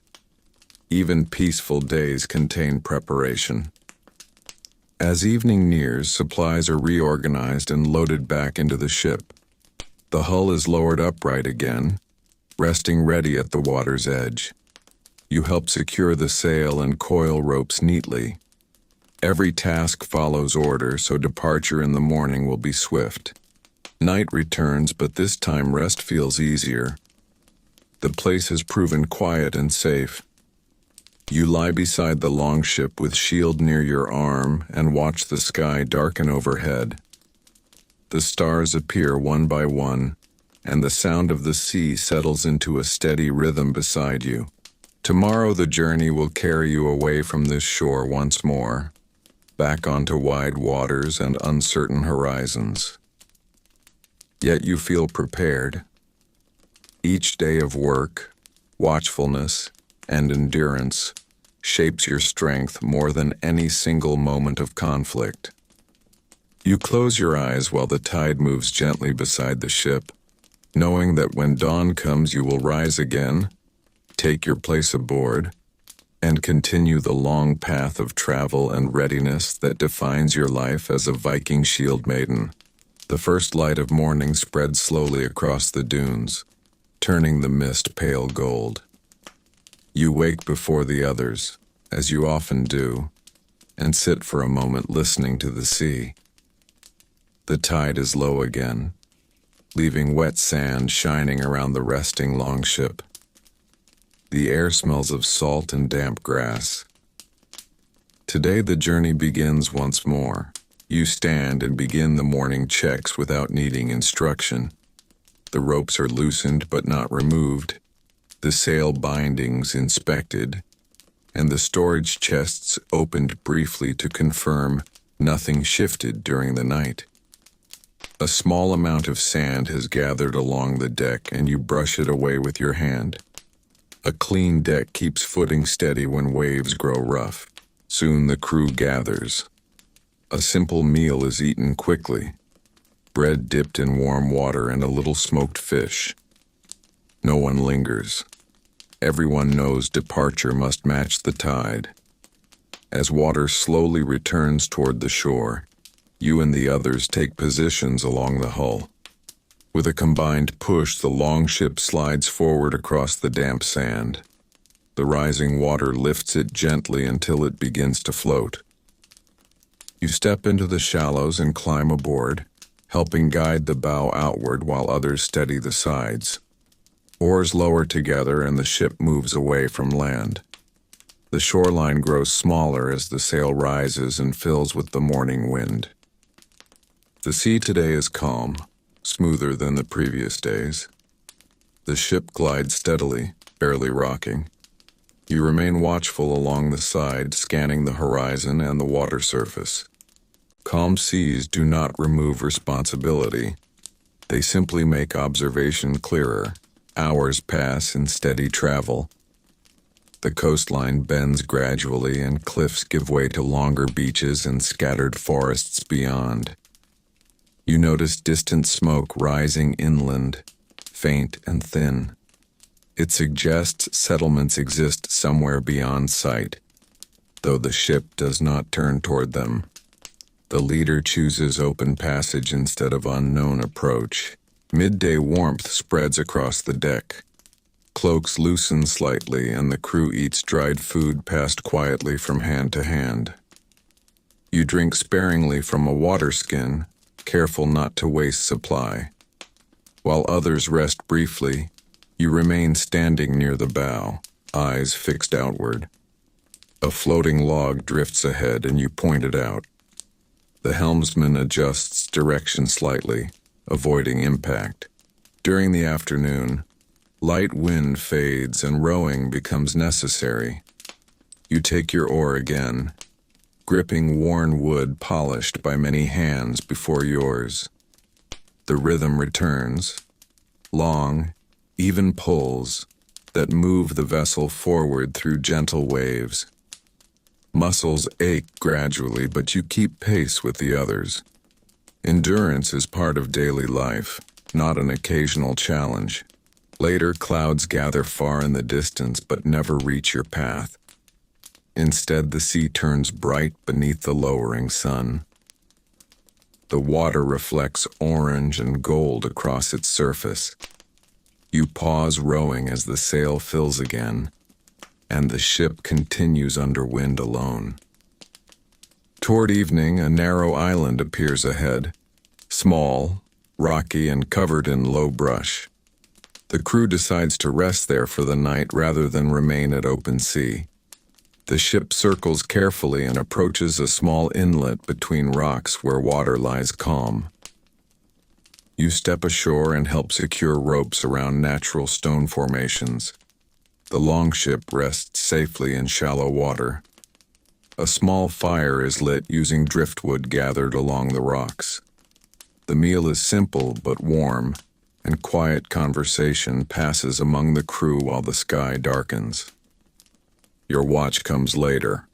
Even peaceful days contain preparation. As evening nears, supplies are reorganized and loaded back into the ship. The hull is lowered upright again, resting ready at the water's edge. You help secure the sail and coil ropes neatly. Every task follows order, so departure in the morning will be swift. Night returns, but this time rest feels easier. The place has proven quiet and safe. You lie beside the longship with shield near your arm and watch the sky darken overhead. The stars appear one by one, and the sound of the sea settles into a steady rhythm beside you. Tomorrow the journey will carry you away from this shore once more, back onto wide waters and uncertain horizons. Yet you feel prepared. Each day of work, watchfulness, and endurance shapes your strength more than any single moment of conflict. You close your eyes while the tide moves gently beside the ship, knowing that when dawn comes you will rise again, take your place aboard, and continue the long path of travel and readiness that defines your life as a Viking Shieldmaiden. The first light of morning spreads slowly across the dunes, turning the mist pale gold. You wake before the others, as you often do, and sit for a moment listening to the sea. The tide is low again, leaving wet sand shining around the resting longship. The air smells of salt and damp grass. Today the journey begins once more. You stand and begin the morning checks without needing instruction. The ropes are loosened but not removed, the sail bindings inspected, and the storage chests opened briefly to confirm nothing shifted during the night. A small amount of sand has gathered along the deck and you brush it away with your hand. A clean deck keeps footing steady when waves grow rough. Soon the crew gathers. A simple meal is eaten quickly. Bread dipped in warm water and a little smoked fish. No one lingers. Everyone knows departure must match the tide. As water slowly returns toward the shore, you and the others take positions along the hull. With a combined push, the longship slides forward across the damp sand. The rising water lifts it gently until it begins to float. You step into the shallows and climb aboard, helping guide the bow outward while others steady the sides. Oars lower together and the ship moves away from land. The shoreline grows smaller as the sail rises and fills with the morning wind. The sea today is calm, smoother than the previous days. The ship glides steadily, barely rocking. You remain watchful along the side, scanning the horizon and the water surface. Calm seas do not remove responsibility. They simply make observation clearer. Hours pass in steady travel. The coastline bends gradually and cliffs give way to longer beaches and scattered forests beyond. You notice distant smoke rising inland, faint and thin. It suggests settlements exist somewhere beyond sight, though the ship does not turn toward them. The leader chooses open passage instead of unknown approach. Midday warmth spreads across the deck. Cloaks loosen slightly and the crew eats dried food passed quietly from hand to hand. You drink sparingly from a water skin, careful not to waste supply. While others rest briefly, you remain standing near the bow, eyes fixed outward. A floating log drifts ahead and you point it out. The helmsman adjusts direction slightly, avoiding impact. During the afternoon, light wind fades and rowing becomes necessary. You take your oar again, gripping worn wood polished by many hands before yours. The rhythm returns, long, even pulls that move the vessel forward through gentle waves. Muscles ache gradually, but you keep pace with the others. Endurance is part of daily life, not an occasional challenge. Later, clouds gather far in the distance but never reach your path. Instead, the sea turns bright beneath the lowering sun. The water reflects orange and gold across its surface. You pause rowing as the sail fills again, and the ship continues under wind alone. Toward evening, a narrow island appears ahead, small, rocky, and covered in low brush. The crew decides to rest there for the night rather than remain at open sea. The ship circles carefully and approaches a small inlet between rocks where water lies calm. You step ashore and help secure ropes around natural stone formations. The longship rests safely in shallow water. A small fire is lit using driftwood gathered along the rocks. The meal is simple but warm, and quiet conversation passes among the crew while the sky darkens. Your watch comes later.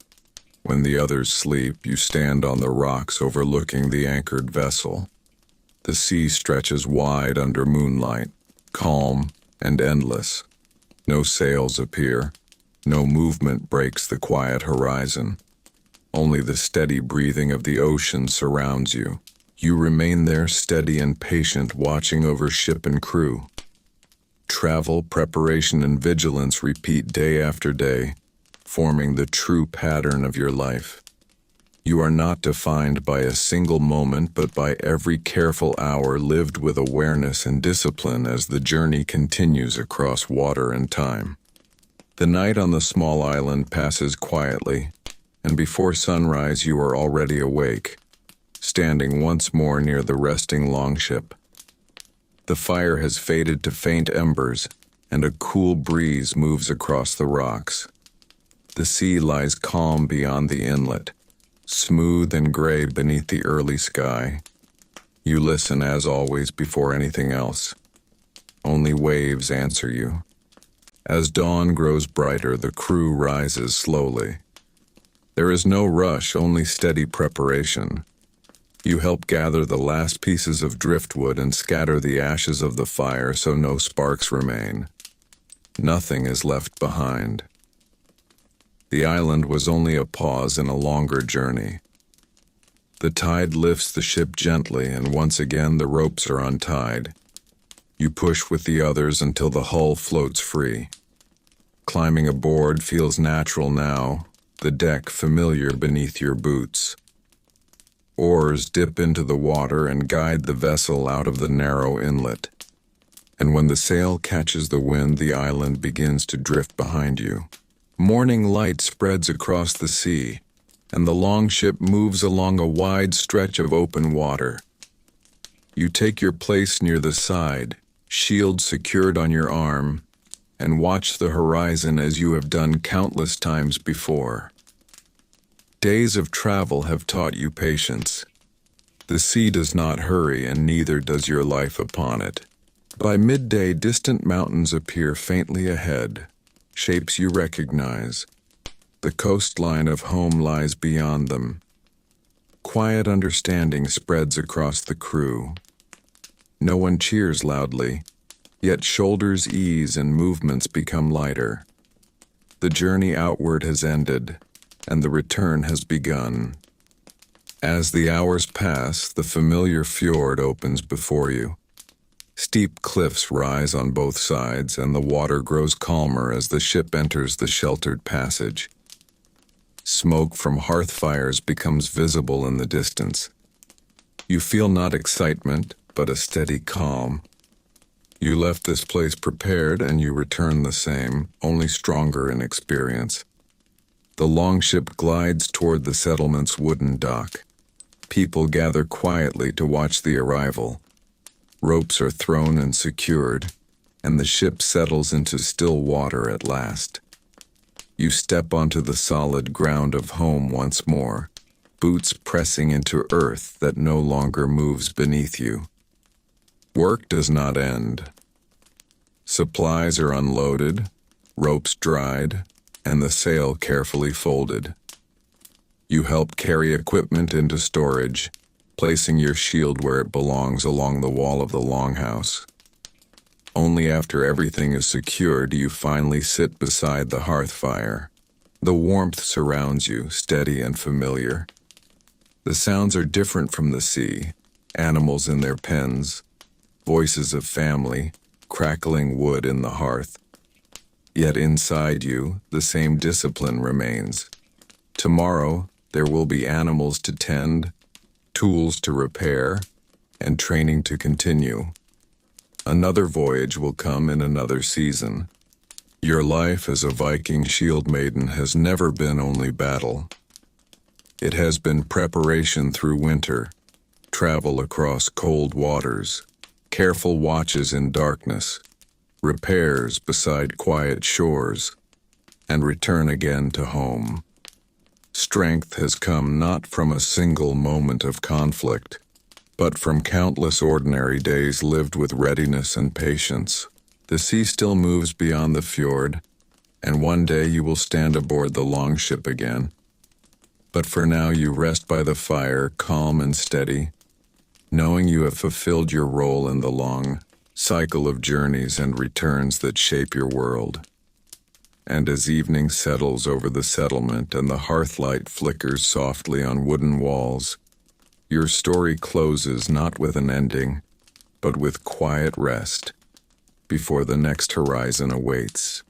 When the others sleep, you stand on the rocks overlooking the anchored vessel. The sea stretches wide under moonlight, calm and endless. No sails appear. No movement breaks the quiet horizon. Only the steady breathing of the ocean surrounds you. You remain there steady and patient, watching over ship and crew. Travel, preparation, and vigilance repeat day after day, forming the true pattern of your life. You are not defined by a single moment, but by every careful hour lived with awareness and discipline as the journey continues across water and time. The night on the small island passes quietly, and before sunrise you are already awake, standing once more near the resting longship. The fire has faded to faint embers, and a cool breeze moves across the rocks. The sea lies calm beyond the inlet, smooth and gray beneath the early sky. You listen as always before anything else. Only waves answer you. As dawn grows brighter, the crew rises slowly. There is no rush, only steady preparation. You help gather the last pieces of driftwood and scatter the ashes of the fire so no sparks remain. Nothing is left behind. The island was only a pause in a longer journey. The tide lifts the ship gently, and once again the ropes are untied. You push with the others until the hull floats free. Climbing aboard feels natural now, the deck familiar beneath your boots. Oars dip into the water and guide the vessel out of the narrow inlet. And when the sail catches the wind, the island begins to drift behind you. Morning light spreads across the sea, and the longship moves along a wide stretch of open water. You take your place near the side, shield secured on your arm, and watch the horizon as you have done countless times before. Days of travel have taught you patience. The sea does not hurry, and neither does your life upon it. By midday, distant mountains appear faintly ahead, shapes you recognize. The coastline of home lies beyond them. Quiet understanding spreads across the crew. No one cheers loudly, yet shoulders ease and movements become lighter. The journey outward has ended, and the return has begun. As the hours pass, the familiar fjord opens before you. Steep cliffs rise on both sides, and the water grows calmer as the ship enters the sheltered passage. Smoke from hearth fires becomes visible in the distance. You feel not excitement, but a steady calm. You left this place prepared and you return the same, only stronger in experience. The longship glides toward the settlement's wooden dock. People gather quietly to watch the arrival. Ropes are thrown and secured, and the ship settles into still water at last. You step onto the solid ground of home once more, boots pressing into earth that no longer moves beneath you. Work does not end. Supplies are unloaded, ropes dried, and the sail carefully folded. You help carry equipment into storage, placing your shield where it belongs along the wall of the longhouse. Only after everything is secure do you finally sit beside the hearth fire. The warmth surrounds you, steady and familiar. The sounds are different from the sea, animals in their pens, voices of family, crackling wood in the hearth. Yet inside you, the same discipline remains. Tomorrow, there will be animals to tend, tools to repair, and training to continue. Another voyage will come in another season. Your life as a Viking Shieldmaiden has never been only battle. It has been preparation through winter, travel across cold waters, careful watches in darkness, repairs beside quiet shores, and return again to home. Strength has come not from a single moment of conflict, but from countless ordinary days lived with readiness and patience. The sea still moves beyond the fjord, and one day you will stand aboard the longship again. But for now you rest by the fire, calm and steady, knowing you have fulfilled your role in the long cycle of journeys and returns that shape your world. And as evening settles over the settlement and the hearthlight flickers softly on wooden walls, your story closes not with an ending, but with quiet rest before the next horizon awaits.